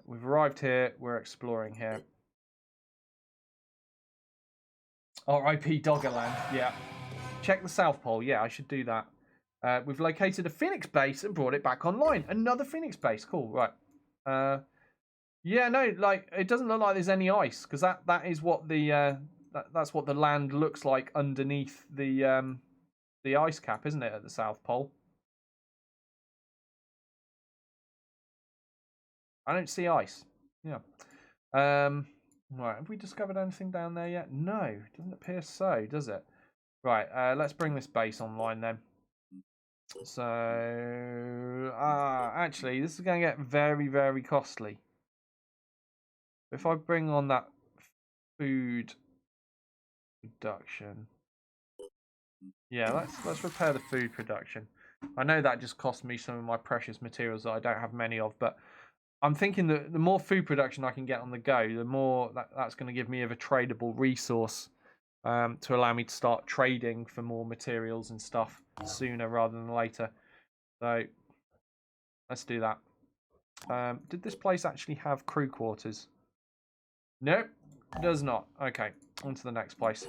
S1: We've arrived here. We're exploring here. R.I.P. Doggerland. Yeah. Check the South Pole. Yeah, I should do that. We've located a Phoenix base and brought it back online. Another Phoenix base. Cool. Right. Yeah, no, like it doesn't look like there's any ice because that is what the that's what the land looks like underneath the ice cap, isn't it, at the South Pole? I don't see ice. Yeah. Right, have we discovered anything down there yet? No, doesn't appear so, does it? Right, let's bring this base online then. So, actually, this is going to get very, very costly. If I bring on that food production, yeah, let's repair the food production. I know that just cost me some of my precious materials that I don't have many of, but I'm thinking that the more food production I can get on the go, the more that's going to give me of a tradable resource to allow me to start trading for more materials and stuff sooner rather than later. So let's do that. Did this place actually have crew quarters? Nope, does not. Okay, on to the next place.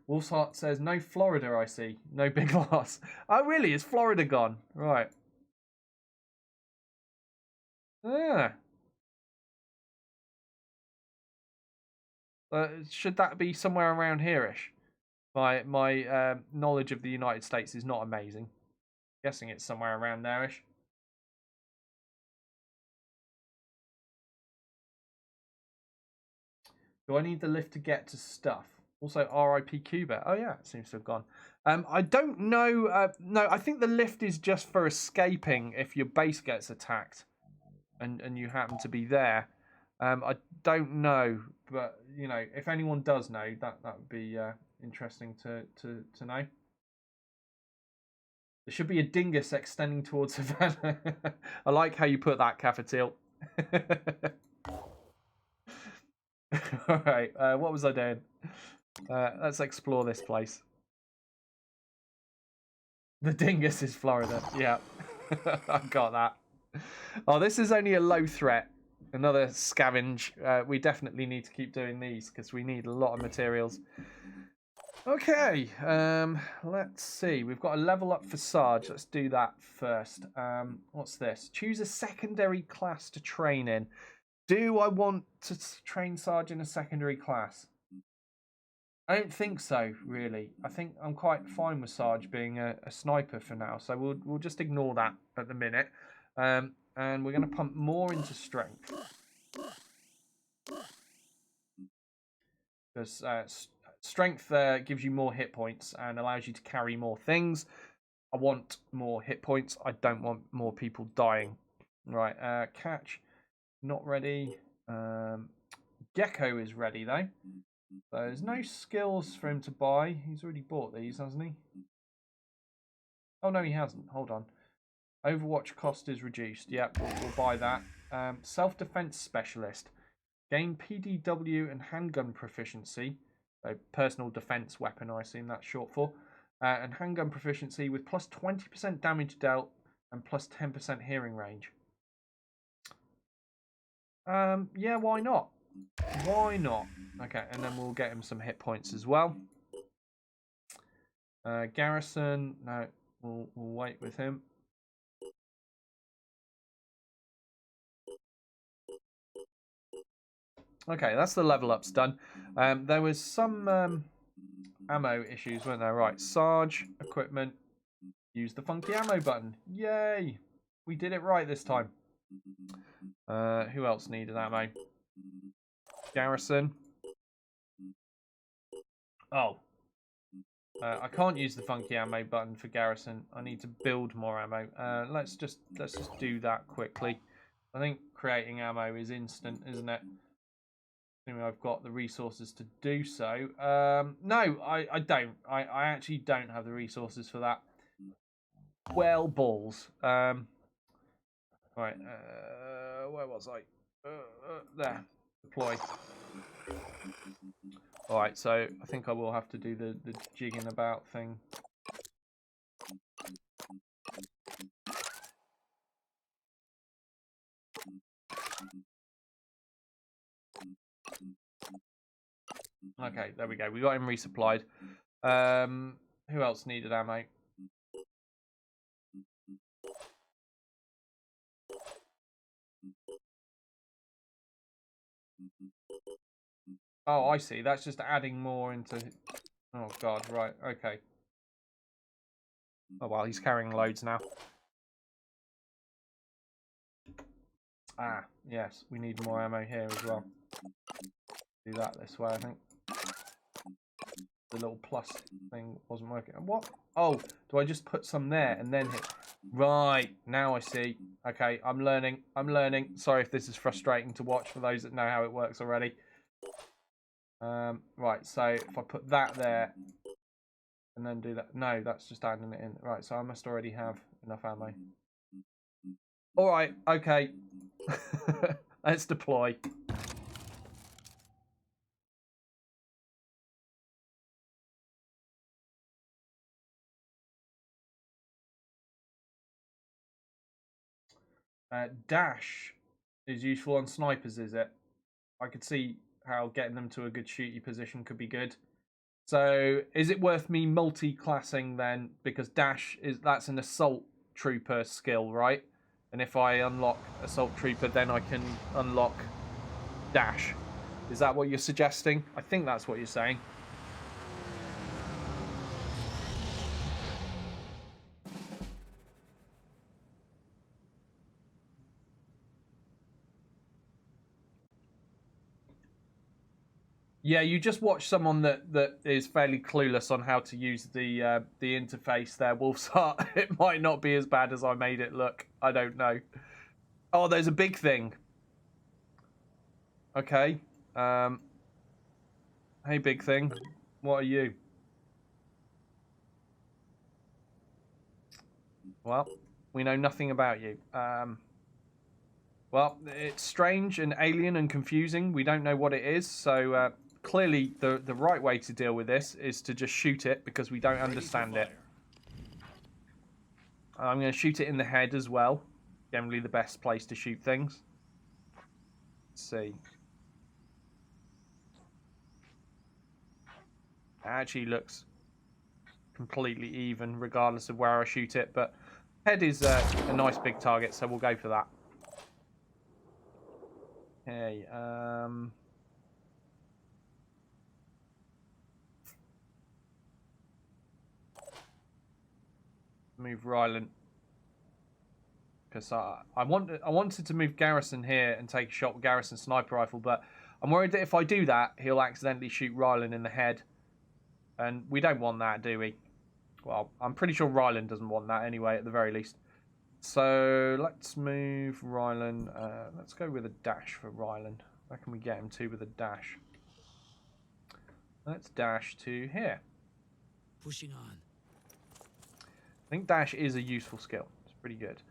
S1: Wolf's Heart says, no Florida, I see. No big loss. Oh, really? Is Florida gone? Right. Ah. Should that be somewhere around here-ish? My knowledge of the United States is not amazing. Guessing it's somewhere around there-ish. Do I need the lift to get to stuff? Also, R.I.P. Cuba. Oh, yeah, it seems to have gone. I don't know. No, I think the lift is just for escaping if your base gets attacked and you happen to be there. I don't know, but, you know, if anyone does know, that would be interesting to know. There should be a dingus extending towards Savannah. I like how you put that, Cafetil. Alright, what was I doing? Let's explore this place. The dingus is Florida. Yeah, I got that. Oh, this is only a low threat. Another scavenge. We definitely need to keep doing these because we need a lot of materials. Okay, let's see. We've got a level up for Sarge. Let's do that first. What's this? Choose a secondary class to train in. Do I want to train Sarge in a secondary class? I don't think so, really. I think I'm quite fine with Sarge being a sniper for now, so we'll just ignore that at the minute. And we're going to pump more into strength. Because strength gives you more hit points and allows you to carry more things. I want more hit points. I don't want more people dying. Right, catch, not ready. Gecko is ready, though. So there's no skills for him to buy. He's already bought these, hasn't he? Oh, no, he hasn't. Hold on. Overwatch cost is reduced. Yep, we'll buy that. Self-defense specialist. Gain PDW and handgun proficiency. So personal defense weapon, I assume that's short for. And handgun proficiency with plus 20% damage dealt and plus 10% hearing range. Yeah, why not? Why not? Okay, and then we'll get him some hit points as well. Garrison, no, we'll wait with him. Okay, that's the level ups done. There was some ammo issues, weren't there? Right, Sarge, equipment, use the funky ammo button. Yay! We did it right this time. Who else needed ammo? Garrison. Oh. I can't use the funky ammo button for Garrison. I need to build more ammo. Let's just do that quickly. I think creating ammo is instant, isn't it? Assuming I've got the resources to do so. No, I don't. I actually don't have the resources for that. Well, balls. Right. Where was I? There. Deploy. Alright, so I think I will have to do the jigging about thing. Okay, there we go. We got him resupplied. Who else needed ammo? Oh, I see. That's just adding more into... Oh, God. Right. Okay. Oh, well, he's carrying loads now. Ah, yes. We need more ammo here as well. Do that this way, I think. The little plus thing wasn't working. What? Oh, do I just put some there and then hit... Right. Now I see. Okay, I'm learning. I'm learning. Sorry if this is frustrating to watch for those that know how it works already. Right, so if I put that there and then do that. No, that's just adding it in. Right, so I must already have enough ammo. All right, okay. Let's deploy. Dash is useful on snipers, is it? I could see how getting them to a good shooty position could be good. So is it worth me multi-classing then? Because dash that's an assault trooper skill, right? And if I unlock assault trooper, then I can unlock dash. Is that what you're suggesting? I think that's what you're saying. Yeah, you just watch someone that is fairly clueless on how to use the interface there, Wolf's Heart. It might not be as bad as I made it look. I don't know. Oh, there's a big thing. Okay. Hey, big thing. What are you? Well, we know nothing about you. Well, it's strange and alien and confusing. We don't know what it is, so clearly the right way to deal with this is to just shoot it because we don't understand it. I'm going to shoot it in the head as well. Generally the best place to shoot things. Let's see. It actually looks completely even regardless of where I shoot it, but head is a nice big target, so we'll go for that. Okay, move Rylan. Because I wanted to move Garrison here and take a shot with Garrison's sniper rifle, but I'm worried that if I do that, he'll accidentally shoot Rylan in the head. And we don't want that, do we? Well, I'm pretty sure Rylan doesn't want that anyway, at the very least. So let's move Rylan. Let's go with a dash for Rylan. Where can we get him to with a dash? Let's dash to here.
S15: Pushing on.
S1: I think dash is a useful skill. It's pretty good.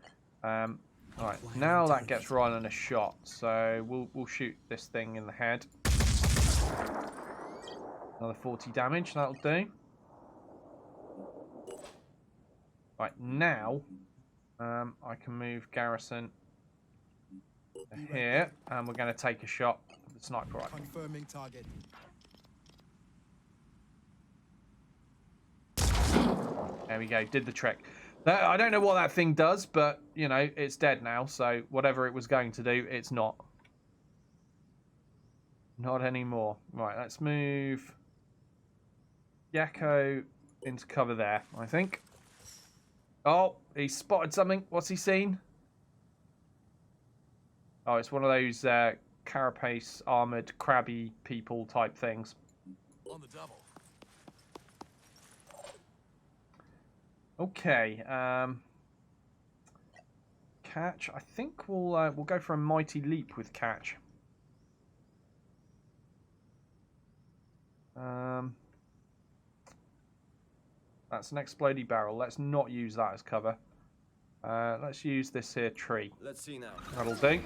S1: Alright, now that gets Rylan a shot, so we'll shoot this thing in the head. Another 40 damage, that'll do. Right, now I can move Garrison to here, and we're going to take a shot with the sniper rifle.
S7: Confirming target.
S1: There we go, did the trick. I don't know what that thing does, but, you know, it's dead now, so whatever it was going to do, it's not. Not anymore. Right, let's move Yakko into cover there, I think. Oh, he spotted something. What's he seen? Oh, it's one of those carapace armored crabby people type things.
S7: On the double.
S1: Okay. Catch. I think we'll go for a mighty leap with catch. That's an explodey barrel. Let's not use that as cover. Let's use this here tree.
S12: Let's see now.
S1: That'll do.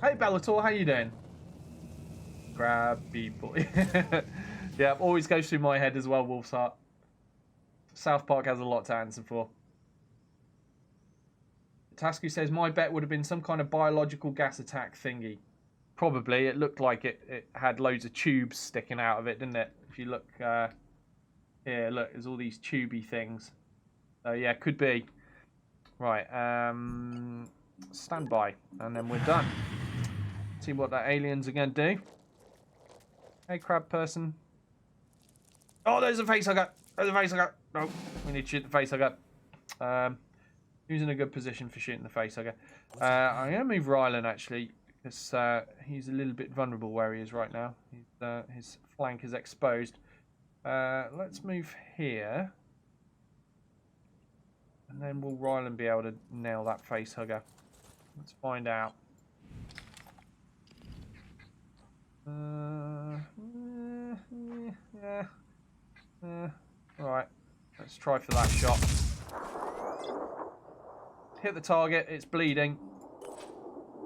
S1: Hey Bellator, how you doing? Grab people. Yeah, always goes through my head as well, Wolf's Heart. South Park has a lot to answer for. Tasku says, my bet would have been some kind of biological gas attack thingy. Probably. It looked like it had loads of tubes sticking out of it, didn't it? If you look here, look, there's all these tubey things. So yeah, could be. Right, stand by, and then we're done. See what the aliens are going to do. Hey, crab person. Oh, there's a face hugger. There's a face hugger. No, we need to shoot the face hugger. Who's in a good position for shooting the face hugger? I'm going to move Rylan, actually, because he's a little bit vulnerable where he is right now. His flank is exposed. Let's move here. And then will Rylan be able to nail that face hugger? Let's find out. Yeah. Alright. Let's try for that shot. hit the target. It's bleeding.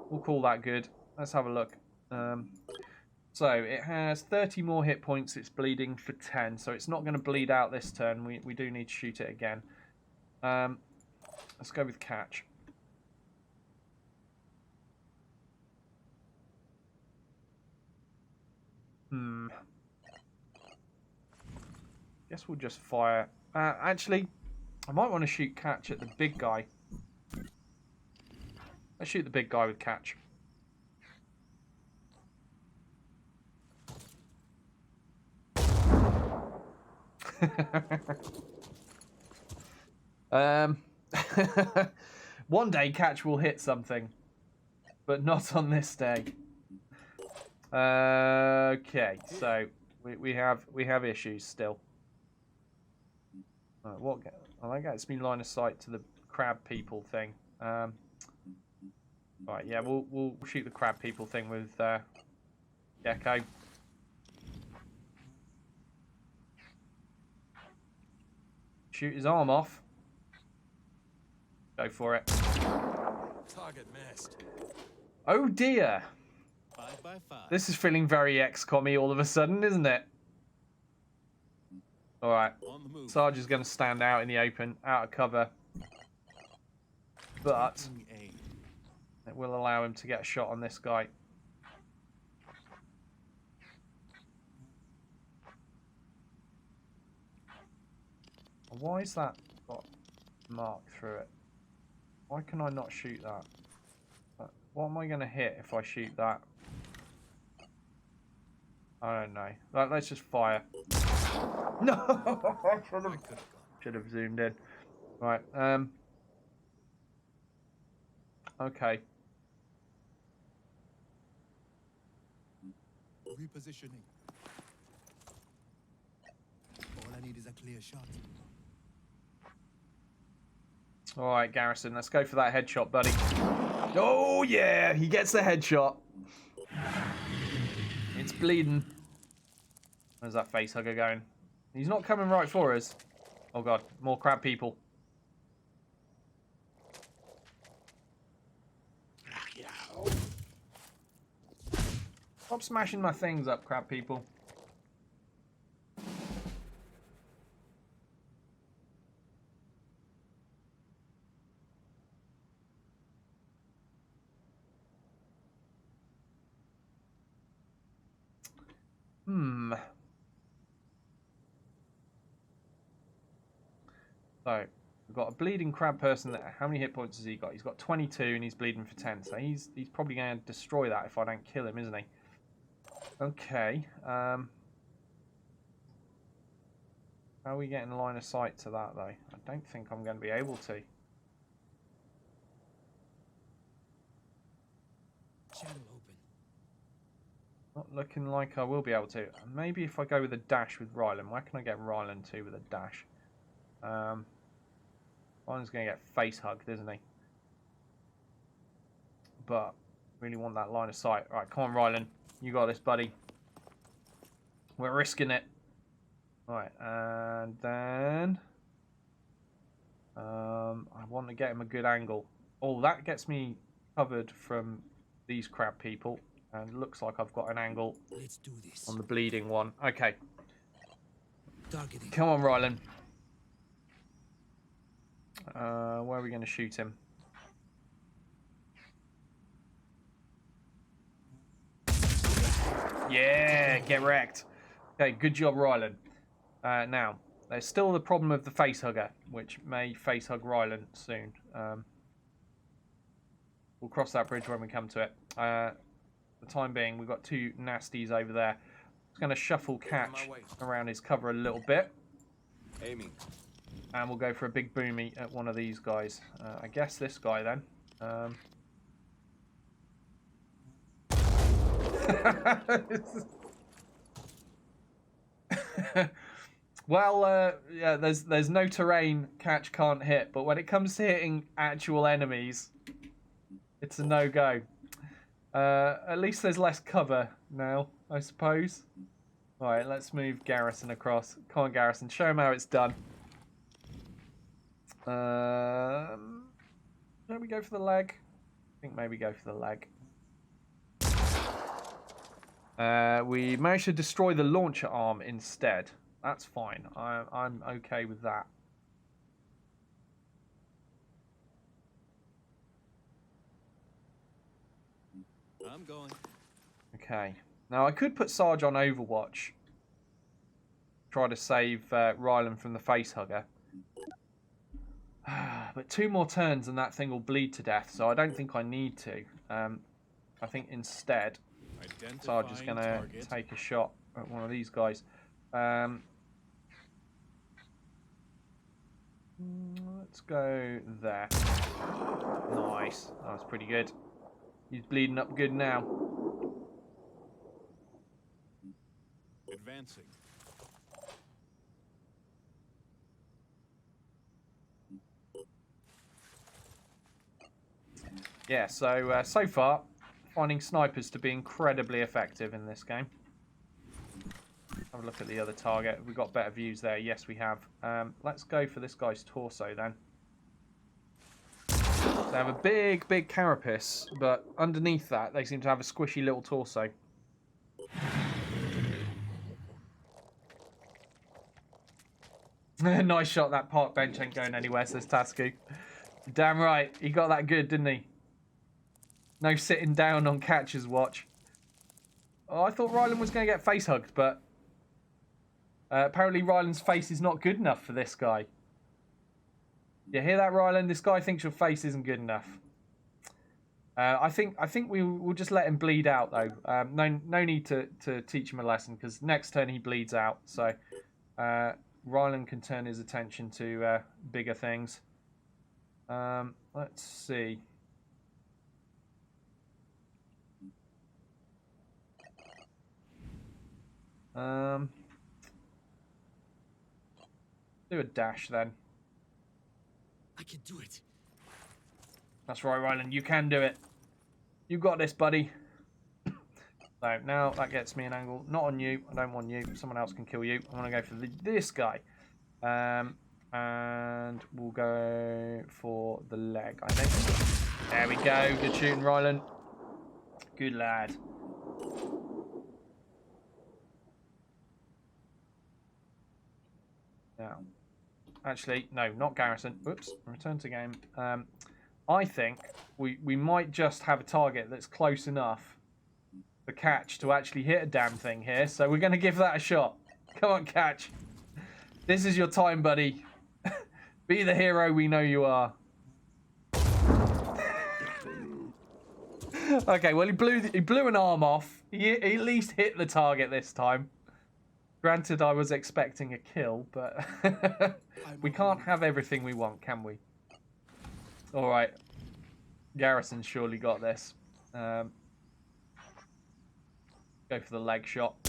S1: We'll call that good. Let's have a look. So it has 30 more hit points. It's bleeding for 10. So it's not going to bleed out this turn. We do need to shoot it again. Let's go with catch. Guess we'll just fire. Actually, I might want to shoot catch at the big guy. Let's shoot the big guy with catch. One day catch will hit something, but not on this day. Okay, so we have issues still. What? Oh, that gets me line of sight to the crab people thing. Right, yeah, we'll shoot the crab people thing with Gecko. Shoot his arm off. Go for it.
S7: Target missed.
S1: Oh dear.
S7: 5 by 5.
S1: This is feeling very XCOM-y all of a sudden, isn't it? Alright. Sarge is going to stand out in the open, out of cover. But it will allow him to get a shot on this guy. Why is that got mark through it? Why can I not shoot that? What am I going to hit if I shoot that? I don't know. Let's just fire. No! I should have zoomed in. Right. Okay.
S7: Repositioning. All I need is a clear shot.
S1: Alright, Garrison, let's go for that headshot, buddy. Oh, yeah! He gets the headshot. It's bleeding. Where's that face hugger going? He's not coming right for us. Oh, God. More crab people. Stop smashing my things up, crab people. So, we've got a bleeding crab person there. How many hit points has he got? He's got 22 and he's bleeding for 10. So he's probably going to destroy that if I don't kill him, isn't he? Okay. How are we getting line of sight to that, though? I don't think I'm going to be able to.
S7: Channel open.
S1: Not looking like I will be able to. Maybe if I go with a dash with Ryland. Where can I get Ryland to with a dash? Ryland's going to get face hugged, isn't he? But really want that line of sight. All right, come on, Ryland. You got this, buddy. We're risking it. All right, and then I want to get him a good angle. Oh, that gets me covered from these crab people. And it looks like I've got an angle on the bleeding one. Okay.
S7: Targeting.
S1: Come on, Ryland. Where are we going to shoot him? Yeah, get wrecked. Okay, good job, Ryland. Now, there's still the problem of the facehugger, which may facehug Ryland soon. We'll cross that bridge when we come to it. For the time being, we've got two nasties over there. Just going to shuffle catch around his cover a little bit.
S12: Aiming.
S1: And we'll go for a big boomy at one of these guys. I guess this guy then. Well, yeah, there's no terrain catch can't hit, but when it comes to hitting actual enemies, it's a no-go. At least there's less cover now, I suppose. Alright, let's move Garrison across. Come on, Garrison, show him how it's done. Shall we go for the leg? I think maybe go for the leg. We managed to destroy the launcher arm instead. That's fine. I'm okay with that.
S7: I'm going.
S1: Okay. Now I could put Sarge on Overwatch. Try to save Ryland from the facehugger. But 2 more turns and that thing will bleed to death, so I don't think I need to. I think instead, Sarge is going to take a shot at one of these guys. Let's go there. Nice. That was pretty good. He's bleeding up good now.
S7: Advancing.
S1: Yeah, so far, finding snipers to be incredibly effective in this game. Have a look at the other target. We've got better views there. Yes, we have. Let's go for this guy's torso then. They have a big, big carapace, but underneath that, they seem to have a squishy little torso. Nice shot. That park bench ain't going anywhere, says Tasku. Damn right. He got that good, didn't he? No sitting down on catcher's watch. Oh, I thought Ryland was going to get face hugged, but apparently Ryland's face is not good enough for this guy. You hear that, Ryland? This guy thinks your face isn't good enough. I think we'll just let him bleed out though. No need to teach him a lesson because next turn he bleeds out. So Ryland can turn his attention to bigger things. Let's see. Do a dash then.
S18: I can do it.
S1: That's right, Ryland. You can do it. You got this, buddy. So now that gets me an angle. Not on you. I don't want you. Someone else can kill you. I want to go for this guy. And we'll go for the leg, I think. There we go. Good shooting, Ryland. Good lad. Now, actually, no, not Garrison. Oops, return to game. I think we might just have a target that's close enough for Catch to actually hit a damn thing here. So we're going to give that a shot. Come on, Catch. This is your time, buddy. Be the hero we know you are. Okay, well, he blew an arm off. He at least hit the target this time. Granted, I was expecting a kill, but we can't have everything we want, can we? All right. Garrison's surely got this. Go for the leg shot.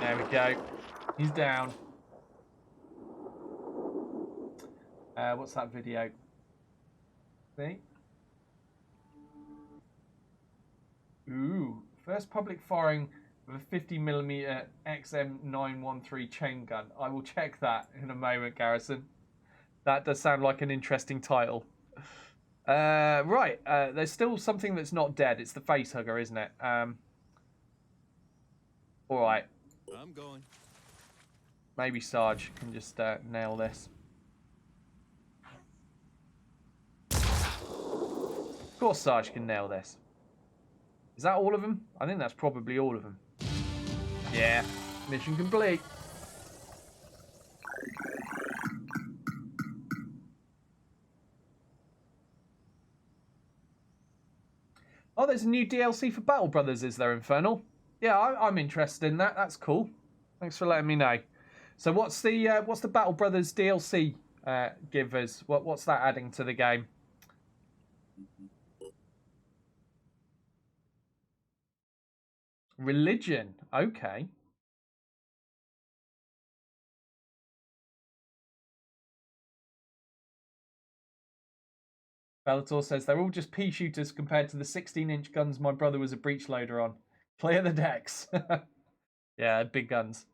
S1: There we go. He's down. What's that video? See? Ooh. First public firing of a 50mm XM913 chain gun. I will check that in a moment, Garrison. That does sound like an interesting title. Right. There's still something that's not dead. It's the facehugger, isn't it? All right.
S7: I'm going.
S1: Maybe Sarge can just nail this. Of course Sarge can nail this. Is that all of them? I think that's probably all of them. Yeah. Mission complete. Oh, there's a new DLC for Battle Brothers, is there, Infernal? Yeah, I'm interested in that. That's cool. Thanks for letting me know. So what's the Battle Brothers DLC give us? What's that adding to the game? Religion. Okay. Bellator says they're all just pea shooters compared to the 16-inch guns my brother was a breech loader on. Clear the decks. Yeah, big guns.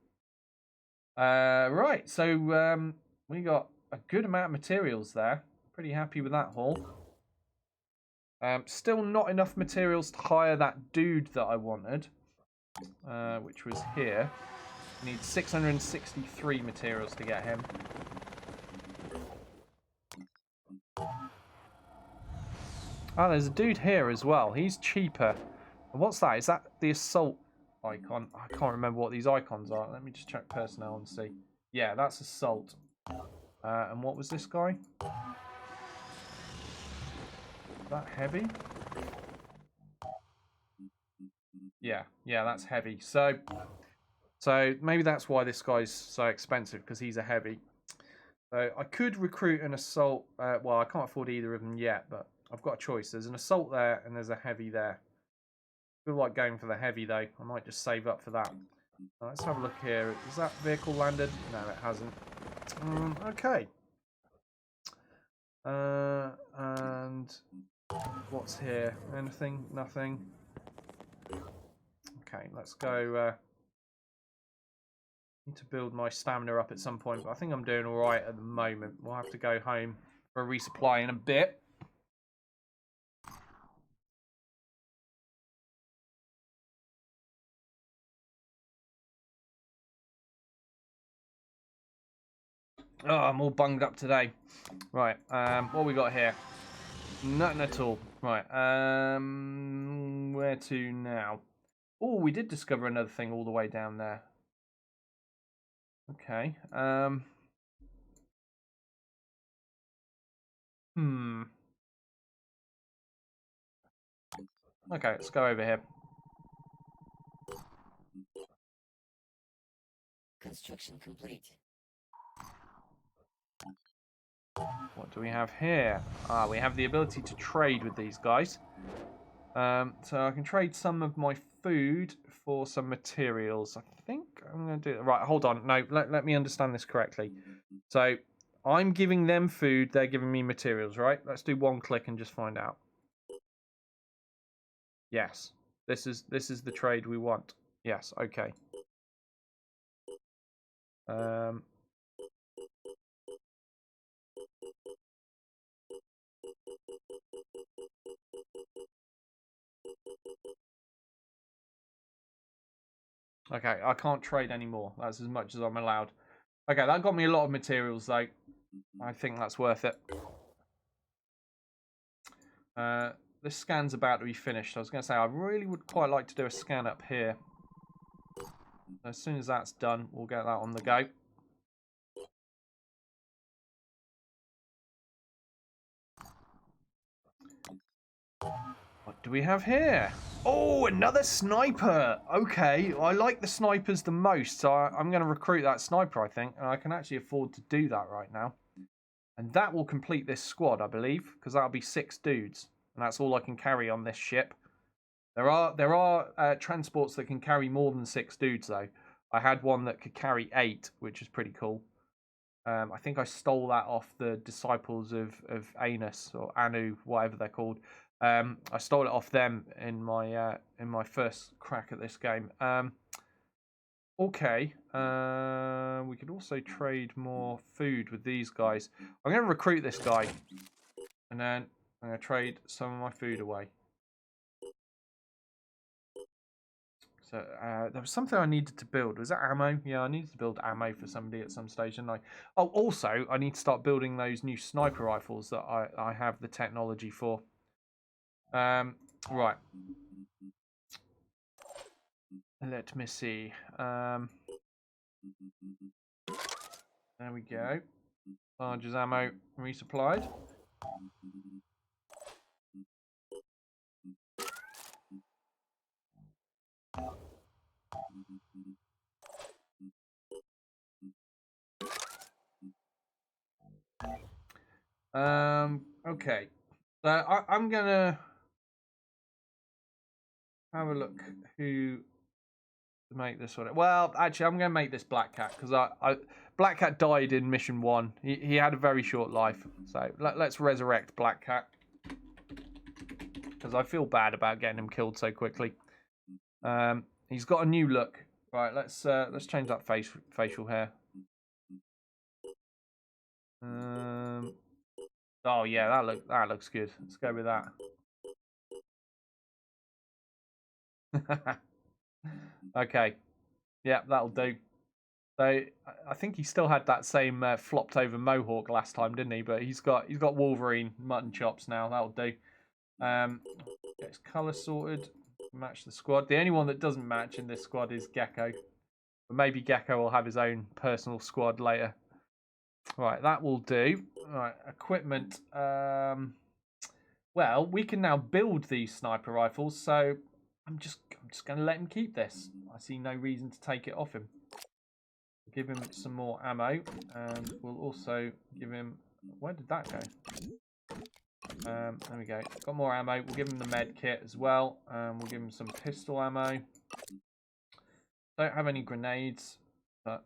S1: Right, so we got a good amount of materials there. Pretty happy with that haul. Still not enough materials to hire that dude that I wanted, which was here. I need 663 materials to get him. Oh, there's a dude here as well. He's cheaper. What's that? Is that the assault icon? I can't remember what these icons are. Let me just check personnel and see. Yeah, that's assault. And what was this guy? Is that heavy? Yeah, that's heavy. So maybe that's why this guy's so expensive, because he's a heavy. So I could recruit an assault. Well, I can't afford either of them yet, but I've got a choice. There's an assault there and there's a heavy there. I feel like going for the heavy though. I might just save up for that. Let's have a look here. Is that vehicle landed? No, it hasn't. Okay. And what's here? Anything? Nothing. Okay, let's go. Need to build my stamina up at some point, but I think I'm doing all right at the moment. We'll have to go home for a resupply in a bit. Oh, I'm all bunged up today. Right, what we got here? Nothing at all. Right, where to now? Oh, we did discover another thing all the way down there. Okay, Okay, let's go over here.
S16: Construction complete.
S1: What do we have here? We have the ability to trade with these guys. So I can trade some of my food for some materials. I think I'm going to do it. Right, hold on. No, let me understand this correctly. So I'm giving them food. They're giving me materials, right? Let's do one click and just find out. Yes, this is the trade we want. Yes, okay. Okay, I can't trade anymore. That's as much as I'm allowed. Okay, that got me a lot of materials, though. I think that's worth it. This scan's about to be finished. I was going to say, I really would quite like to do a scan up here. As soon as that's done, we'll get that on the go. What do we have here? Oh, another sniper. Okay, I like the snipers the most, so I'm going to recruit that sniper, I think. And I can actually afford to do that right now. And that will complete this squad, I believe, because that'll be 6 dudes. And that's all I can carry on this ship. There are transports that can carry more than 6 dudes, though. I had one that could carry 8, which is pretty cool. I think I stole that off the disciples of Anus or Anu, whatever they're called. I stole it off them in my first crack at this game. Okay, we could also trade more food with these guys. I'm going to recruit this guy, and then I'm going to trade some of my food away. So there was something I needed to build. Was that ammo? Yeah, I needed to build ammo for somebody at some stage, didn't I? Oh, also, I need to start building those new sniper rifles that I have the technology for. Right. Let me see. There we go. Large as ammo resupplied. Okay. So I'm gonna have a look who to make this one. Well, actually, I'm gonna make this Black Cat because Black Cat died in Mission 1. He had a very short life, so let's resurrect Black Cat because I feel bad about getting him killed so quickly. He's got a new look. Right, let's change that facial hair. Oh yeah, that looks good. Let's go with that. Okay. Yeah, that'll do. So I think he still had that same flopped over mohawk last time, didn't he? But he's got Wolverine mutton chops now. That'll do. Get his colour sorted. Match the squad. The only one that doesn't match in this squad is Gecko. But maybe Gecko will have his own personal squad later. Right, that will do. Right, equipment. Well, we can now build these sniper rifles, so I'm just going to let him keep this. I see no reason to take it off him. Give him some more ammo, and we'll also give him. Where did that go? There we go. Got more ammo. We'll give him the med kit as well. We'll give him some pistol ammo. Don't have any grenades, but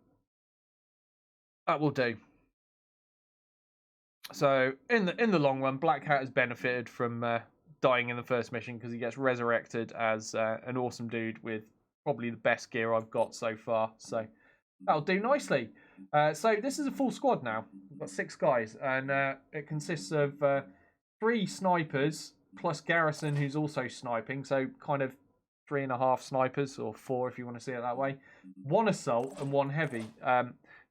S1: that will do. So in the long run, Black Hat has benefited from dying in the first mission because he gets resurrected as an awesome dude with probably the best gear I've got so far. So that'll do nicely. So this is a full squad now. We've got 6 guys, and it consists of 3 snipers plus Garrison, who's also sniping. So kind of 3.5 snipers, or 4 if you want to see it that way. 1 assault and 1 heavy.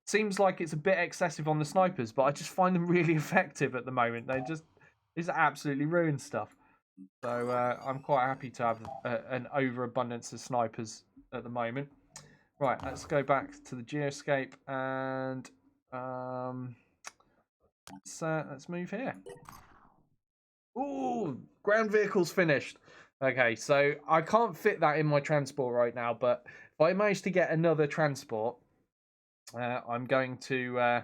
S1: Seems like it's a bit excessive on the snipers, but I just find them really effective at the moment. They just absolutely ruin stuff. So I'm quite happy to have an overabundance of snipers at the moment. Right, let's go back to the geoscape and let's move here. Ooh, ground vehicle's finished. Okay, so I can't fit that in my transport right now, but if I manage to get another transport, I'm going to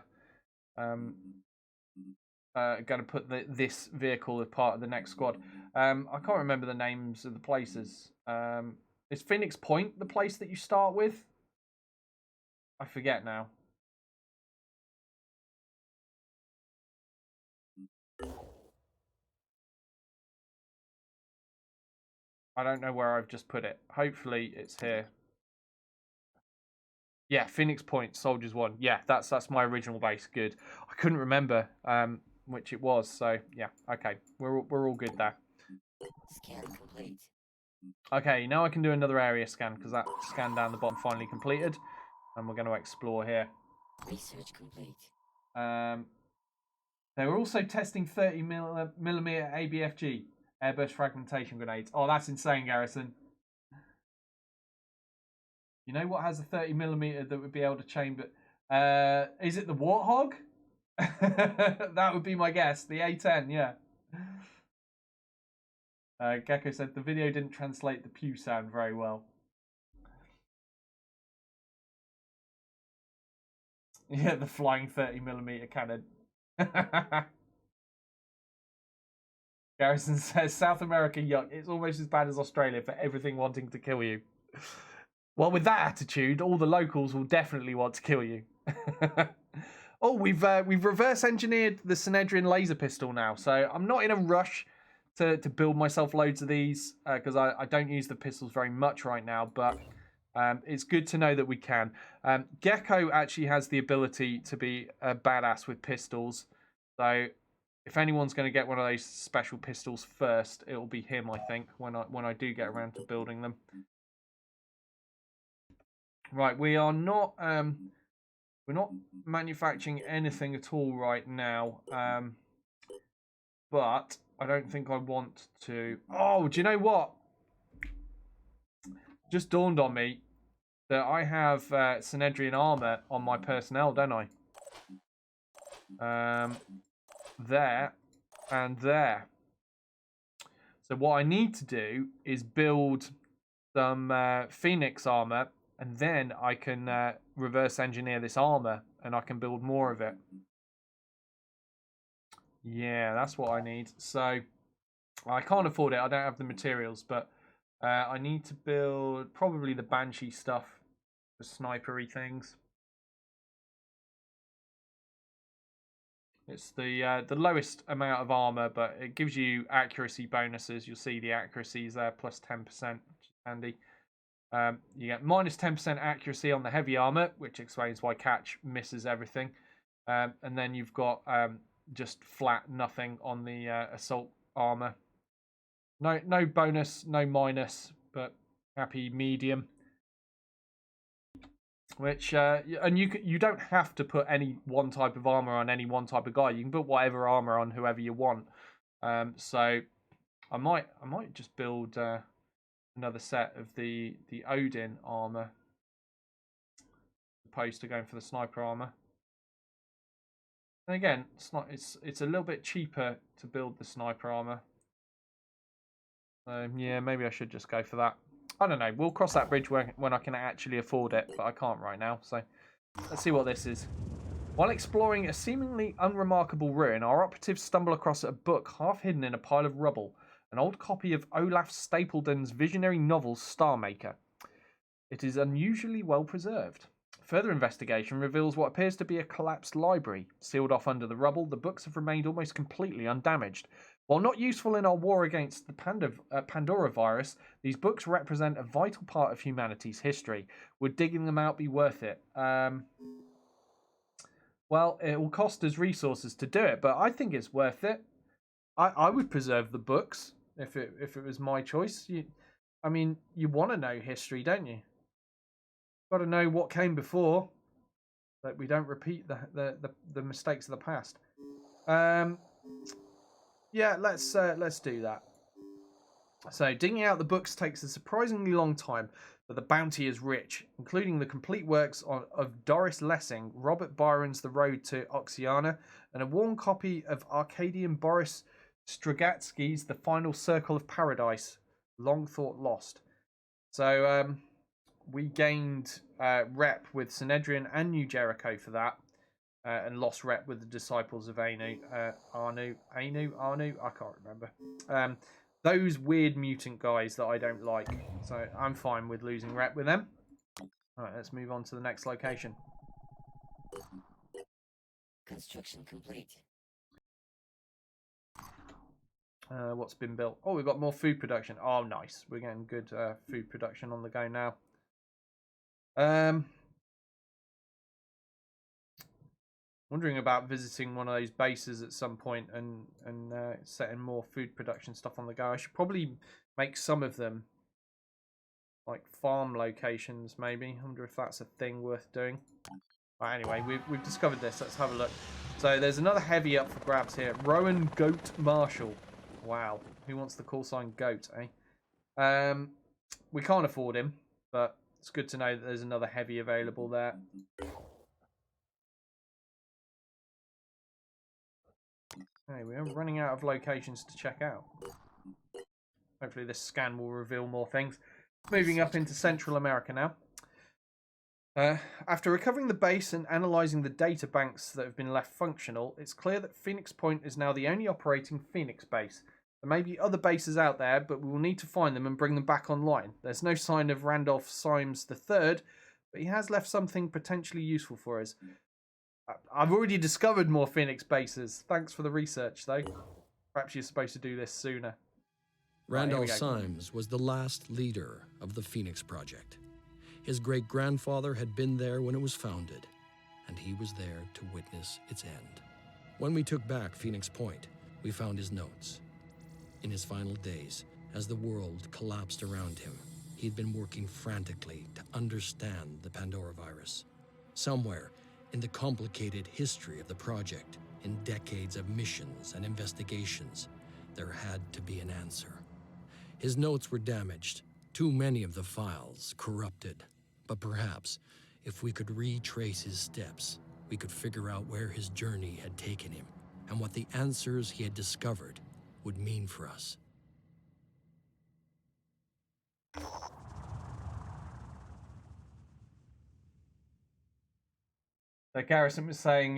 S1: put this vehicle as part of the next squad. I can't remember the names of the places. Is Phoenix Point the place that you start with? I forget now. I don't know where I've just put it. Hopefully it's here. Yeah, Phoenix Point, Soldiers 1. Yeah, that's my original base. Good. I couldn't remember which it was, so yeah, okay. We're all good there.
S16: Scan complete.
S1: Okay, now I can do another area scan because that scan down the bottom finally completed. And we're going to explore here.
S16: Research complete.
S1: They were also testing 30mm ABFG, airburst fragmentation grenades. Oh, that's insane, Garrison. You know what has a 30mm that would be able to chamber? Is it the Warthog? That would be my guess. The A10, yeah. Gecko said the video didn't translate the pew sound very well. Yeah, the flying 30mm cannon. Garrison says, South America, yuck. It's almost as bad as Australia for everything wanting to kill you. Well, with that attitude, all the locals will definitely want to kill you. Oh, we've reverse engineered the Synedrian laser pistol now, so I'm not in a rush to build myself loads of these because I don't use the pistols very much right now, but it's good to know that we can. Gecko actually has the ability to be a badass with pistols, so if anyone's going to get one of those special pistols first, it will be him, I think, when I do get around to building them. Right, we are not we're not manufacturing anything at all right now. But I don't think I want to. Oh, do you know what? Just dawned on me that I have Synedrian armor on my personnel, don't I? There and there. So what I need to do is build some Phoenix armor, and then I can reverse engineer this armor, and I can build more of it. Yeah, that's what I need. So I can't afford it. I don't have the materials, but I need to build probably the Banshee stuff, the snipery things. It's the lowest amount of armor, but it gives you accuracy bonuses. You'll see the accuracy is there, plus 10%, which is handy. You get minus 10% accuracy on the heavy armor, which explains why Catch misses everything. And then you've got just flat nothing on the assault armor. No bonus, no minus, but happy medium. Which and you don't have to put any one type of armor on any one type of guy. You can put whatever armor on whoever you want. So I might just build another set of the Odin armor, opposed to going for the sniper armor. And again, it's a little bit cheaper to build the sniper armor. So yeah, maybe I should just go for that. I don't know. We'll cross that bridge when I can actually afford it, but I can't right now. So let's see what this is. While exploring a seemingly unremarkable ruin, our operatives stumble across a book half hidden in a pile of rubble. An old copy of Olaf Stapledon's visionary novel Star Maker. It is unusually well preserved. Further investigation reveals what appears to be a collapsed library. Sealed off under the rubble, the books have remained almost completely undamaged. While not useful in our war against the Pandora virus, these books represent a vital part of humanity's history. Would digging them out be worth it? Well, it will cost us resources to do it, but I think it's worth it. I would preserve the books if it was my choice. I mean, you want to know history, don't you? Got to know what came before, that we don't repeat the mistakes of the past. Yeah, let's do that. So digging out the books takes a surprisingly long time, but the bounty is rich, including the complete works of Doris Lessing, Robert Byron's The Road to Oxiana, and a worn copy of Arcadian Boris Strugatsky's The Final Circle of Paradise, long thought lost. So we gained rep with Synedrion and New Jericho for that, and lost rep with the Disciples of Anu, I can't remember. Those weird mutant guys that I don't like. So I'm fine with losing rep with them. Alright, let's move on to the next location.
S16: Construction complete.
S1: What's been built? Oh, we've got more food production. Oh, nice. We're getting good food production on the go now. Wondering about visiting one of those bases at some point and setting more food production stuff on the go. I should probably make some of them like farm locations, maybe. I wonder if that's a thing worth doing. Right, anyway, we've discovered this. Let's have a look. So there's another heavy up for grabs here. Rowan Goat Marshall. Wow. Who wants the call sign Goat, eh? We can't afford him, but it's good to know that there's another heavy available there. Okay, we are running out of locations to check out. Hopefully this scan will reveal more things. Moving up into Central America now. After recovering the base and analysing the data banks that have been left functional, it's clear that Phoenix Point is now the only operating Phoenix base. There may be other bases out there, but we will need to find them and bring them back online. There's no sign of Randolph Symes III, but he has left something potentially useful for us. I've already discovered more Phoenix bases. Thanks for the research, though. Perhaps you're supposed to do this sooner.
S11: Randolph Symes was the last leader of the Phoenix Project. His great-grandfather had been there when it was founded, and he was there to witness its end. When we took back Phoenix Point, we found his notes. In his final days, as the world collapsed around him, he'd been working frantically to understand the Pandora virus. Somewhere in the complicated history of the project, in decades of missions and investigations, there had to be an answer. His notes were damaged, too many of the files corrupted. But perhaps, if we could retrace his steps, we could figure out where his journey had taken him and what the answers he had discovered would mean for us.
S1: So Garrison was saying,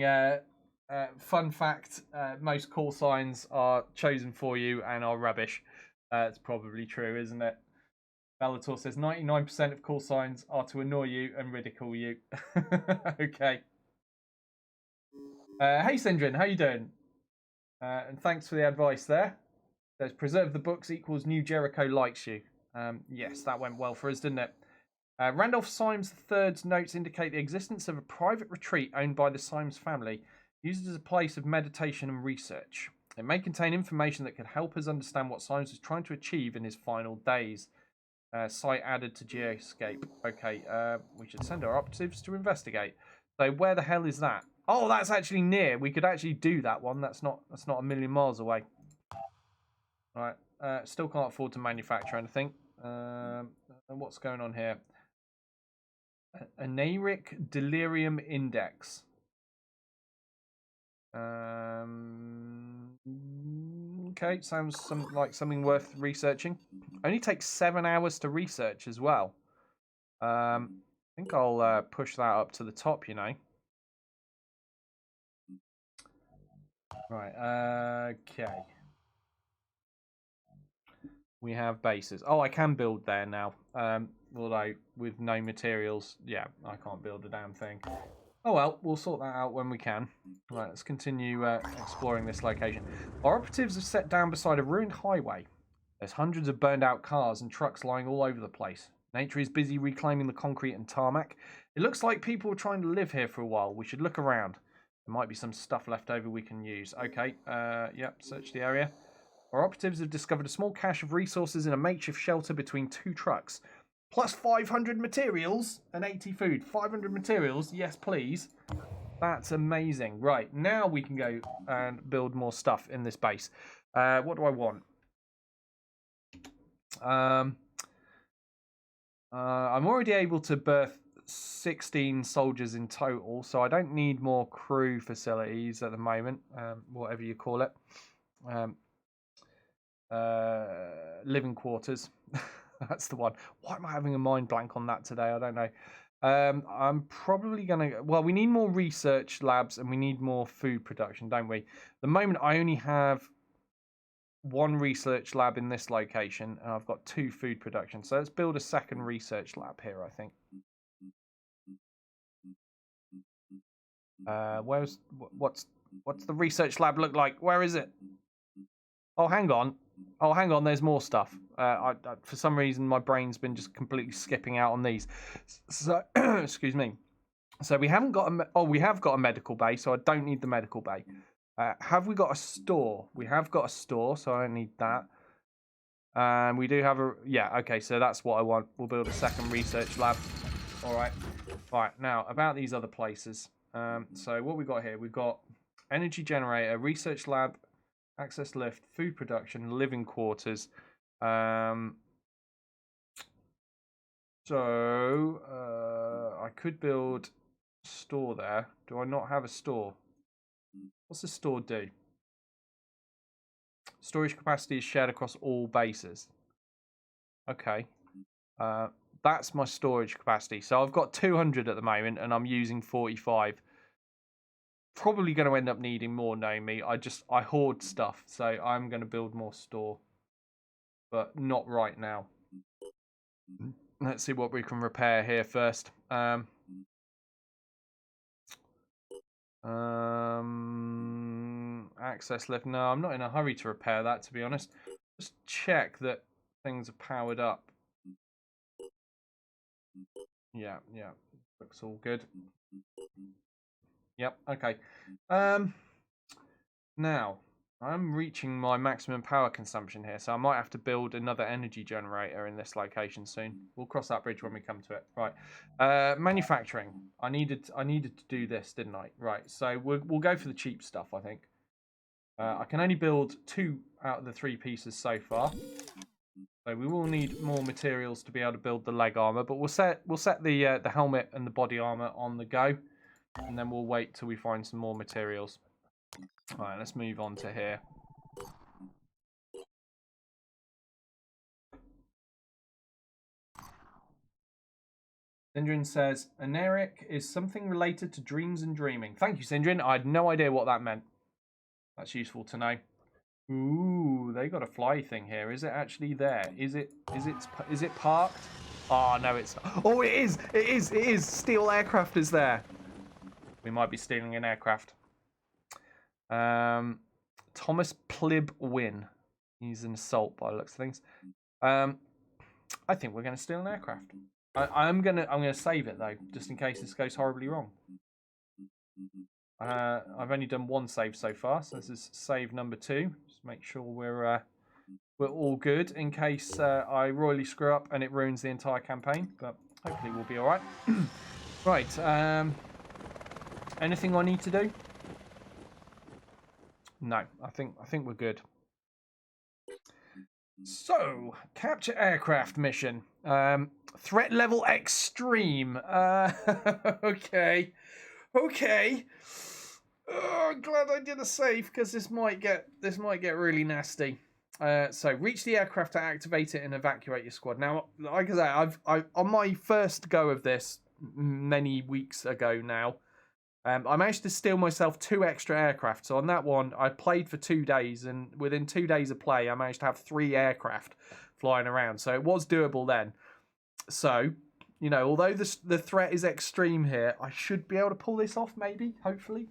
S1: fun fact, most call signs are chosen for you and are rubbish. It's probably true, isn't it? Bellator says 99% of call signs are to annoy you and ridicule you. Okay. Hey Syndrin, how you doing? And thanks for the advice there. Says preserve the books equals New Jericho likes you. Yes, that went well for us, didn't it? Randolph Symes III's notes indicate the existence of a private retreat owned by the Symes family, used as a place of meditation and research. It may contain information that could help us understand what Symes was trying to achieve in his final days. Site added to Geoscape. Okay, we should send our operatives to investigate. So where the hell is that? Oh, that's actually near. We could actually do that one. That's not a million miles away. All right. Still can't afford to manufacture anything. And what's going on here? Anaric Delirium Index. Okay, sounds like something worth researching. Only takes 7 hours to research as well. I think I'll push that up to the top, you know. Right, okay. We have bases. Oh, I can build there now. Although with no materials, yeah, I can't build a damn thing. Oh well, we'll sort that out when we can. Right, let's continue exploring this location. Our operatives have set down beside a ruined highway. There's hundreds of burned out cars and trucks lying all over the place. Nature is busy reclaiming the concrete and tarmac. It looks like people are trying to live here for a while. We should look around. There might be some stuff left over we can use. Okay, yep, search the area. Our operatives have discovered a small cache of resources in a makeshift shelter between 2 trucks. Plus 500 materials and 80 food. 500 materials, yes please. That's amazing. Right, now we can go and build more stuff in this base. What do I want? I'm already able to birth 16 soldiers in total, so I don't need more crew facilities at the moment, whatever you call it. Living quarters. That's the one. Why am I having a mind blank on that today? I don't know. I'm probably going to... Well, we need more research labs and we need more food production, don't we? At the moment, I only have 1 research lab in this location and I've got 2 food production. So let's build a second research lab here, I think. What's the research lab look like? Where is it? Oh, hang on. Oh, hang on. There's more stuff. For some reason, my brain's been just completely skipping out on these. So, excuse me. So we haven't got we have got a medical bay, so I don't need the medical bay. Have we got a store? We have got a store, so I don't need that. And we do have a... Yeah, okay, so that's what I want. We'll build a second research lab. All right. Right, now, about these other places. So what we got here? We've got energy generator, research lab, access lift, food production, living quarters. I could build a store there. Do I not have a store? What's the store do? Storage capacity is shared across all bases. Okay. That's my storage capacity. So I've got 200 at the moment and I'm using 45. Probably going to end up needing more, knowing me. I hoard stuff, so I'm going to build more store. But not right now. Let's see what we can repair here first. Access lift. No, I'm not in a hurry to repair that, to be honest. Just check that things are powered up. Yeah. Looks all good. Yep, okay. Now, I'm reaching my maximum power consumption here, so I might have to build another energy generator in this location soon. We'll cross that bridge when we come to it. Right. Manufacturing. I needed to do this, didn't I? Right, so we'll go for the cheap stuff, I think. I can only build 2 out of the 3 pieces so far. So we will need more materials to be able to build the leg armor, but we'll set the helmet and the body armor on the go, and then we'll wait till we find some more materials. All right, let's move on to here. Sindrin says, Anaric is something related to dreams and dreaming. Thank you, Sindrin. I had no idea what that meant. That's useful to know. Ooh, they got a fly thing here. Is it actually there? Is it parked? Oh, no, it's not. Oh, it is. It is. Steel aircraft is there. We might be stealing an aircraft. Thomas Plib Win. He's an assault by the looks of things. I think we're going to steal an aircraft. I'm gonna save it though, just in case this goes horribly wrong. I've only done 1 save so far, so this is save number 2. Just make sure we're we're all good in case I royally screw up and it ruins the entire campaign. But hopefully we'll be all right. Right. Anything I need to do? No, I think we're good. So, capture aircraft mission. Threat level extreme. Okay. Okay. Oh, I'm glad I did a save because this might get really nasty. So reach the aircraft to activate it and evacuate your squad. Now, like I say, I on my first go of this many weeks ago now, I managed to steal myself 2 extra aircraft. So on that one, I played for 2 days, and within 2 days of play, I managed to have 3 aircraft flying around. So it was doable then. So, you know, although the threat is extreme here, I should be able to pull this off, maybe, hopefully.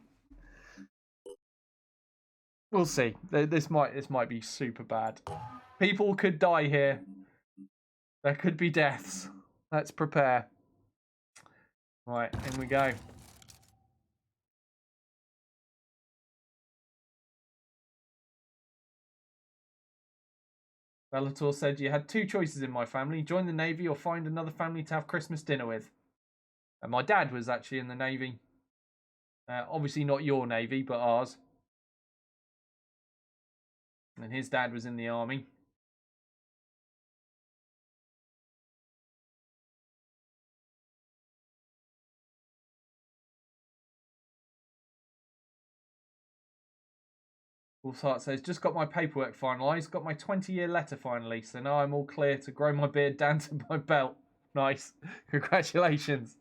S1: We'll see. This might be super bad. People could die here. There could be deaths. Let's prepare. Right, in we go. Bellator said you had 2 choices in my family: join the Navy or find another family to have Christmas dinner with. And my dad was actually in the Navy. Obviously not your Navy, but ours. And his dad was in the Army. Wolf's Heart says, just got my paperwork finalised, got my 20-year letter finally, so now I'm all clear to grow my beard down to my belt. Nice. Congratulations.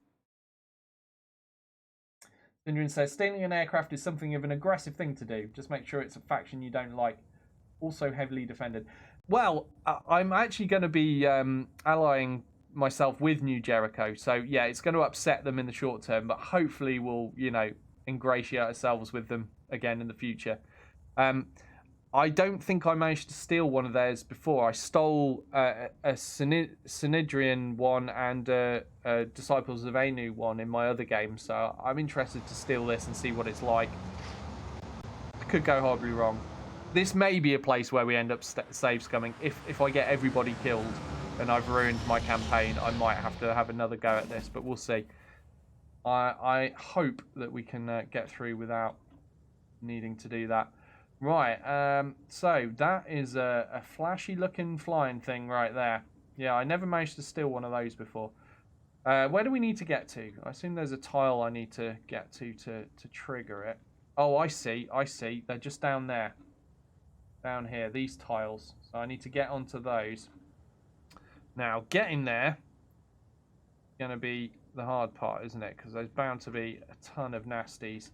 S1: Syndrome says, stealing an aircraft is something of an aggressive thing to do. Just make sure it's a faction you don't like. Also heavily defended. Well, I'm actually going to be allying myself with New Jericho. So, yeah, it's going to upset them in the short term, but hopefully we'll, you know, ingratiate ourselves with them again in the future. I don't think I managed to steal one of theirs before. I stole a Synedrian one and a Disciples of Anu one in my other game, so I'm interested to steal this and see what it's like. It could go horribly wrong. This may be a place where we end up save scumming. If I get everybody killed and I've ruined my campaign, I might have to have another go at this, but we'll see. I hope that we can get through without needing to do that. Right, so that is a flashy looking flying thing right there. Yeah, I never managed to steal one of those before. Where do we need to get to? I assume there's a tile I need to get to trigger it. Oh, I see. They're just down there. Down here, these tiles. So I need to get onto those. Now, getting there is going to be the hard part, isn't it? Because there's bound to be a ton of nasties.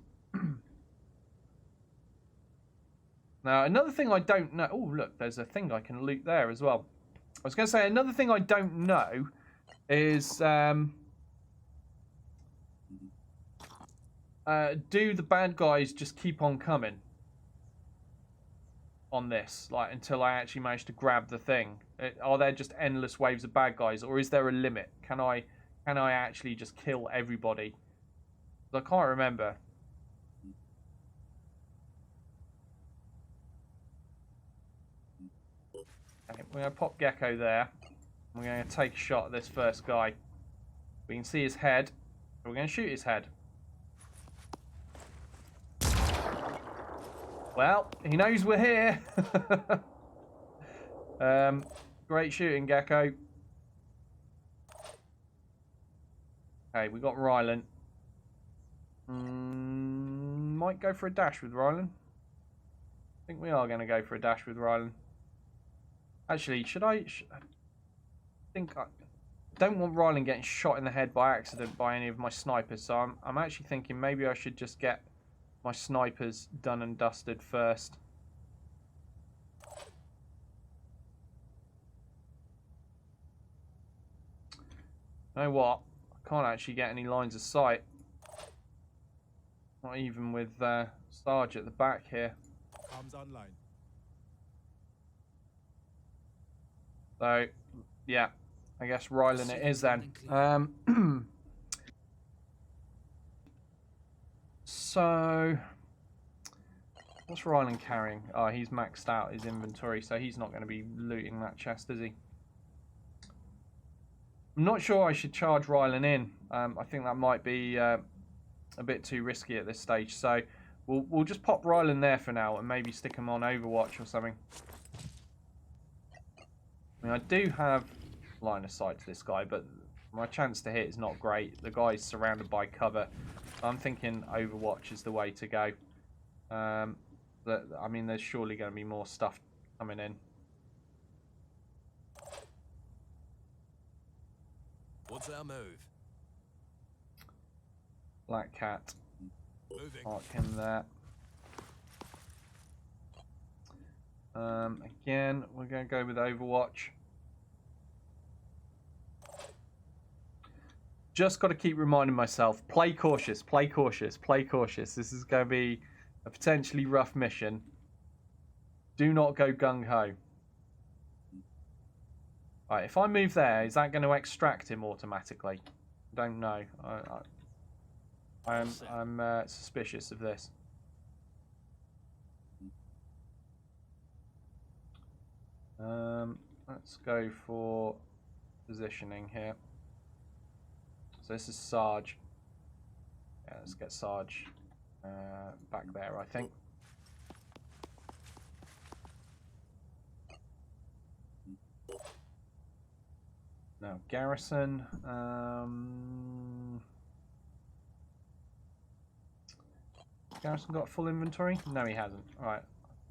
S1: Now, another thing I don't know... Oh, look, there's a thing I can loot there as well. I was going to say, another thing I don't know is... do the bad guys just keep on coming on this, like, until I actually manage to grab the thing? Are there just endless waves of bad guys, or is there a limit? Can I actually just kill everybody? I can't remember. Okay, we're going to pop Gecko there. We're going to take a shot at this first guy. We can see his head. We're going to shoot his head. Well, he knows we're here. Great shooting, Gecko. Okay, we got Rylan. Might go for a dash with Rylan. I think we are going to go for a dash with Rylan. Actually, should I... I think I don't want Rylan getting shot in the head by accident by any of my snipers, so I'm actually thinking maybe I should just get my snipers done and dusted first. You know what? I can't actually get any lines of sight. Not even with Sarge at the back here.
S7: Comms online.
S1: So, yeah. I guess Rylan it is then. So, What's Rylan carrying? Oh, he's maxed out his inventory, so he's not going to be looting that chest, is he? I'm not sure I should charge Rylan in. I think that might be a bit too risky at this stage, so we'll just pop Rylan there for now and maybe stick him on Overwatch or something. I mean, I do have line of sight to this guy, but my chance to hit is not great. The guy's surrounded by cover. I'm thinking Overwatch is the way to go. I mean, there's surely going to be more stuff coming in.
S7: What's our move?
S1: Black Cat.
S7: Moving.
S1: Mark him there. Again, we're going to go with Overwatch. Just got to keep reminding myself, play cautious, play cautious, play cautious. This is going to be a potentially rough mission. Do not go gung-ho. Right, if I move there, is that going to extract him automatically? I don't know. I'm suspicious of this. Let's go for positioning here. So this is Sarge. Yeah, let's get Sarge back there, I think. Now, Garrison. Garrison got full inventory? No, he hasn't. Alright.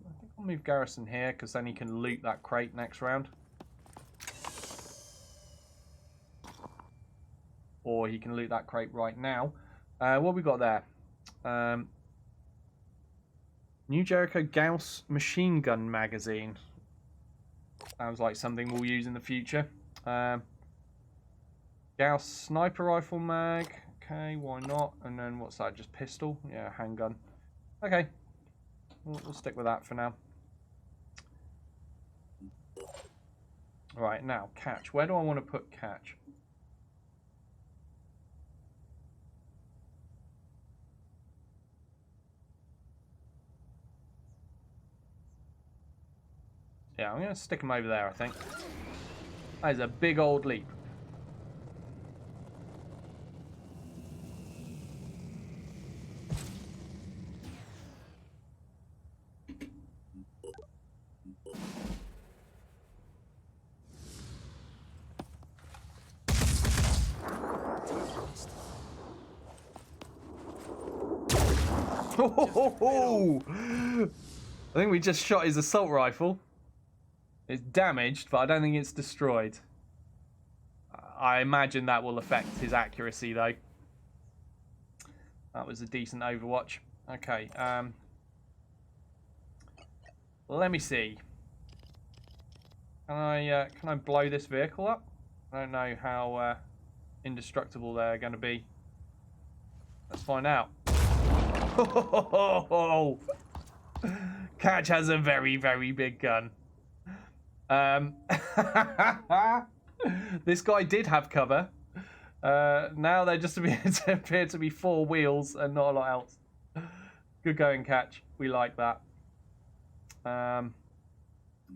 S1: I think I'll move Garrison here, because then he can loot that crate next round. Or he can loot that crate right now. What we got there? New Jericho Gauss machine gun magazine. Sounds like something we'll use in the future. Gauss sniper rifle mag. Okay, why not? And then what's that? Just pistol? Yeah, handgun. Okay. We'll stick with that for now. Right, now, catch. Where do I want to put catch? Yeah, I'm going to stick him over there, I think. That is a big old leap. Oh, I think we just shot his assault rifle. It's damaged, but I don't think it's destroyed. I imagine that will affect his accuracy, though. That was a decent Overwatch. Okay, let me see. Can I blow this vehicle up? I don't know how indestructible they're going to be. Let's find out. Catch has a very, very big gun. This guy did have cover. Now they just appear to be four wheels and not a lot else. Good going, Catch. We like that.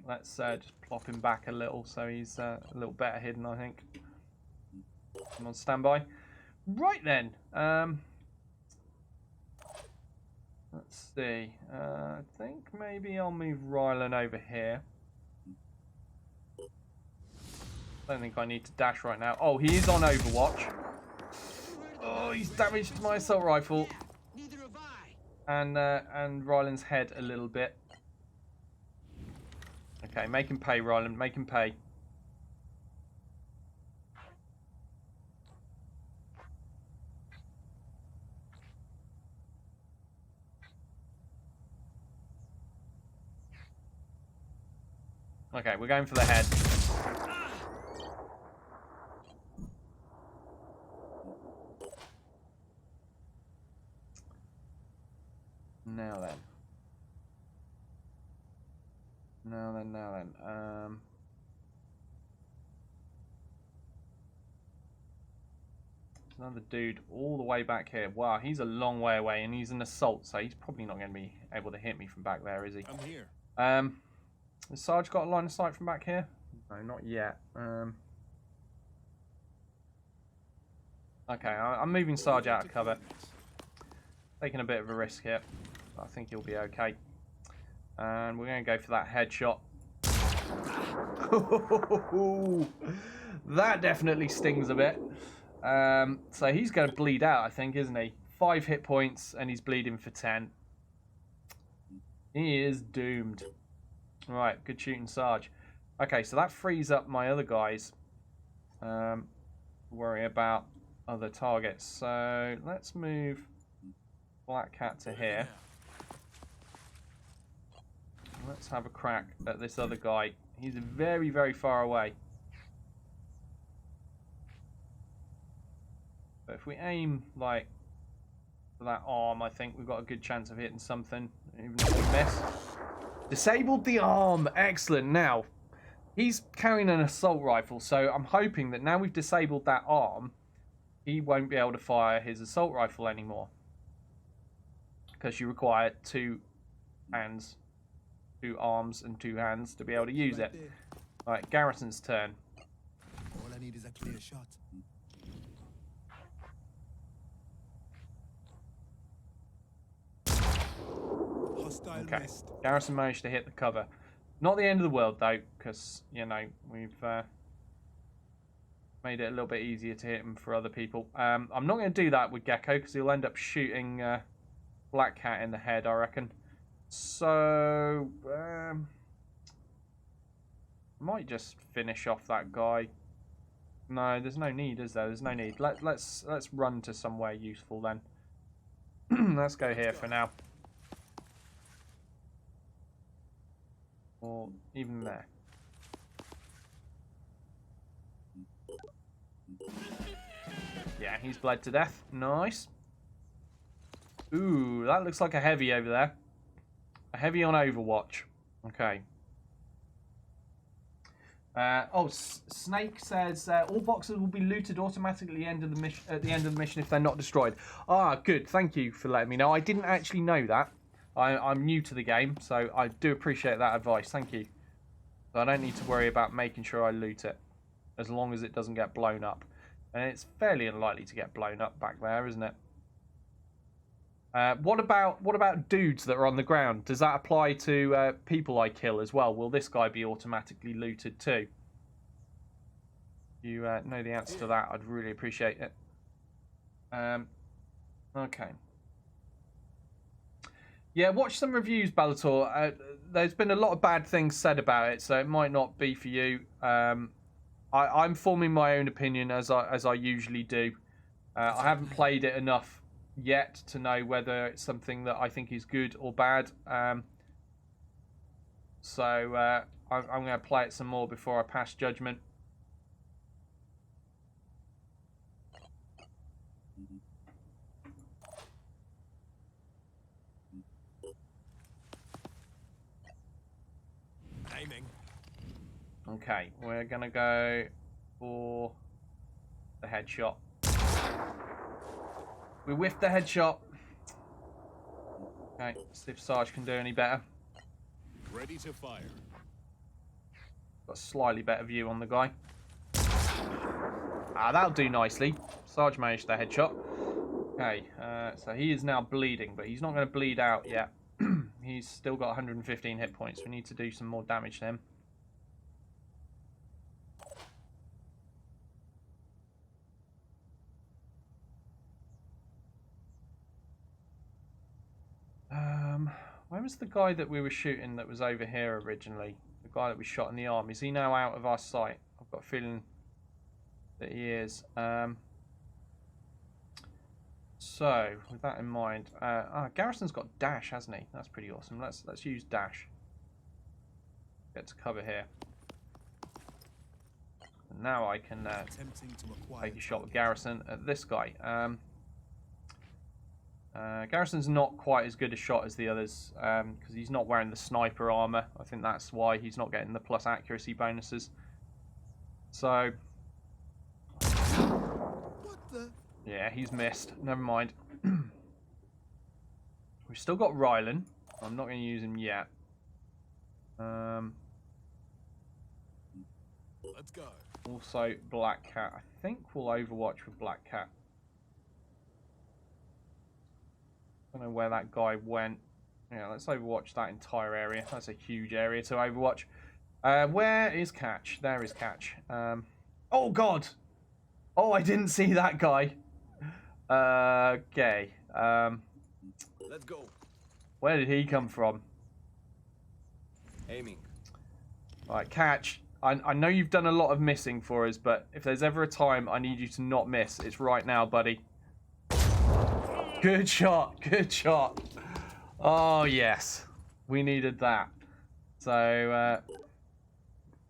S1: Let's just plop him back a little so he's a little better hidden, I think. I'm on standby. Right then. Let's see. I think maybe I'll move Rylan over here. Don't think I need to dash right now. Oh, he is on Overwatch. Oh, he's damaged my assault rifle. And Rylan's head a little bit. Okay, make him pay, Rylan. Make him pay. Okay, we're going for the head. Now then. Now then. another dude all the way back here. Wow, he's a long way away, and he's an assault, so he's probably not going to be able to hit me from back there, is he?
S7: I'm here.
S1: Has Sarge got a line of sight from back here? No, not yet. Okay, I'm moving Sarge out of cover. Taking a bit of a risk here. I think he'll be okay. And we're going to go for that headshot. That definitely stings a bit. So he's going to bleed out, I think, isn't he? 5 hit points, and he's bleeding for 10. He is doomed. Right, good shooting, Sarge. Okay, so that frees up my other guys. Worry about other targets. So let's move Black Cat to here. Let's have a crack at this other guy. He's very, very far away. But if we aim, like, for that arm, I think we've got a good chance of hitting something, even if we miss. Disabled the arm! Excellent. Now, he's carrying an assault rifle, so I'm hoping that now we've disabled that arm, he won't be able to fire his assault rifle anymore. Because you require 2 hands, 2 arms and 2 hands to be able to use it. Alright, Garrison's turn.
S7: All I need is a clear shot.
S1: Okay, Garrison managed to hit the cover. Not the end of the world, though, because, you know, we've made it a little bit easier to hit him for other people. I'm not going to do that with Gecko, because he'll end up shooting Black Cat in the head, I reckon. So, I might just finish off that guy. No, there's no need, is there? There's no need. Let's run to somewhere useful then. Let's go here for now. Or even there. Yeah, he's bled to death. Nice. Ooh, that looks like a heavy over there. A heavy on Overwatch. Okay. Snake says all boxes will be looted automatically at the end of the mission if they're not destroyed. Ah, good. Thank you for letting me know. I didn't actually know that. I'm new to the game, so I do appreciate that advice. Thank you. So I don't need to worry about making sure I loot it, as long as it doesn't get blown up. And it's fairly unlikely to get blown up back there, isn't it? What about dudes that are on the ground? Does that apply to people I kill as well? Will this guy be automatically looted too? If you know the answer to that, I'd really appreciate it. Okay. Yeah, watch some reviews, Bellator. There's been a lot of bad things said about it, so it might not be for you. I'm forming my own opinion as I usually do. I haven't played it enough yet to know whether it's something that I think is good or bad. So I'm going to play it some more before I pass judgment.
S7: Aiming.
S1: Okay, we're going to go for the headshot. We whiffed the headshot. Okay, see if Sarge can do any better.
S7: Ready to fire.
S1: Got a slightly better view on the guy. Ah, that'll do nicely. Sarge managed the headshot. Okay, so he is now bleeding, but he's not going to bleed out yet. He's still got 115 hit points. We need to do some more damage to him. Where was the guy that we were shooting that was over here originally? The guy that we shot in the arm. Is he now out of our sight? I've got a feeling that he is. So, with that in mind, Garrison's got dash, hasn't he? That's pretty awesome. Let's use dash. Get to cover here. And now I can take a shot with Garrison at this guy. Garrison's not quite as good a shot as the others because he's not wearing the sniper armor. I think that's why he's not getting the plus accuracy bonuses. So,
S7: What the?
S1: Yeah, he's missed. Never mind. We've still got Rylan. I'm not going to use him yet.
S3: Let's go.
S1: Also, Black Cat. I think we'll Overwatch with Black Cat. I don't know where that guy went. Yeah, let's Overwatch that entire area. That's a huge area to Overwatch. Where is Catch? There is Catch. Oh, God! Oh, I didn't see that guy. Okay.
S12: Let's go.
S1: Where did he come from?
S12: Aiming.
S1: Right, Catch. I know you've done a lot of missing for us, but if there's ever a time I need you to not miss, it's right now, buddy. Good shot. Good shot. Oh, yes. We needed that. So,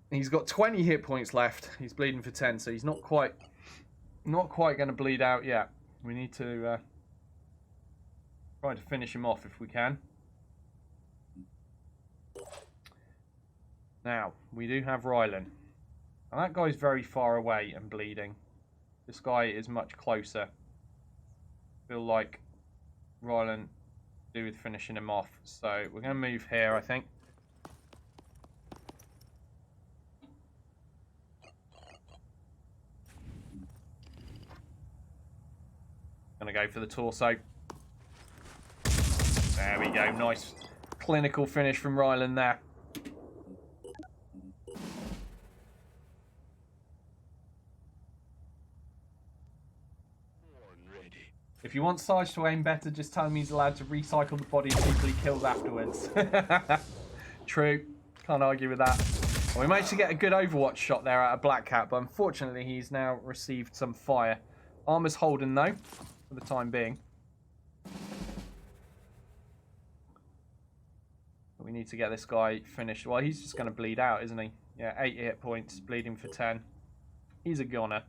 S1: he's got 20 hit points left. He's bleeding for 10, so he's not quite going to bleed out yet. We need to try to finish him off if we can. Now, we do have Rylan. And that guy's very far away and bleeding. This guy is much closer. I feel like Rylan do with finishing him off. So we're going to move here, I think. Going to go for the torso. There we go. Nice clinical finish from Rylan there. If you want Sarge to aim better, just tell him he's allowed to recycle the body of people he kills afterwards. True. Can't argue with that. Well, we managed to get a good Overwatch shot there out of Black Cat, but unfortunately he's now received some fire. Armor's holding though, for the time being. We need to get this guy finished. Well, he's just going to bleed out, isn't he? Yeah, 8 hit points, bleeding for 10. He's a goner.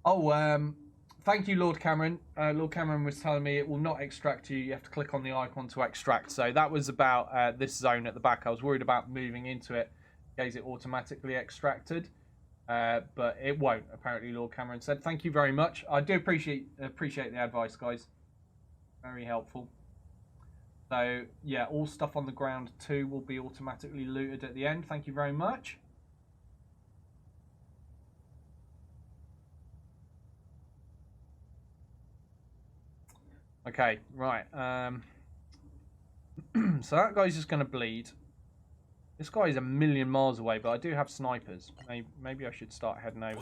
S1: Oh, thank you, Lord Cameron. Lord Cameron was telling me it will not extract you. You have to click on the icon to extract. So that was about this zone at the back. I was worried about moving into it in case it automatically extracted. But it won't, apparently, Lord Cameron said. Thank you very much. I do appreciate the advice, guys. Very helpful. So, yeah, all stuff on the ground too will be automatically looted at the end. Thank you very much. Okay, right. So that guy's just going to bleed. This guy is a million miles away, but I do have snipers. Maybe I should start heading over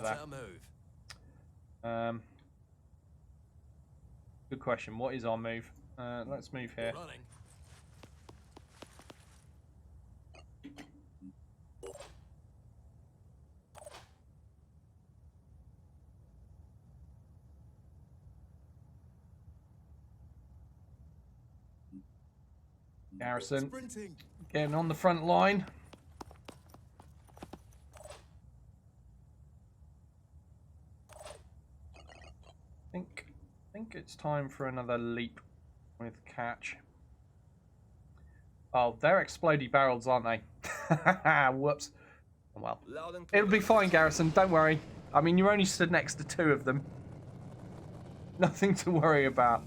S1: there. Good question. What is our move? Let's move here. Garrison getting on the front line. I think it's time for another leap with Catch. Oh, they're explodey barrels, aren't they? Whoops. Well, it'll be fine, Garrison. Don't worry. I mean, you're only stood next to 2 of them. Nothing to worry about.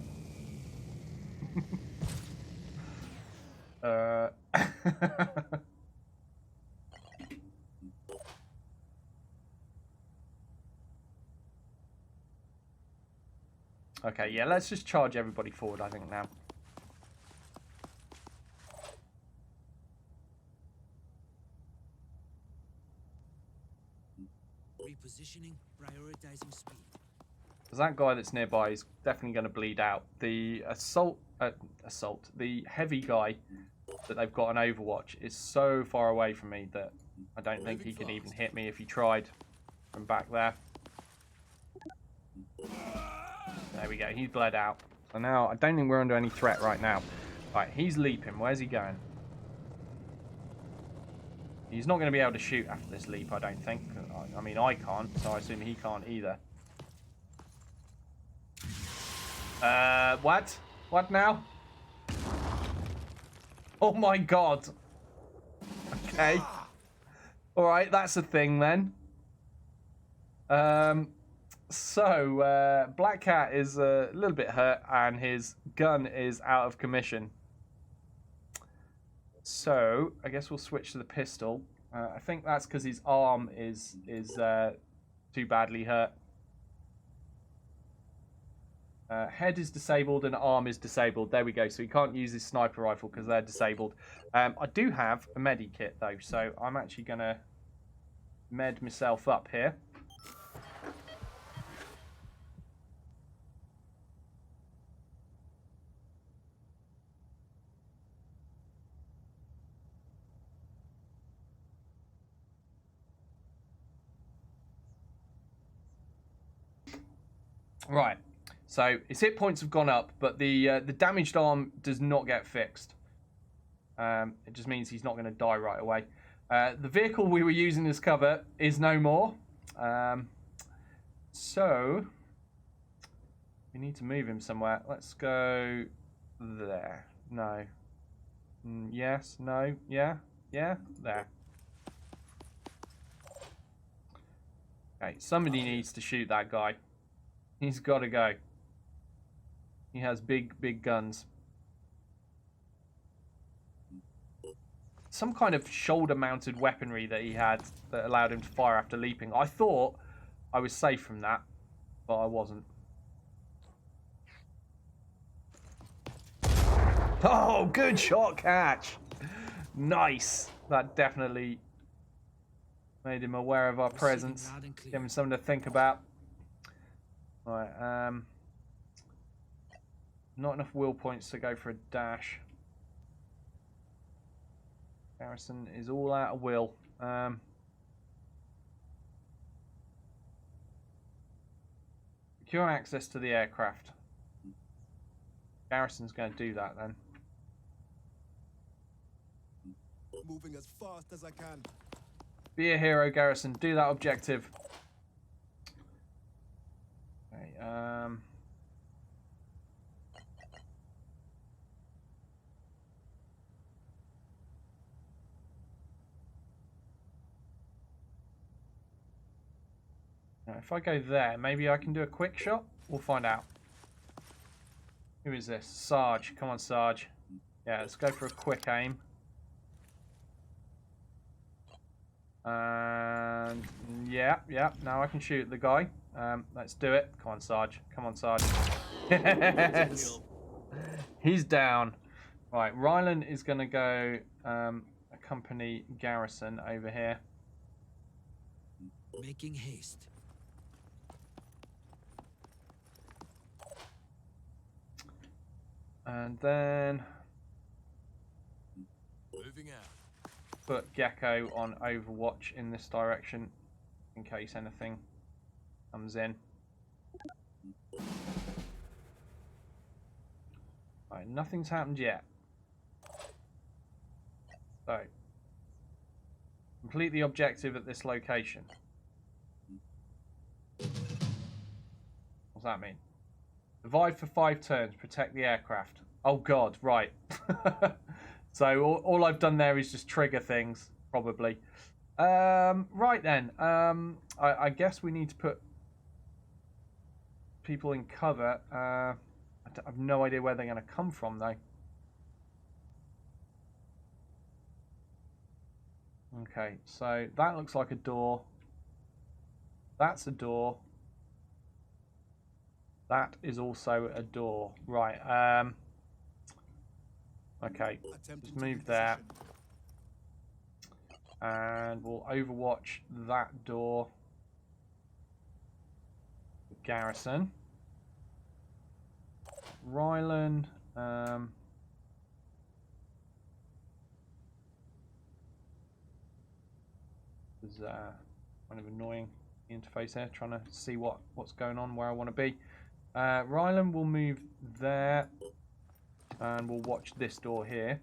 S1: Okay, yeah, let's just charge everybody forward, I think, now.
S18: Repositioning, prioritizing speed.
S1: Because that guy that's nearby is definitely going to bleed out. The the heavy guy that they've got on Overwatch is so far away from me that I don't think he can even hit me if he tried from back there. There we go, he's bled out. So now, I don't think we're under any threat right now. Right, he's leaping. Where's he going? He's not going to be able to shoot after this leap, I don't think. I mean, I can't, so I assume he can't either. What? What now? Oh my god. Okay. Alright, that's a thing then. So, Black Cat is a little bit hurt and his gun is out of commission. So, I guess we'll switch to the pistol. I think that's because his arm is too badly hurt. Head is disabled and arm is disabled. There we go. So he can't use his sniper rifle because they're disabled. I do have a medi kit though, so I'm actually going to med myself up here. Right. So his hit points have gone up, but the damaged arm does not get fixed. It just means he's not going to die right away. The vehicle we were using as cover is no more. So we need to move him somewhere. Let's go there. No. Yes. No. Yeah. Yeah. There. Okay. Somebody needs to shoot that guy. He's got to go. He has big, big guns. Some kind of shoulder-mounted weaponry that he had that allowed him to fire after leaping. I thought I was safe from that, but I wasn't. Oh, good shot catch. Nice. That definitely made him aware of our presence. Gave him something to think about. Right, not enough will points to go for a dash. Garrison is all out of will. Secure access to the aircraft. Garrison's going to do that then.
S7: Moving as fast as I can.
S1: Be a hero, Garrison. Do that objective. Okay, now, if I go there, maybe I can do a quick shot? We'll find out. Who is this? Sarge. Come on, Sarge. Yeah, let's go for a quick aim. And yeah, now I can shoot the guy. Let's do it. Come on, Sarge. Come on, Sarge. Yes. He's down. Right, Rylan is going to go accompany Garrison over here.
S18: Making haste.
S1: And then
S7: moving out.
S1: Put Gecko on Overwatch in this direction in case anything comes in. Right, nothing's happened yet. So, complete the objective at this location. What's that mean? Survive for 5 turns, protect the aircraft. Oh god, right. So all I've done there is just trigger things, probably. Right then, I guess we need to put people in cover. I have no idea where they're going to come from, though. Okay, so that looks like a door. That's a door. That is also a door. Right, okay, just move there. And we'll overwatch that door. Garrison. Rylan. Is kind of annoying the interface here, trying to see what's going on, where I want to be. Rylan will move there, and we'll watch this door here.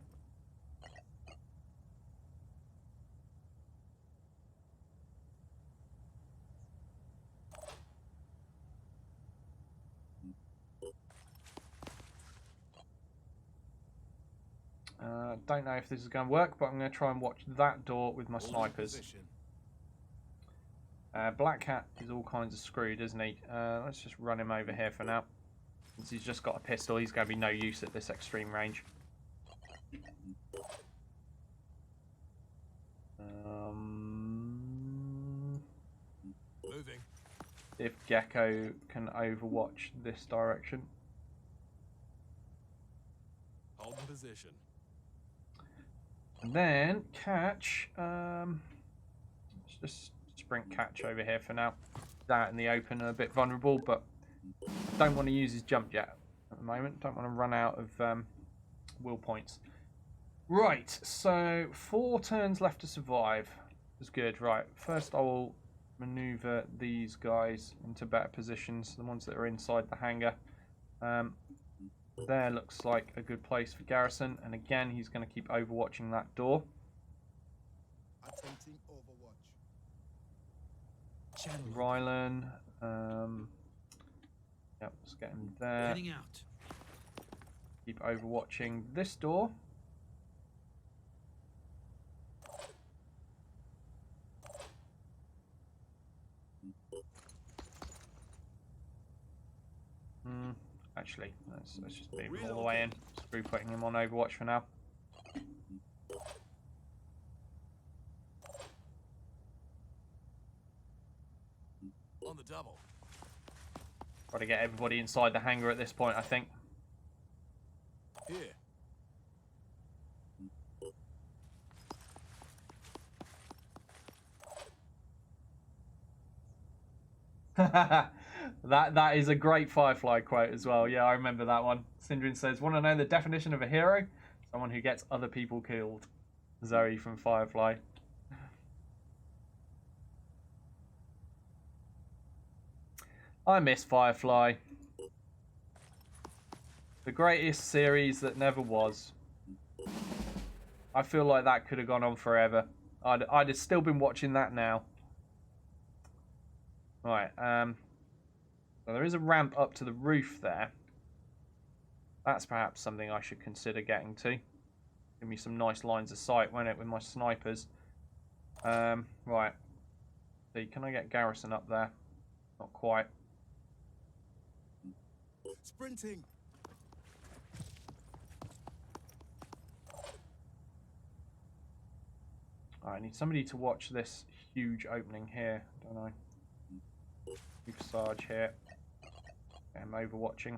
S1: Don't know if this is going to work, but I'm going to try and watch that door with my snipers. Black Cat is all kinds of screwed, isn't he? Let's just run him over here for now. Since he's just got a pistol, he's going to be no use at this extreme range.
S7: Moving.
S1: If Gecko can overwatch this direction.
S7: Hold in position.
S1: And then Catch. Let's just sprint Catch over here for now. That in the open, a bit vulnerable, but don't want to use his jump jet at the moment. Don't want to run out of will points. Right, so 4 turns left to survive. That's good. Right, first I will maneuver these guys into better positions, the ones that are inside the hangar. There looks like a good place for Garrison, and again he's going to keep overwatching that door.
S7: Attempting overwatch.
S1: Rylan, yep, let's get him there.
S18: Heading out.
S1: Keep overwatching this door. Actually, let's just move him all the way in. Screw putting him on Overwatch for now.
S7: On the double.
S1: Got to get everybody inside the hangar at this point, I think.
S7: Here.
S1: That is a great Firefly quote as well. Yeah, I remember that one. Syndrin says, "Want to know the definition of a hero? Someone who gets other people killed." Zoe from Firefly. I miss Firefly. The greatest series that never was. I feel like that could have gone on forever. I'd have still been watching that now. Right, so there is a ramp up to the roof there. That's perhaps something I should consider getting to. Give me some nice lines of sight, won't it, with my snipers. Right. See, can I get Garrison up there? Not quite.
S7: Sprinting.
S1: I need somebody to watch this huge opening here, don't I? Keep Sarge here. I'm overwatching.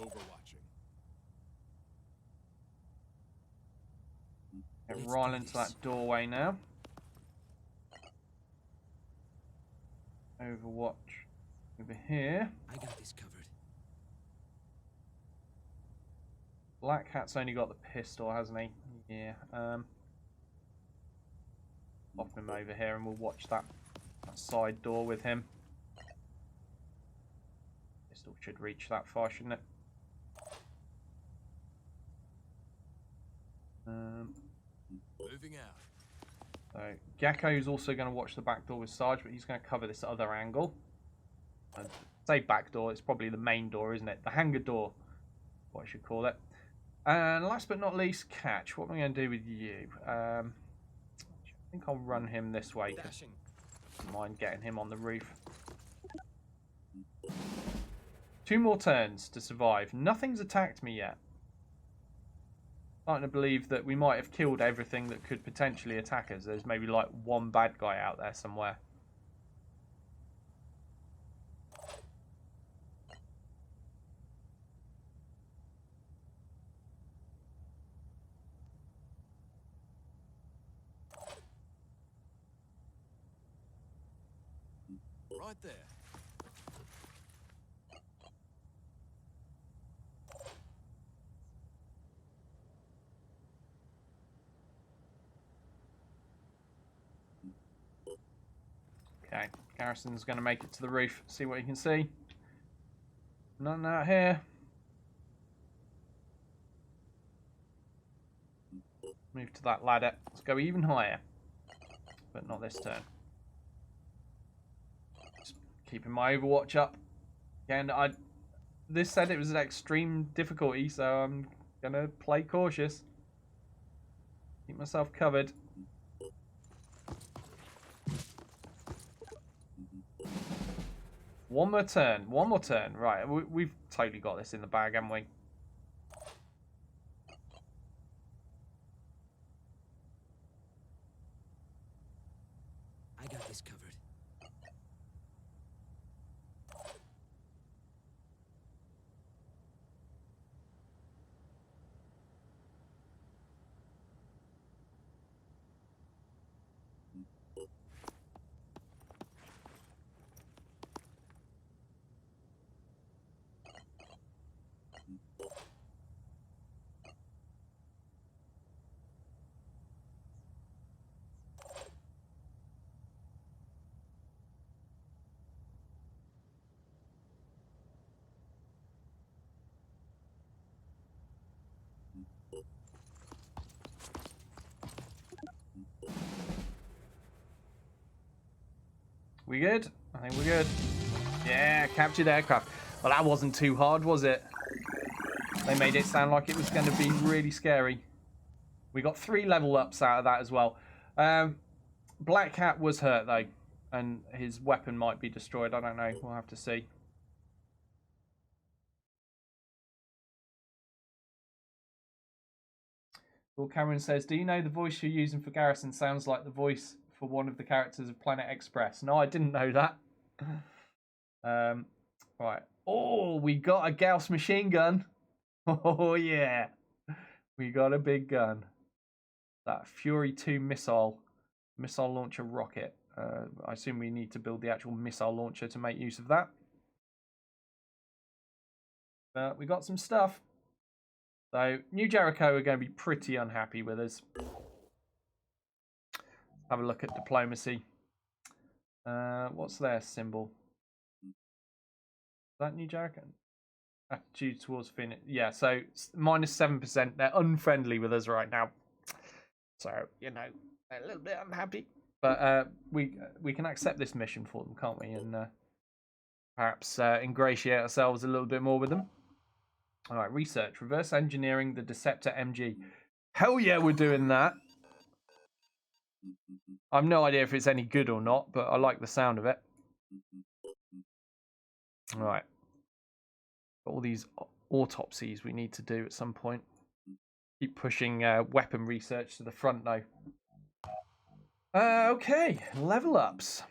S7: Overwatching.
S1: Get Rylan to that doorway now. Overwatch over here.
S18: I got this covered.
S1: Black Hat's only got the pistol, hasn't he? Yeah. Pop him over here and we'll watch that side door with him. Pistol should reach that far, shouldn't it?
S7: Moving out.
S1: So Gecko's also going to watch the back door with Sarge, but he's going to cover this other angle. I'd say back door, it's probably the main door, isn't it? The hangar door, what I should call it. And last but not least, Catch. What am I going to do with you? I think I'll run him this way. Don't mind getting him on the roof. 2 more turns to survive. Nothing's attacked me yet. Starting to believe that we might have killed everything that could potentially attack us. There's maybe like one bad guy out there somewhere.
S7: Right there.
S1: Okay, Garrison's going to make it to the roof, see what he can see. Nothing out here. Move to that ladder. Let's go even higher. But not this turn. Just keeping my Overwatch up. Again, this said it was an extreme difficulty, so I'm gonna play cautious. Keep myself covered. One more turn. One more turn. Right, we've totally got this in the bag, haven't we?
S18: I got this covered.
S1: We good? I think we're good. Yeah, captured aircraft. Well, that wasn't too hard, was it? They made it sound like it was going to be really scary. We got 3 level ups out of that as well. Black Cat was hurt, though. And his weapon might be destroyed. I don't know. We'll have to see. Lord Cameron says, do you know the voice you're using for Garrison sounds like the voice for one of the characters of Planet Express? No, I didn't know that. Right. Oh, we got a Gauss machine gun. Oh, yeah. We got a big gun. That Fury 2 missile launcher rocket. I assume we need to build the actual missile launcher to make use of that. But we got some stuff. So, New Jericho are going to be pretty unhappy with us. Have a look at diplomacy. What's their symbol? Is that New Jericho? Attitude towards Phoenix. Yeah, so minus 7%. They're unfriendly with us right now. So, you know, they're a little bit unhappy. But we can accept this mission for them, can't we? And perhaps ingratiate ourselves a little bit more with them. All right, research. Reverse engineering the Deceptor MG. Hell yeah, we're doing that. I've no idea if it's any good or not, but I like the sound of it. All right. Got all these autopsies we need to do at some point. Keep pushing weapon research to the front, though. Okay, level ups.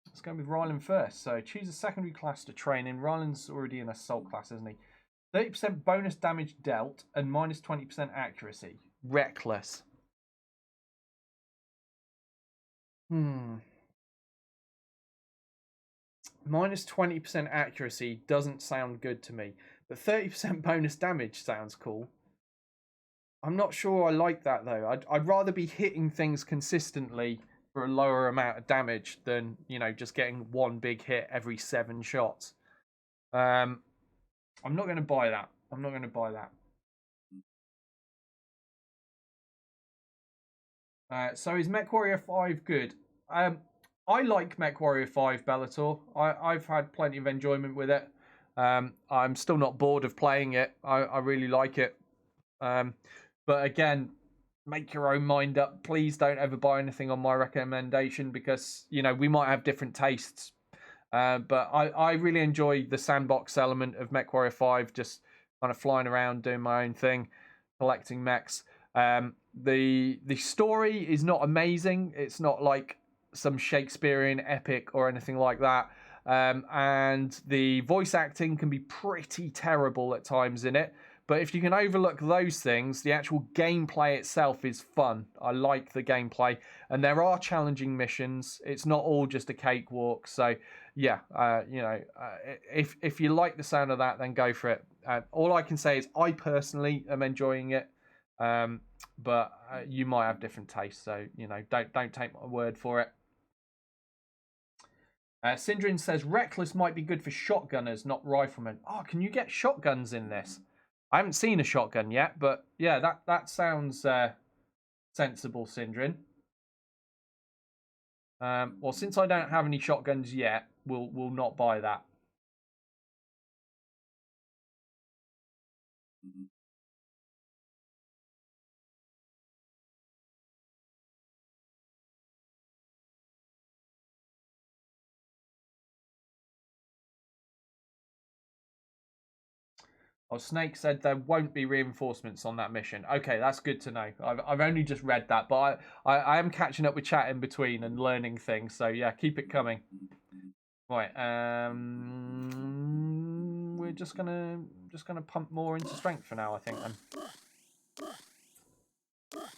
S1: Let's go with Ryland first. So choose a secondary class to train in. Ryland's already an assault class, isn't he? 30% bonus damage dealt and minus 20% accuracy. Reckless. Minus 20% accuracy doesn't sound good to me. But 30% bonus damage sounds cool. I'm not sure I like that, though. I'd rather be hitting things consistently for a lower amount of damage than, you know, just getting one big hit every 7 shots. I'm not going to buy that. I'm not going to buy that. So is MechWarrior 5 good? I like MechWarrior 5 Bellator. I've had plenty of enjoyment with it. I'm still not bored of playing it. I really like it. But again, make your own mind up. Please don't ever buy anything on my recommendation because, you know, we might have different tastes. But I really enjoy the sandbox element of MechWarrior 5, just kind of flying around, doing my own thing, collecting mechs. The story is not amazing. It's not like some Shakespearean epic or anything like that. And the voice acting can be pretty terrible at times in it. But if you can overlook those things, the actual gameplay itself is fun. I like the gameplay. And there are challenging missions. It's not all just a cakewalk. So, yeah, you know, if you like the sound of that, then go for it. All I can say is I personally am enjoying it. But you might have different tastes. So, you know, don't take my word for it. Syndrin says, Reckless might be good for shotgunners, not riflemen. Oh, can you get shotguns in this? I haven't seen a shotgun yet, but yeah, that sounds sensible, Syndrin. Well, since I don't have any shotguns yet, we'll not buy that. Oh, Snake said there won't be reinforcements on that mission. Okay, that's good to know. I've only just read that, but I am catching up with chat in between and learning things. So yeah, keep it coming. Right, we're just gonna pump more into strength for now, I think. Then.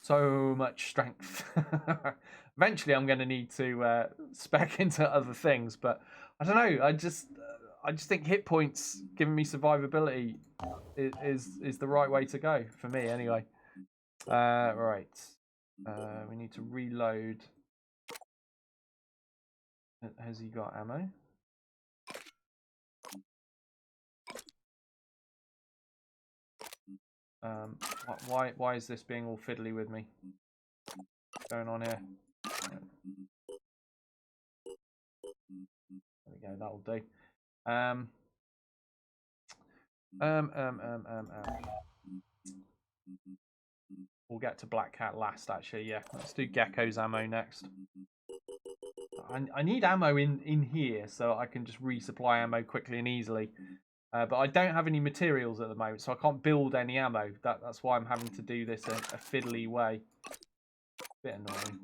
S1: So much strength. Eventually, I'm gonna need to spec into other things, but I don't know. I just think hit points giving me survivability is the right way to go for me, anyway. Right. We need to reload. Has he got ammo? Why is this being all fiddly with me? What's going on here? There we go. That'll do. We'll get to Black Cat last, actually. Yeah, let's do Gecko's ammo next. I need ammo in here so I can just resupply ammo quickly and easily. But I don't have any materials at the moment, so I can't build any ammo. That's why I'm having to do this a fiddly way. Bit annoying.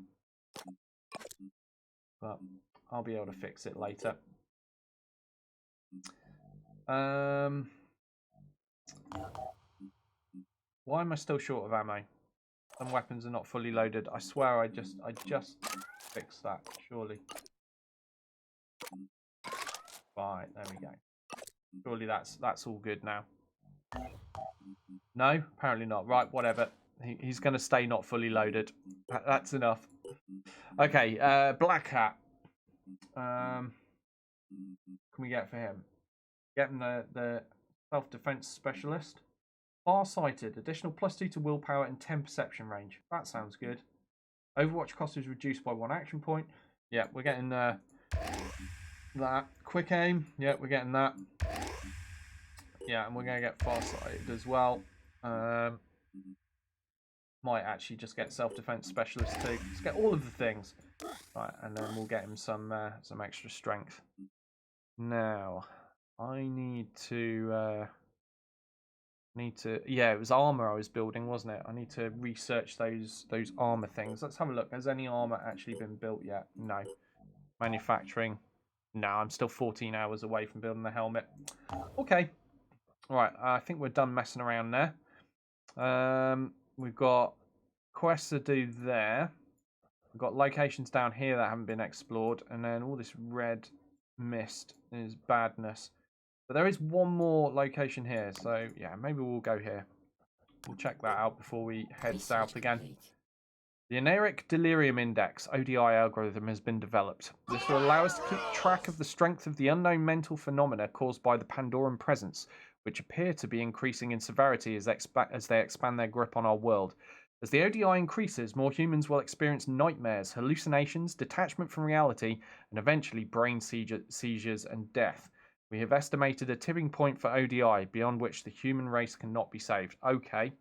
S1: But I'll be able to fix it later. Why am I still short of ammo? Some weapons are not fully loaded. I swear I just fixed that, surely. Right, there we go. Surely that's all good now. No, apparently not. Right, whatever. He's going to stay not fully loaded. That's enough. Okay, Black Hat. Can we get for him? Get him the self-defense specialist. Far-sighted. Additional +2 to willpower and 10 perception range. That sounds good. Overwatch cost is reduced by 1 action point. Yeah, we're getting that. Quick aim. Yeah, we're getting that. Yeah, and we're going to get far-sighted as well. Might actually just get self-defense specialist too. Let's get all of the things. Right, and then we'll get him some extra strength. Now, I need to... yeah, it was armor I was building, wasn't it? I need to research those armor things. Let's have a look. Has any armor actually been built yet? No. Manufacturing. No, I'm still 14 hours away from building the helmet. Okay. All right, I think we're done messing around there. We've got quests to do there. We've got locations down here that haven't been explored, and then all this red mist is badness. But there is one more location here, so yeah, maybe we'll go here. We'll check that out before we head south again. The Eneric Delirium Index ODI algorithm has been developed. This will allow us to keep track of the strength of the unknown mental phenomena caused by the Pandoran presence, which appear to be increasing in severity as they expand their grip on our world. As the ODI increases, more humans will experience nightmares, hallucinations, detachment from reality, and eventually brain seizures and death. We have estimated a tipping point for ODI, beyond which the human race cannot be saved. Okay.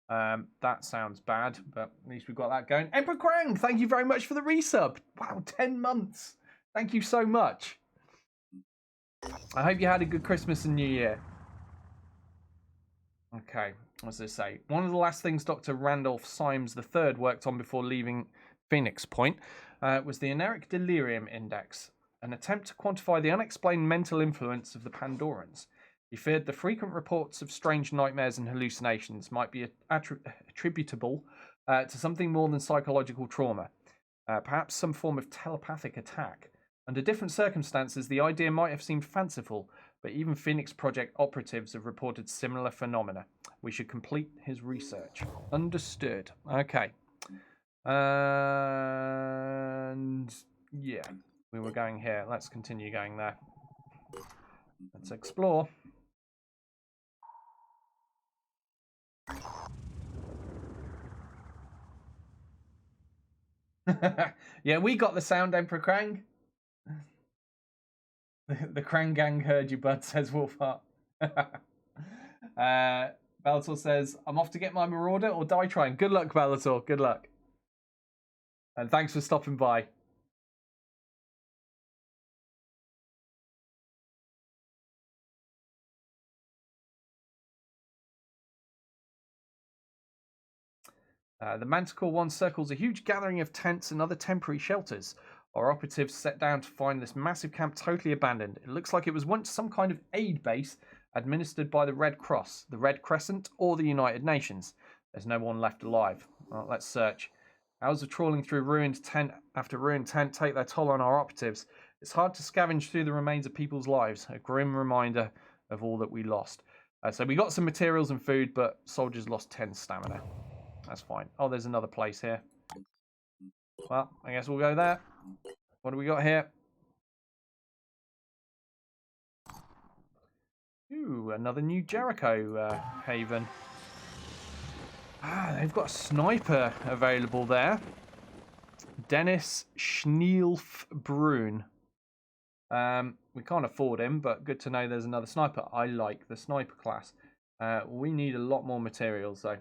S1: That sounds bad, but at least we've got that going. Emperor Krang, thank you very much for the resub. Wow, 10 months. Thank you so much. I hope you had a good Christmas and New Year. Okay, what's this say? One of the last things Dr. Randolph Symes III worked on before leaving Phoenix Point was the Eneric Delirium Index, an attempt to quantify the unexplained mental influence of the Pandorans. He feared the frequent reports of strange nightmares and hallucinations might be attributable to something more than psychological trauma, perhaps some form of telepathic attack. Under different circumstances, the idea might have seemed fanciful, but even Phoenix Project operatives have reported similar phenomena. We should complete his research. Understood. Okay. And yeah, we were going here. Let's continue going there. Let's explore. Yeah, we got the sound, Emperor Krang. The Krang gang heard you, bud, says Wolfheart. Bellator says, I'm off to get my Marauder or die trying. Good luck, Bellator. Good luck. And thanks for stopping by. The Manticore 1 circles a huge gathering of tents and other temporary shelters. Our operatives set down to find this massive camp totally abandoned. It looks like it was once some kind of aid base administered by the Red Cross, the Red Crescent, or the United Nations. There's no one left alive. Well, let's search. Hours of trawling through ruined tent after ruined tent take their toll on our operatives. It's hard to scavenge through the remains of people's lives, a grim reminder of all that we lost. So we got some materials and food, but soldiers lost 10 stamina. That's fine. Oh, there's another place here. Well, I guess we'll go there. What do we got here? Ooh, another new Jericho haven. Ah, they've got a sniper available there. Dennis Schneelf-Brun. We can't afford him, but good to know there's another sniper. I like the sniper class. We need a lot more materials, though.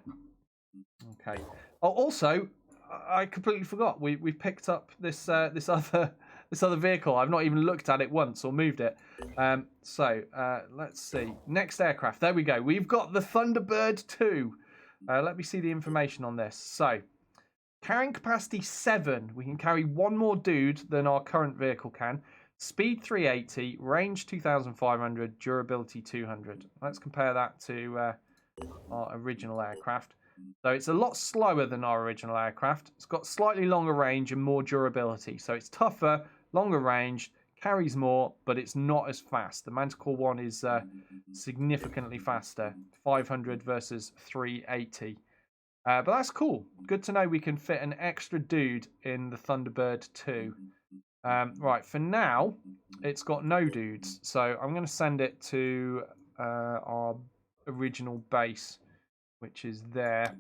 S1: Okay. Oh, also, I completely forgot. We picked up this other vehicle. I've not even looked at it once or moved it. Let's see. Next aircraft. There we go. We've got the Thunderbird 2. Let me see the information on this. So, carrying capacity 7. We can carry one more dude than our current vehicle can. Speed 380, range 2,500, durability 200. Let's compare that to our original aircraft. So it's a lot slower than our original aircraft. It's got slightly longer range and more durability. So it's tougher, longer range, carries more, but it's not as fast. The Manticore 1 is significantly faster. 500 versus 380. But that's cool. Good to know we can fit an extra dude in the Thunderbird 2. Right, for now, it's got no dudes. So I'm going to send it to our original base, which is there.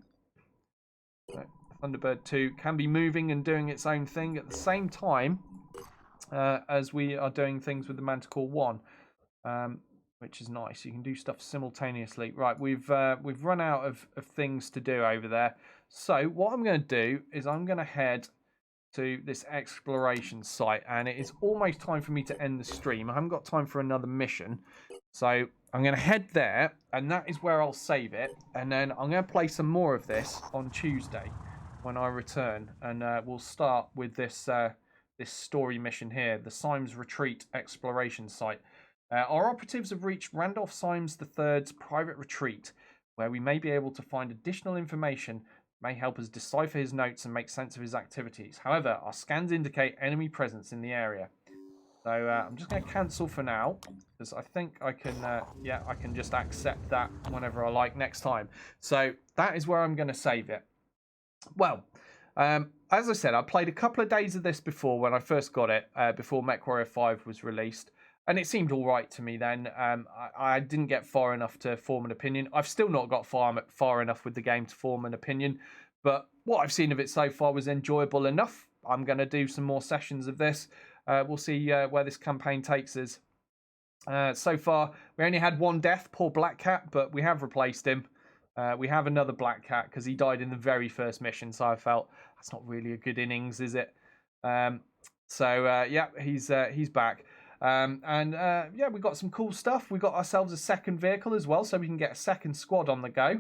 S1: So Thunderbird 2 can be moving and doing its own thing at the same time as we are doing things with the Manticore 1, which is nice. You can do stuff simultaneously. Right, we've run out of things to do over there. So what I'm going to do is I'm going to head to this exploration site, and it is almost time for me to end the stream. I haven't got time for another mission, so I'm going to head there, and that is where I'll save it, and then I'm going to play some more of this on Tuesday when I return, and we'll start with this this story mission here, the Symes Retreat exploration site. Our operatives have reached Randolph Symes III's private retreat, where we may be able to find additional information may help us decipher his notes and make sense of his activities. However, our scans indicate enemy presence in the area. So I'm just going to cancel for now, because I think I can, I can just accept that whenever I like next time. So that is where I'm going to save it. Well, as I said, I played a couple of days of this before when I first got it, before MechWarrior 5 was released. And it seemed all right to me then. I didn't get far enough to form an opinion. I've still not got far enough with the game to form an opinion. But what I've seen of it so far was enjoyable enough. I'm going to do some more sessions of this. We'll see where this campaign takes us. So far, we only had one death, poor Black Cat, but we have replaced him. We have another Black Cat because he died in the very first mission. So I felt that's not really a good innings, is it? He's back. We got some cool stuff. We got ourselves a second vehicle as well, so we can get a second squad on the go.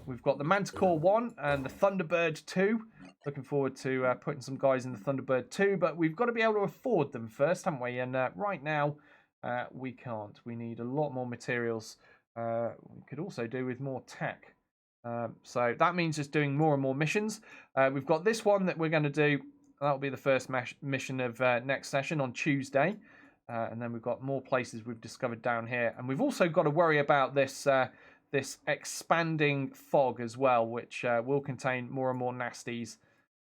S1: We've got the Manticore 1 and the Thunderbird 2. Looking forward to putting some guys in the Thunderbird 2, but we've got to be able to afford them first, haven't we? And right now, we can't. We need a lot more materials. We could also do with more tech. So that means just doing more and more missions. We've got this one that we're going to do. That'll be the first mission of next session on Tuesday. And then we've got more places we've discovered down here. And we've also got to worry about this this expanding fog as well, which will contain more and more nasties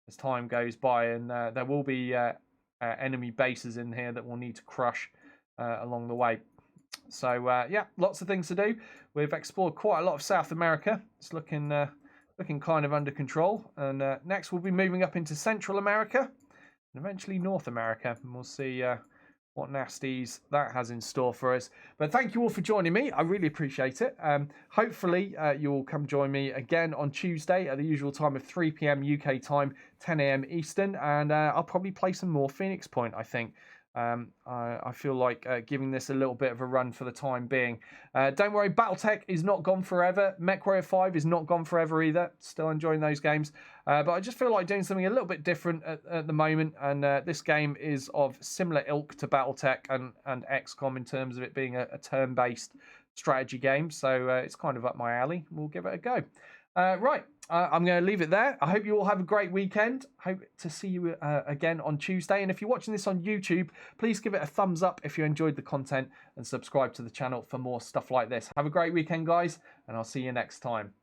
S1: as time goes by. And there will be enemy bases in here that we'll need to crush along the way. So, lots of things to do. We've explored quite a lot of South America. It's looking kind of under control. And next we'll be moving up into Central America and eventually North America. And we'll see what nasties that has in store for us. But thank you all for joining me. I really appreciate it. Hopefully you'll come join me again on Tuesday at the usual time of 3 p.m. UK time, 10 a.m. Eastern. And I'll probably play some more Phoenix Point, I think. I feel like giving this a little bit of a run for the time being. Don't worry, BattleTech is not gone forever. MechWarrior 5 is not gone forever either. Still enjoying those games. But I just feel like doing something a little bit different at the moment. And this game is of similar ilk to BattleTech and XCOM in terms of it being a turn-based strategy game. So it's kind of up my alley. We'll give it a go. Right, I'm going to leave it there. I hope you all have a great weekend. Hope to see you again on Tuesday. And if you're watching this on YouTube, please give it a thumbs up if you enjoyed the content and subscribe to the channel for more stuff like this. Have a great weekend, guys, and I'll see you next time.